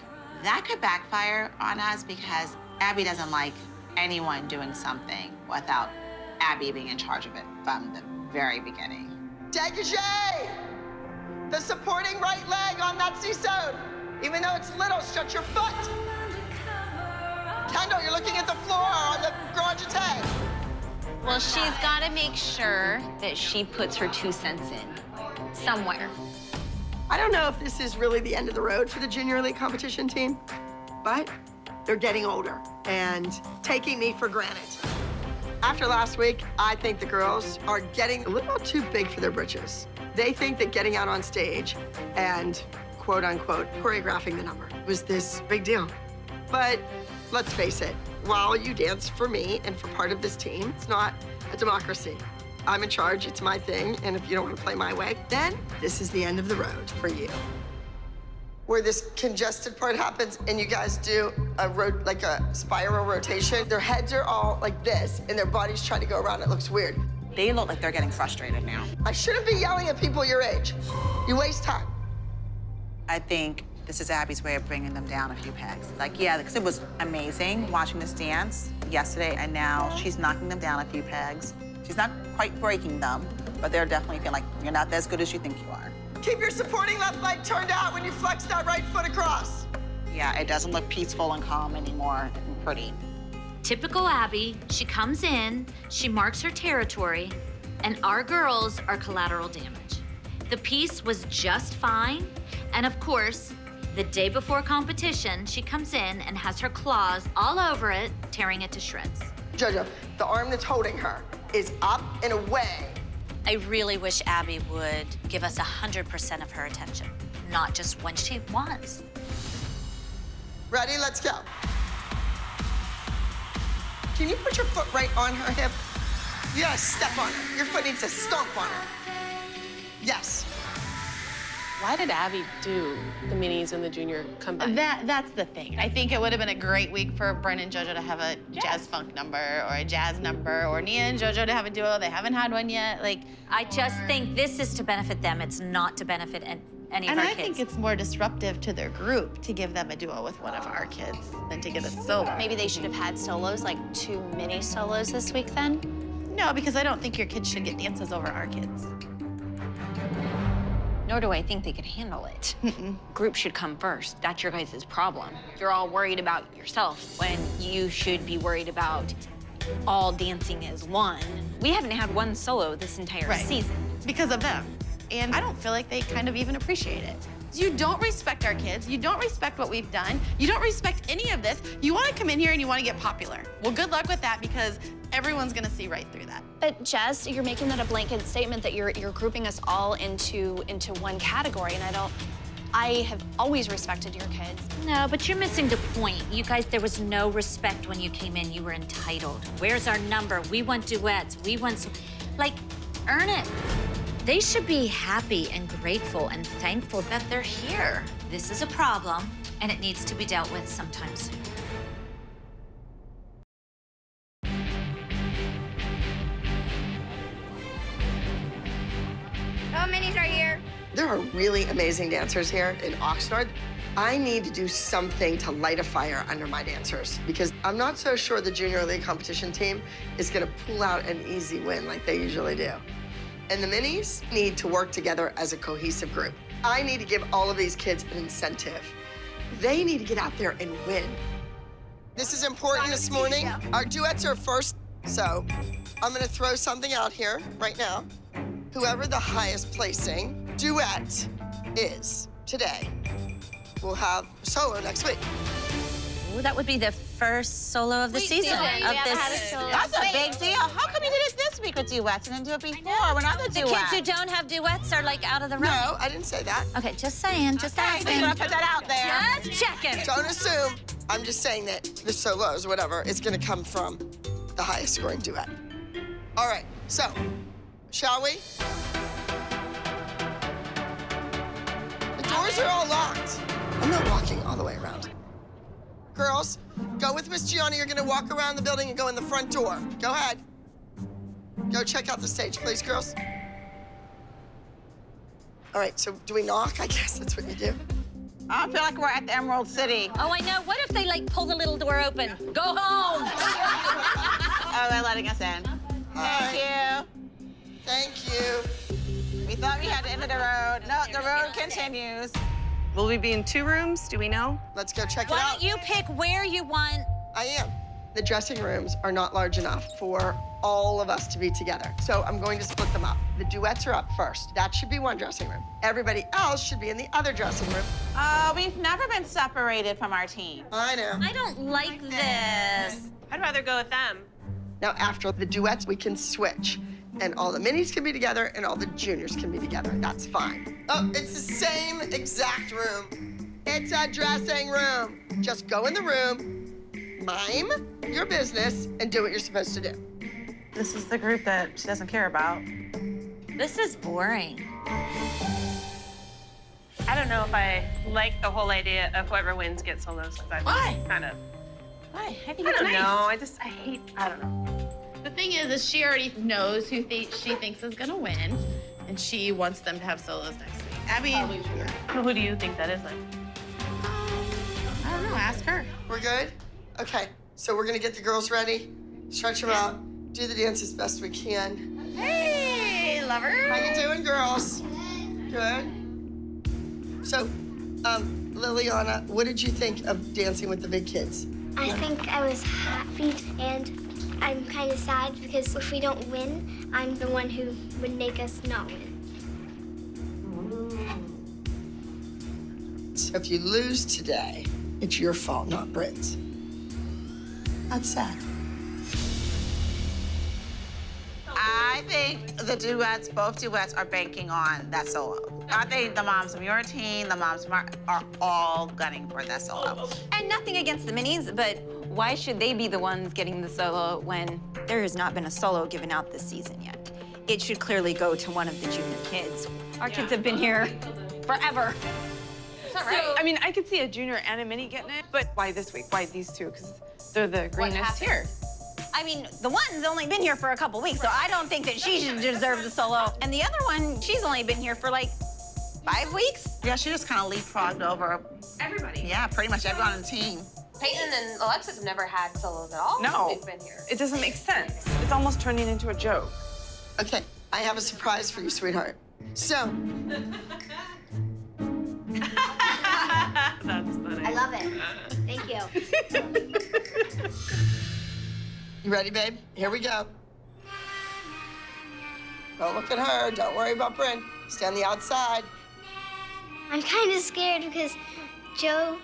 That could backfire on us because Abby doesn't like anyone doing something without Abby being in charge of it from the very beginning. Dégagé! The supporting right leg on that C-sewn. Even though it's little, stretch your foot. Kendall, you're looking at the floor on the gorgeté. Well, she's got to make sure that she puts her 2 cents in. somewhere. I don't know if this is really the end of the road for the Junior League competition team, but they're getting older and taking me for granted. After last week, I think the girls are getting a little too big for their britches. They think that getting out on stage and quote unquote choreographing the number was this big deal. But let's face it, while you dance for me and for part of this team, it's not a democracy. I'm in charge, it's my thing, and if you don't want to play my way, then this is the end of the road for you. Where this congested part happens and you guys do like a spiral rotation, their heads are all like this and their bodies try to go around, it looks weird. They look like they're getting frustrated now. I shouldn't be yelling at people your age. You waste time. I think this is Abby's way of bringing them down a few pegs. Like, yeah, because it was amazing watching this dance yesterday, and now she's knocking them down a few pegs. She's not quite breaking them, but they're definitely feeling like you're not as good as you think you are. Keep your supporting left leg turned out when you flex that right foot across. Yeah, it doesn't look peaceful and calm anymore and pretty. Typical Abby, she comes in, she marks her territory, and our girls are collateral damage. The piece was just fine, and of course, the day before competition, she comes in and has her claws all over it, tearing it to shreds. Jojo, the arm that's holding her is up and away. I really wish Abby would give us 100% of her attention, not just when she wants. Ready? Let's go. Can you put your foot right on her hip? You gotta step on her. Your foot needs to stomp on her. Yes. Why did Abby do the minis and the junior combined? That's the thing. I think it would have been a great week for Bryn and JoJo to have a jazz funk number or a jazz number, or Nia and JoJo to have a duo. They haven't had one yet. Like, I just think this is to benefit them. It's not to benefit any of and our I kids. think it's more disruptive to their group to give them a duo with one of our kids than to get a solo. Maybe they should have had solos, like 2 mini solos this week then? No, because I don't think your kids should get dances over our kids. Nor do I think they could handle it. Group should come first. That's your guys' problem. You're all worried about yourself when you should be worried about all dancing as one. We haven't had one solo this entire season. Because of them. And I don't feel like they kind of even appreciate it. You don't respect our kids. You don't respect what we've done. You don't respect any of this. You want to come in here and you want to get popular. Well, good luck with that, because everyone's going to see right through that. But Jess, you're making that a blanket statement that you're grouping us all into one category, and I have always respected your kids. No, but you're missing the point. You guys, there was no respect when you came in. You were entitled. Where's our number? We want duets. We want, like, earn it. They should be happy and grateful and thankful that they're here. This is a problem, and it needs to be dealt with sometime soon. Oh, Minnie's right here. There are really amazing dancers here in Oxnard. I need to do something to light a fire under my dancers, because I'm not so sure the Junior League competition team is gonna pull out an easy win like they usually do. And the minis need to work together as a cohesive group. I need to give all of these kids an incentive. They need to get out there and win. This is important this morning. Our duets are first, so I'm gonna throw something out here right now. Whoever the highest placing duet is today will have solo next week. Ooh, that would be the first solo of the season. That's a big deal. How come you did it this week with duets and then do it before? We're not the The duet. kids who don't have duets are like out of the room. No, I didn't say that. Okay, just saying, just asking. Just gonna put that out there. Just checking. Don't assume. I'm just saying that the solos, whatever, is gonna come from the highest scoring duet. All right, so, shall we? The doors are all locked. I'm not walking all the way around. Girls, go with Miss Gianni. You're gonna walk around the building and go in the front door. Go ahead. Go check out the stage, please, girls. All right, so do we knock? I guess that's what you do. I feel like we're at the Emerald City. Oh, I know. What if they, like, pull the little door open? Go home! Oh, they're letting us in. Thank you. Thank you. We thought we had to enter the road. No, the road continues. Will we be in 2 rooms? Do we know? Let's go check it Why out. don't you pick where you want? I am. The dressing rooms are not large enough for all of us to be together. So I'm going to split them up. The duets are up first. That should be one dressing room. Everybody else should be in the other dressing room. We've never been separated from our team. I know. I don't like this. I'd rather go with them. Now, after the duets, we can switch. And all the minis can be together, and all the juniors can be together. That's fine. Oh, it's the same exact room. It's a dressing room. Just go in the room, mime your business, and do what you're supposed to do. This is the group that she doesn't care about. This is boring. I don't know if I like the whole idea of whoever wins gets solos. Why? Kind of. Why? I think I it's don't nice. know. I don't know. The thing is she already knows who she thinks is gonna win, and she wants them to have solos next week. Abby, Who do you think that is then? I don't know. Ask her. We're good? Okay, so we're gonna get the girls ready, stretch them out, do the dance as best we can. Hey, lover. How you doing, girls? Good. So, Liliana, what did you think of dancing with the big kids? I think I was happy, and I'm kind of sad because if we don't win, I'm the one who would make us not win. So if you lose today, it's your fault, not Bryn's. That's sad. I think the duets, both duets, are banking on that solo. I think the moms from your team, the moms from are all gunning for that solo. And nothing against the minis, but why should they be the ones getting the solo when there has not been a solo given out this season yet? It should clearly go to one of the junior kids. Our kids have been here forever. It's not right. I mean, I could see a junior and a mini getting it, but why this week? Why these two? Because they're the greenest here. I mean, the one's only been here for a couple weeks, so I don't think that she should deserve the solo. And the other one, she's only been here for like 5 weeks. Yeah, she just kind of leapfrogged over Everybody. Yeah, pretty much everyone on the team. Peyton and Alexis have never had solos at all. No, They've been here. it doesn't make sense. It's almost turning into a joke. Okay, I have a surprise for you, sweetheart. So, That's funny. I love it. Thank you. you ready, babe? Here we go. Don't look at her. Don't worry about Bryn. Stay on the outside. I'm kind of scared because Joe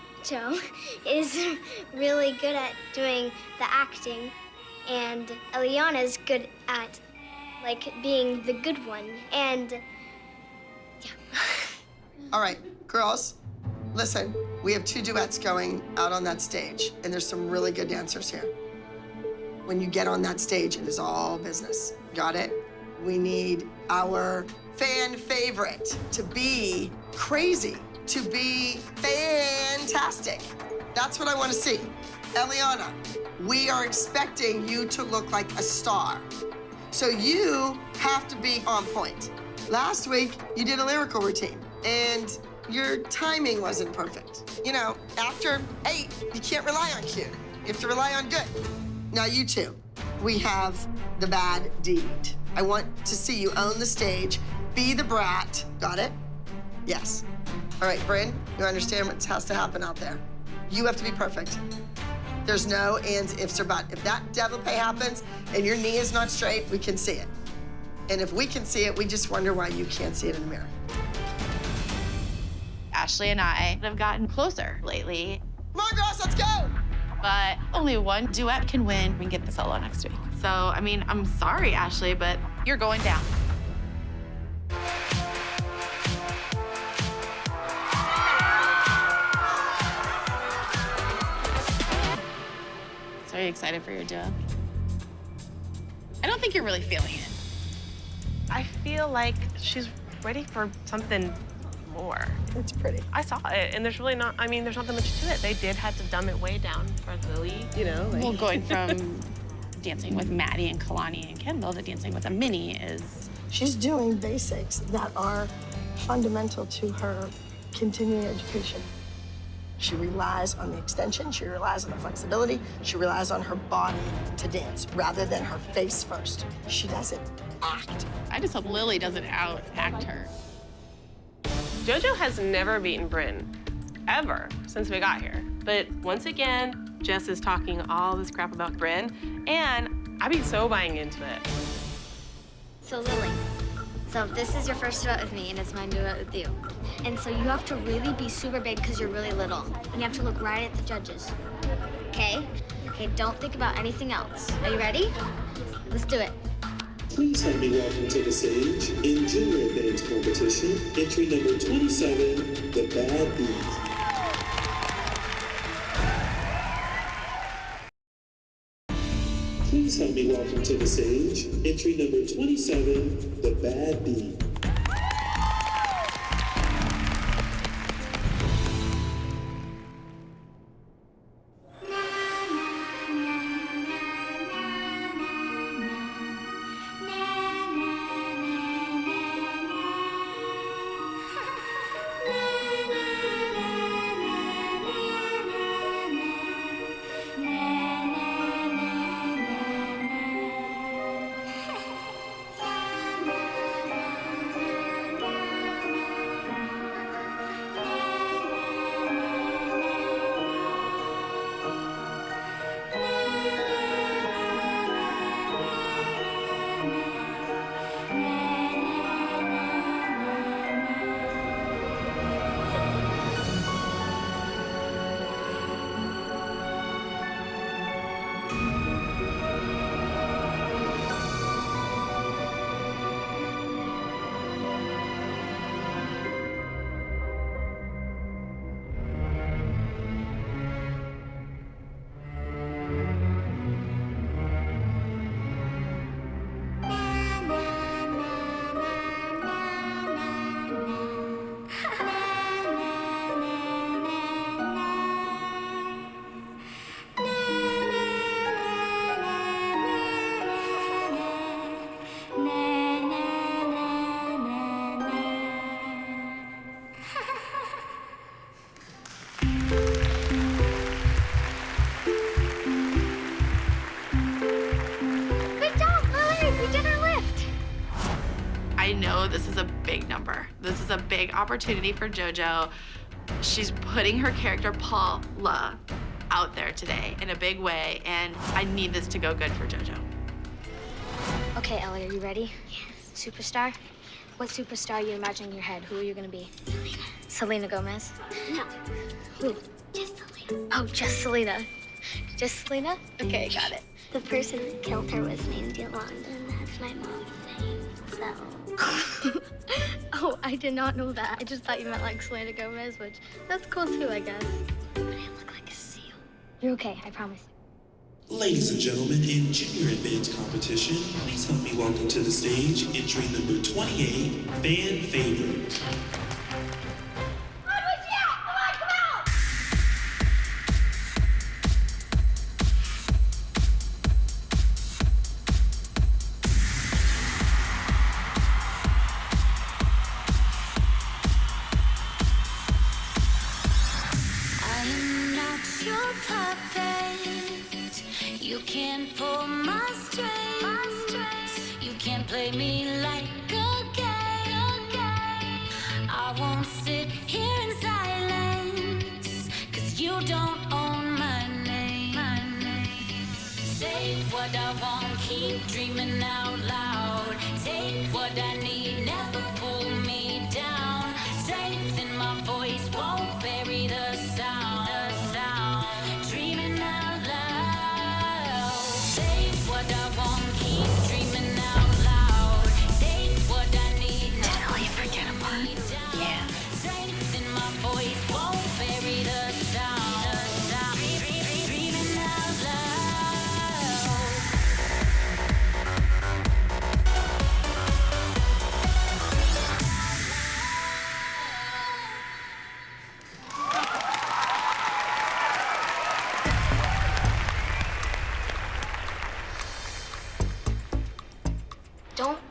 is really good at doing the acting, and Eliana's good at, like, being the good one, and yeah. All right, girls, listen. We have 2 duets going out on that stage, and there's some really good dancers here. When you get on that stage, it is all business. Got it? We need our fan favorite to be crazy, to be fantastic. That's what I want to see. Eliana, we are expecting you to look like a star. So you have to be on point. Last week, you did a lyrical routine, and your timing wasn't perfect. You know, after 8, you can't rely on cute. You have to rely on good. Now, you two, we have the bad deed. I want to see you own the stage, be the brat. Got it? Yes. All right, Bryn, you understand what has to happen out there. You have to be perfect. There's no ands, ifs, or buts. If that développé happens and your knee is not straight, we can see it. And if we can see it, we just wonder why you can't see it in the mirror. Ashley and I have gotten closer lately, Come on, girls, let's go! but only one duet can win and get the solo next week. So, I mean, I'm sorry, Ashley, but you're going down. So are you excited for your duet? I don't think you're really feeling it. I feel like she's ready for something more. It's pretty. I saw it, and there's really not, I mean, there's not that much to it. They did have to dumb it way down for Lily, you know? Like... Well, going from dancing with Maddie and Kalani and Kendall to dancing with a mini is... She's doing basics that are fundamental to her continuing education. She relies on the extension, she relies on the flexibility, she relies on her body to dance rather than her face first. She doesn't act. I just hope Lily doesn't out-act her. JoJo has never beaten Bryn, ever, since we got here. But once again, Jess is talking all this crap about Bryn, and Abby's so buying into it. So Lily, so this is your first duet with me, and it's my duet with you. And so you have to really be super big because you're really little. And you have to look right at the judges. Okay? Okay, don't think about anything else. Are you ready? Let's do it. Please help me welcome to the stage, in junior dance competition, entry number 27, The Bad Beat. Please help me welcome to the stage, entry number 27, The Bad Beat. I know this is a big number. This is a big opportunity for JoJo. She's putting her character Paula out there today in a big way, and I need this to go good for JoJo. Okay, Ellie, are you ready? Yes. Superstar? What superstar are you imagining in your head? Who are you gonna be? Selena Gomez? No. Who? Just Selena. Oh, just Selena. Just Selena? Okay, got it. The person that killed her was named Yolanda, and that's my mom's name, so. Oh, I did not know that. I just thought you meant like Selena Gomez, which that's cool too, I guess. But I look like a seal. You're okay, I promise. Ladies and gentlemen, in junior advanced competition, please help me welcome to the stage, entry number 28, Fan Favorite. You can't pull my strings. You can't play me like a game. I won't sit here in silence, 'cause you don't own my name. Say what I want, keep dreaming out loud. Take what I need, never pull me down. Strength in my voice won't bury the sound. Dreaming out loud. Say what I want, keep dreaming out loud. Take what I need, never forget about me down. Yeah. Strength in my voice won't bury the sound. Dreaming out loud.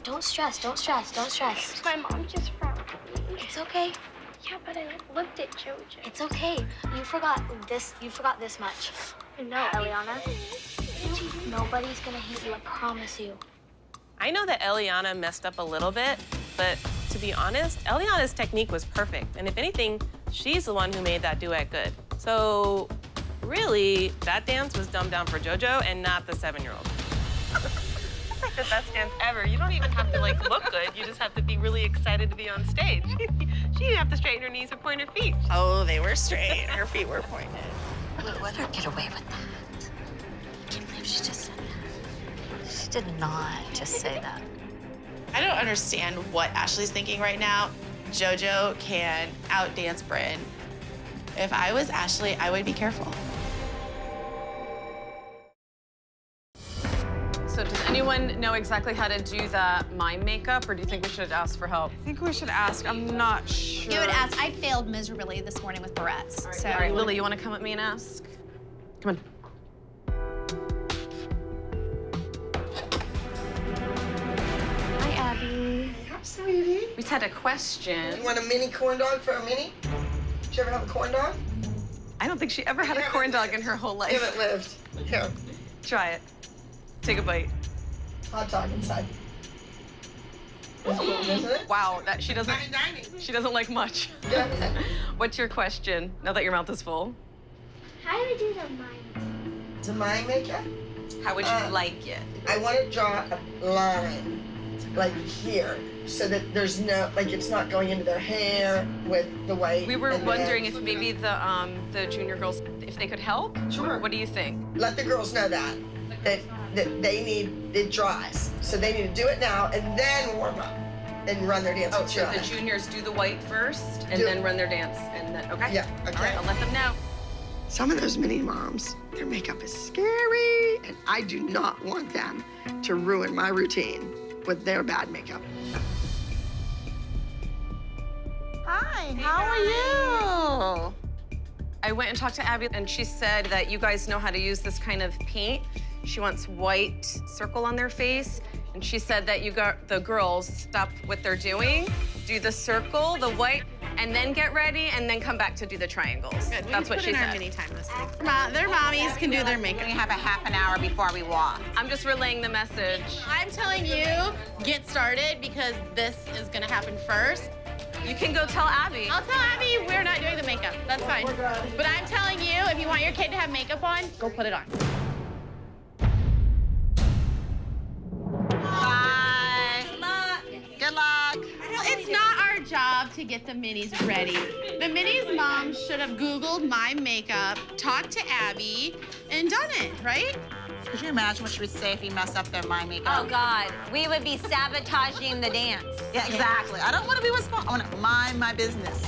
Don't stress. My mom just frowned at me. It's okay. Yeah, but I looked at JoJo. It's okay. You forgot this much. No, Eliana. Nobody's gonna hate you, I promise you. I know that Eliana messed up a little bit, but to be honest, Eliana's technique was perfect. And if anything, she's the one who made that duet good. So really, that dance was dumbed down for JoJo and not the 7-year-old. It's like the best dance ever. You don't even have to like look good. You just have to be really excited to be on stage. She didn't have to straighten her knees or point her feet. Oh, they were straight. Her feet were pointed. Let her get away with that. I can't believe she just said that. She did not just say that. I don't understand what Ashley's thinking right now. JoJo can outdance Bryn. If I was Ashley, I would be careful. So does anyone know exactly how to do the mime makeup, or do you think we should ask for help? I think we should ask. I'm not sure. You would ask. I failed miserably this morning with barrettes. All right, Lily, you want to come with me and ask? Come on. Hi, Abby. Hi, sweetie. We just had a question. You want a mini corn dog for a mini? Did you ever have a corn dog? I don't think she ever had a corn dog in her whole life. You haven't lived. Here. Try it. Take a bite. Hot dog inside. It's cool, isn't it? Wow, that she doesn't like much. Yeah. What's your question now that your mouth is full? How do we do the mime? To mime makeup? How would you like it? I want to draw a line, like here, so that there's no, like it's not going into their hair with the white. We were and wondering red. if maybe the junior girls, if they could help. Sure. What do you think? Let the girls know that they need, it dries. So they need to do it now and then warm up and run their dance. Oh, so the juniors do the white first and then run their dance and then, okay? Yeah, okay. All right, I'll let them know. Some of those mini moms, their makeup is scary, and I do not want them to ruin my routine with their bad makeup. Hi, how are you? I went and talked to Abby, and she said that you guys know how to use this kind of paint. She wants white circle on their face, and she said that you got the girls stop what they're doing, do the circle, the white, and then get ready, and then come back to do the triangles. Good. That's what she Our said. mini time this week. Their mommies can do their makeup. We have a half an hour before we walk. I'm just relaying the message. I'm telling you, get started because this is gonna happen first. You can go tell Abby. I'll tell Abby we're not doing the makeup. That's fine. But I'm telling you, if you want your kid to have makeup on, go put it on. Bye. Good luck. Good luck. Well, it's not our job to get the minis ready. The minis' moms should have Googled my makeup, talked to Abby, and done it, right? Could you imagine what she would say if you messed up their mime makeup? Oh, God. We would be sabotaging the dance. Yeah, exactly. I don't want to be responsible. I want to mind my business.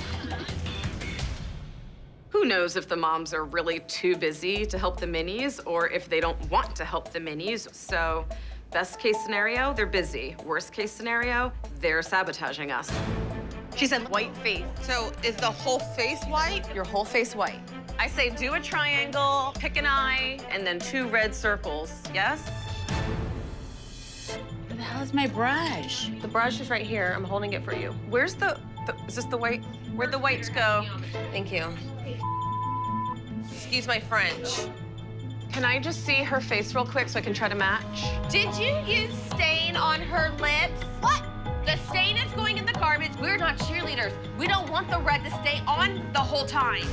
Who knows if the moms are really too busy to help the minis or if they don't want to help the minis. So best case scenario, they're busy. Worst case scenario, they're sabotaging us. She said white face. So is the whole face white? Your whole face white. I say do a triangle, pick an eye, and then 2 red circles. Yes? Where the hell is my brush? The brush is right here. I'm holding it for you. Where's is this the white? Where'd the whites go? Thank you. Excuse my French. Can I just see her face real quick so I can try to match? Did you use stain on her lips? What? The stain is going in the garbage. We're not cheerleaders. We don't want the red to stay on the whole time.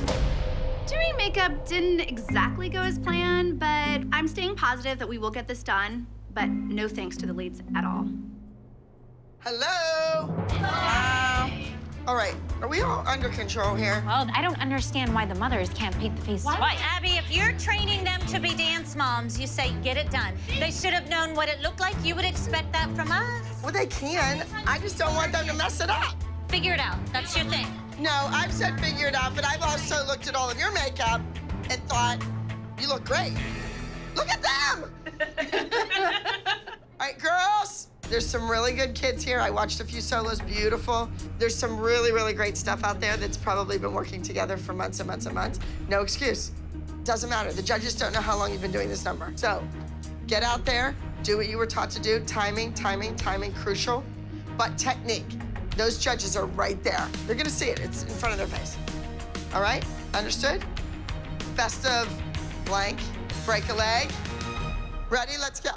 Doing makeup didn't exactly go as planned, but I'm staying positive that we will get this done. But no thanks to the leads at all. Hello? Hello? All right, are we all under control here? Well, I don't understand why the mothers can't paint the face white. Abby, if you're training them to be dance moms, you say get it done. They should have known what it looked like. You would expect that from us. Well, they can. I just don't want them to mess it up. Figure it out. That's your thing. No, I've said figure it out, but I've also looked at all of your makeup and thought, you look great. Look at them! All right, girls, there's some really good kids here. I watched a few solos, beautiful. There's some really, really great stuff out there that's probably been working together for months and months and months. No excuse. Doesn't matter. The judges don't know how long you've been doing this number. So get out there, do what you were taught to do. Timing, timing, timing, crucial. But technique. Those judges are right there. They're gonna see it. It's in front of their face. All right? Understood? Best of blank, break a leg. Ready? Let's go.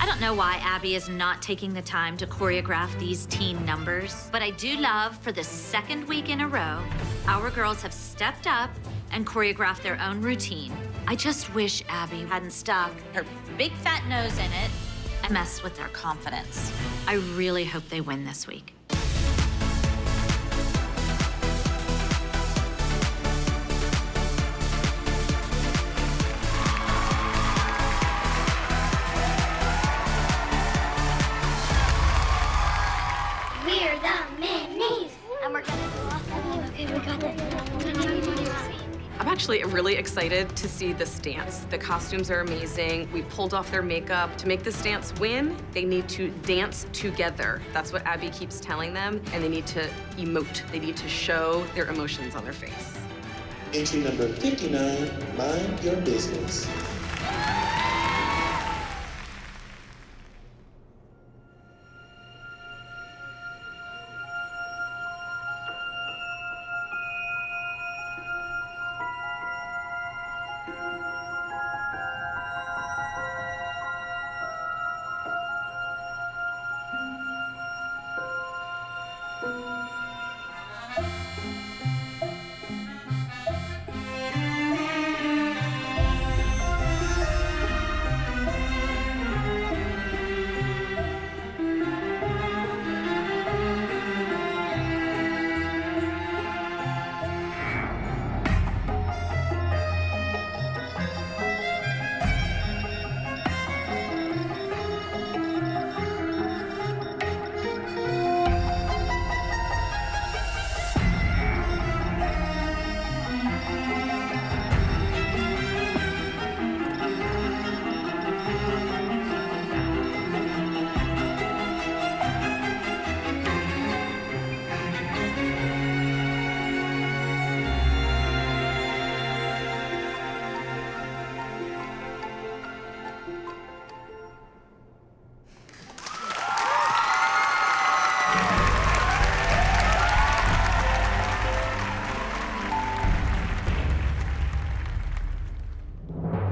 I don't know why Abby is not taking the time to choreograph these teen numbers, but I do love for the 2nd week in a row, our girls have stepped up and choreograph their own routine. I just wish Abby hadn't stuck her big fat nose in it and messed with their confidence. I really hope they win this week. We're the minis. And we're gonna go off the view. Okay, we got it. I'm actually really excited to see this dance. The costumes are amazing. We pulled off their makeup. To make this dance win, they need to dance together. That's what Abby keeps telling them, and they need to emote. They need to show their emotions on their face. Entry number 59, Mind Your Business.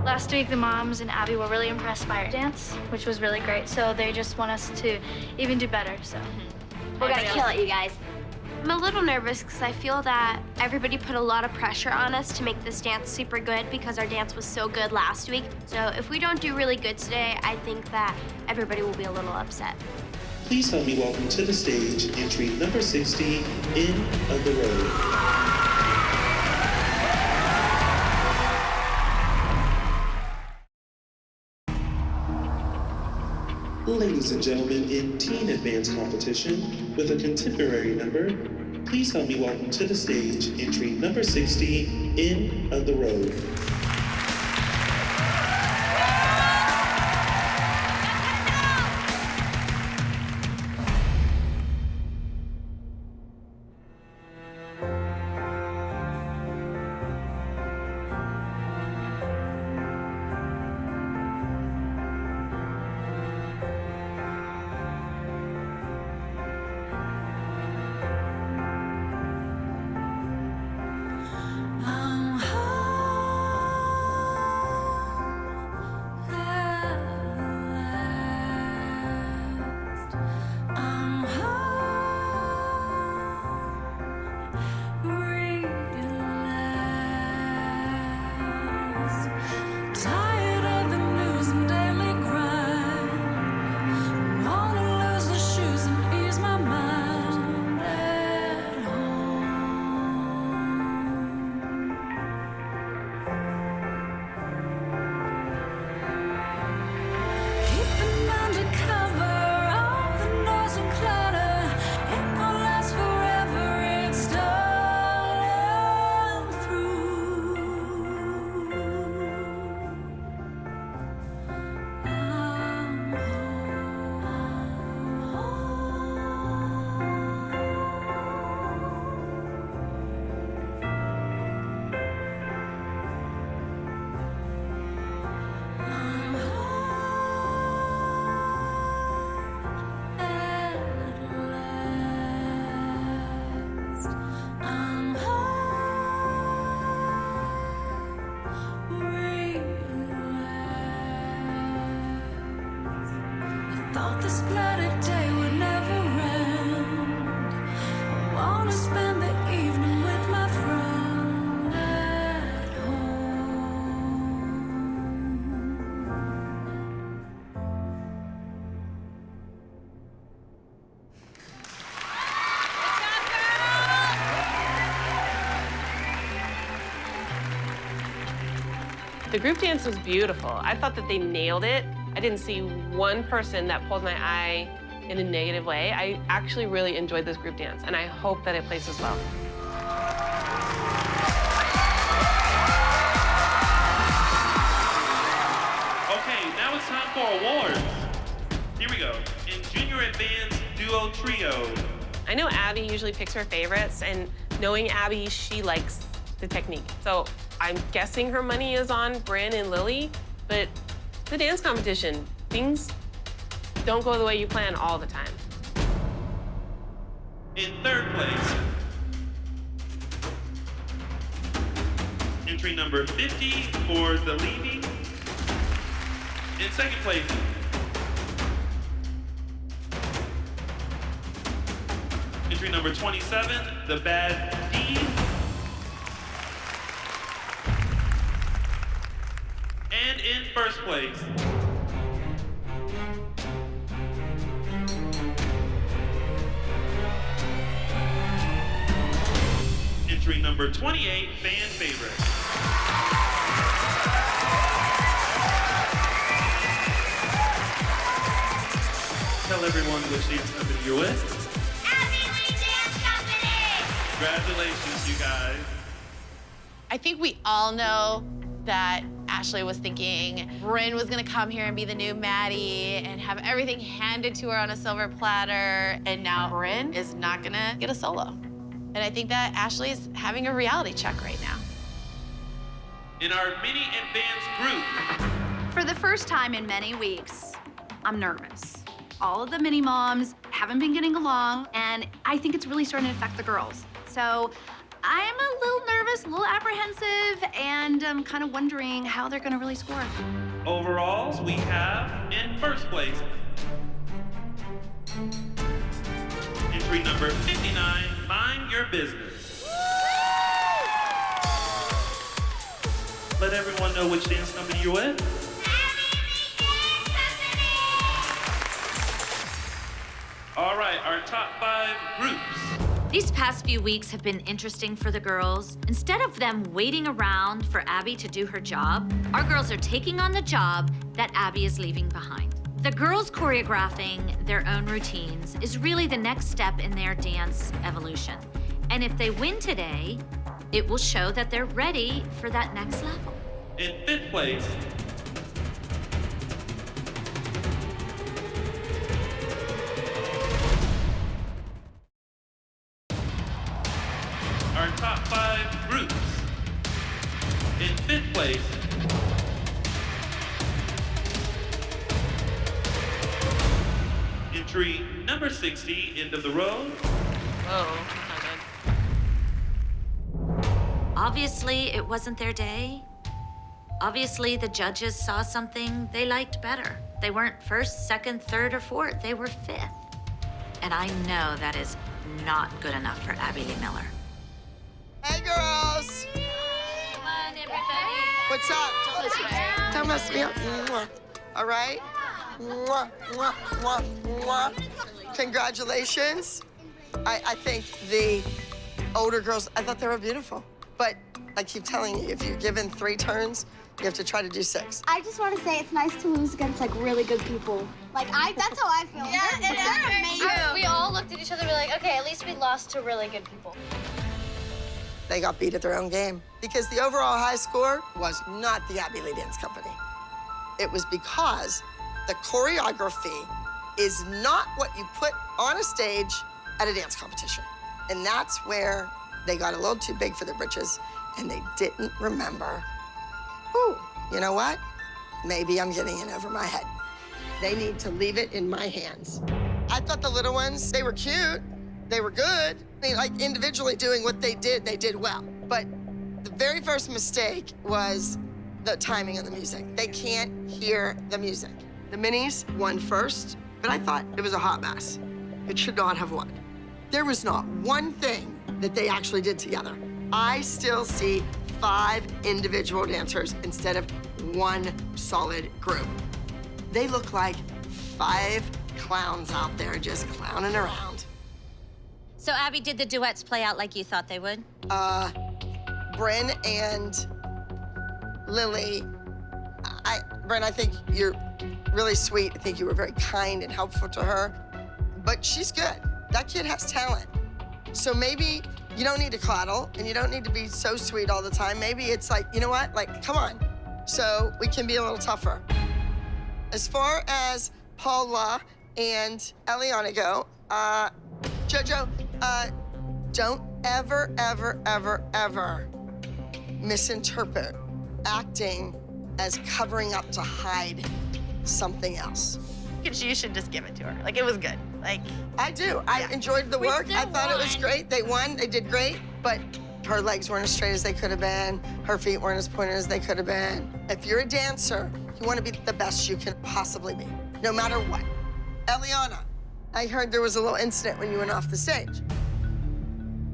Last week, the moms and Abby were really impressed by our dance, which was really great. So they just want us to even do better, so. We're gonna kill it, you guys. I'm a little nervous because I feel that everybody put a lot of pressure on us to make this dance super good because our dance was so good last week. So if we don't do really good today, I think that everybody will be a little upset. Please help me welcome to the stage entry number 60, End of the Road. Ladies and gentlemen, in teen advance competition with a contemporary number, please help me welcome to the stage entry number 60, End of the Road. I'm home. The group dance was beautiful. I thought that they nailed it. I didn't see one person that pulled my eye in a negative way. I actually really enjoyed this group dance, and I hope that it places well. Okay, now it's time for awards. Here we go. In Junior Advanced Duo Trio. I know Abby usually picks her favorites, and knowing Abby, she likes the technique. So I'm guessing her money is on Bryn and Lily, but the dance competition, things don't go the way you plan all the time. In third place, entry number 50 for The Leaving. In second place, entry number 27, The Bad Deed. And in first place, entry number 28, Fan Favorite. Tell everyone which dance company you're with. Congratulations, you guys. I think we all know that Ashley was thinking Bryn was gonna come here and be the new Maddie and have everything handed to her on a silver platter, and now Bryn is not gonna get a solo. And I think that Ashley is having a reality check right now. In our mini advanced group. For the first time in many weeks, I'm nervous. All of the mini moms haven't been getting along, and I think it's really starting to affect the girls. So I'm a little nervous, a little apprehensive, and I'm kind of wondering how they're gonna really score. Overalls, we have in first place, entry number 59, Mind Your Business. Let everyone know which dance company you're with. All right, our top 5 groups. These past few weeks have been interesting for the girls. Instead of them waiting around for Abby to do her job, our girls are taking on the job that Abby is leaving behind. The girls choreographing their own routines is really the next step in their dance evolution. And if they win today, it will show that they're ready for that next level. In 5th place, our top 5 groups. In 5th place, entry number 60, End of the Road. Whoa, Obviously, it wasn't their day. Obviously, the judges saw something they liked better. They weren't first, second, third, or fourth. They were 5th. And I know that is not good enough for Abby Lee Miller. Hey, girls. Come on, everybody. What's up? Don't mess me up. Mwah. All right? Mwah, mwah, mwah, mwah. Congratulations. I think the older girls, I thought they were beautiful. But I keep telling you, if you're given 3 turns, you have to try to do 6. I just want to say it's nice to lose against like really good people. Like that's how I feel. Yeah, they're amazing. We all looked at each other and were like, okay, at least we lost to really good people. They got beat at their own game because the overall high score was not the Abby Lee Dance Company. It was because the choreography is not what you put on a stage at a dance competition. And that's where they got a little too big for their britches and they didn't remember, ooh, you know what? Maybe I'm getting in over my head. They need to leave it in my hands. I thought the little ones, they were cute, they were good. I mean, like individually doing what they did well. But the very first mistake was the timing of the music. They can't hear the music. The minis won first, but I thought it was a hot mess. It should not have won. There was not one thing that they actually did together. I still see 5 individual dancers instead of 1 solid group. They look like 5 clowns out there just clowning around. So, Abby, did the duets play out like you thought they would? Bryn and Lily, Brent, I think you're really sweet. I think you were very kind and helpful to her, but she's good. That kid has talent. So maybe you don't need to coddle and you don't need to be so sweet all the time. Maybe it's like, you know what? Like, come on. So we can be a little tougher. As far as Paula and Eliana go, JoJo, don't ever, ever, ever, ever misinterpret acting as covering up to hide something else. You should just give it to her. Like, it was good. Like, I do. I enjoyed the work. I thought it was great. They won. They did great. But her legs weren't as straight as they could have been. Her feet weren't as pointed as they could have been. If you're a dancer, you want to be the best you can possibly be, no matter what. Eliana, I heard there was a little incident when you went off the stage,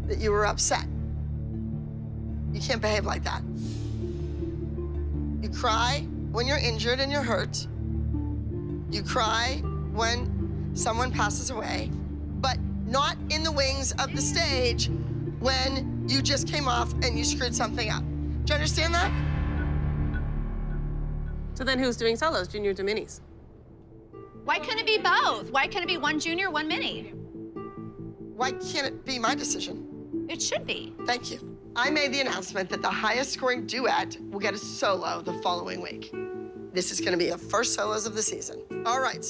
that you were upset. You can't behave like that. You cry when you're injured and you're hurt. You cry when someone passes away, but not in the wings of the stage when you just came off and you screwed something up. Do you understand that? So then who's doing solos, juniors or minis? Why couldn't it be both? Why couldn't it be one junior, one mini? Why can't it be my decision? It should be. Thank you. I made the announcement that the highest scoring duet will get a solo the following week. This is gonna be the first solos of the season. All right,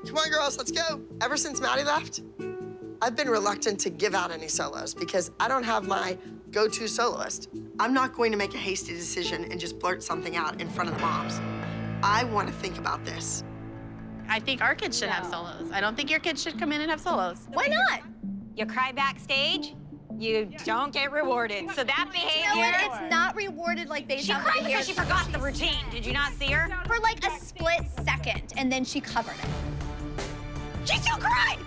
come on girls, let's go. Ever since Maddie left, I've been reluctant to give out any solos because I don't have my go-to soloist. I'm not going to make a hasty decision and just blurt something out in front of the moms. I want to think about this. I think our kids should have solos. I don't think your kids should come in and have solos. Why not? You cry backstage, you don't get rewarded. So that behavior... You know what? It's not rewarded like based on She cried the because she forgot the routine. Did you not see her? For like a split second, and then she covered it. She still cried!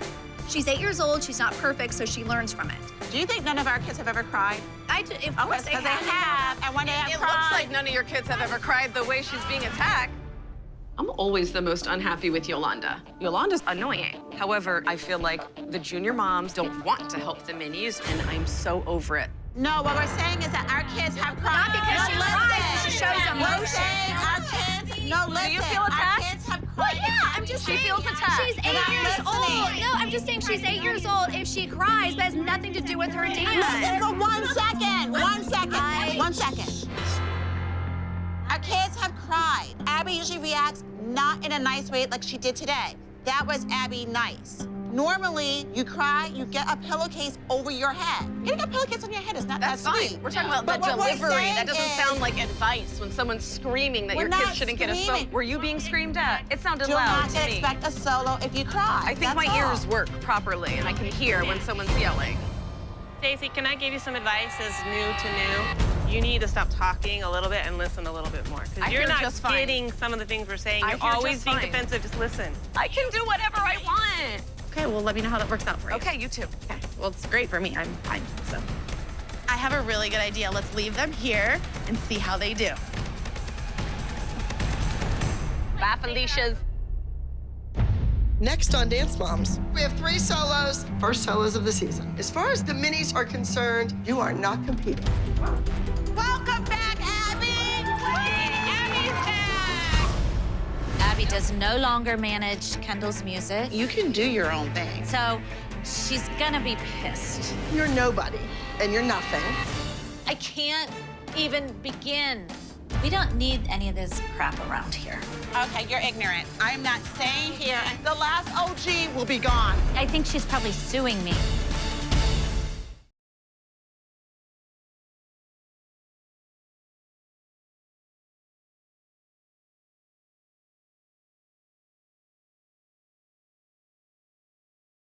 She's 8 years old. She's not perfect, so she learns from it. Do you think none of our kids have ever cried? I do. Of course they Because they have. And when they have It cried... looks like none of your kids have ever cried the way she's being attacked. I'm always the most unhappy with Yolanda. Yolanda's annoying. However, I feel like the junior moms don't want to help the minis, and I'm so over it. No, what we're saying is that our kids have cried. Not because she cries, she shows emotion. Our kids, no, listen. Do you feel attacked? Our kids have cried. Well, yeah, I'm just She saying. feels attacked. She's 8 You're not years listening. old. No, I'm just saying she's 8 years old. If she cries, that has nothing to do with her dance. Listen for 1 second. 1 second. 1 second. Our kids have cried. Abby usually reacts not in a nice way like she did today. That was Abby nice. Normally, you cry, you get a pillowcase over your head. Getting a pillowcase on your head is not That's that fine. sweet. We're talking about But the what we're delivery. That saying doesn't is- sound like advice when someone's screaming that We're your not kids shouldn't get a solo. screaming. Were you being screamed at? It sounded You're loud not to gonna me. expect a solo if you cry. I think That's my all. ears work properly, and I can hear when someone's yelling. Stacey, can I give you some advice as new to new? You need to stop talking a little bit and listen a little bit more. I Because you're hear not just fine. getting some of the things we're saying. I You're hear always just being fine. defensive. Just listen. I can do whatever I want. Okay, well, let me know how that works out for you. Okay, you too. Okay, well, it's great for me. I'm fine, so. I have a really good idea. Let's leave them here and see how they do. Bye, Felicia's. Next on Dance Moms, we have 3 solos, first solos of the season. As far as the minis are concerned, you are not competing. Welcome back, Abby! Abby's back! Abby does no longer manage Kendall's music. You can do your own thing. So she's gonna be pissed. You're nobody, and you're nothing. I can't even begin. We don't need any of this crap around here. Okay, you're ignorant. I'm not staying here, and the last OG will be gone. I think she's probably suing me.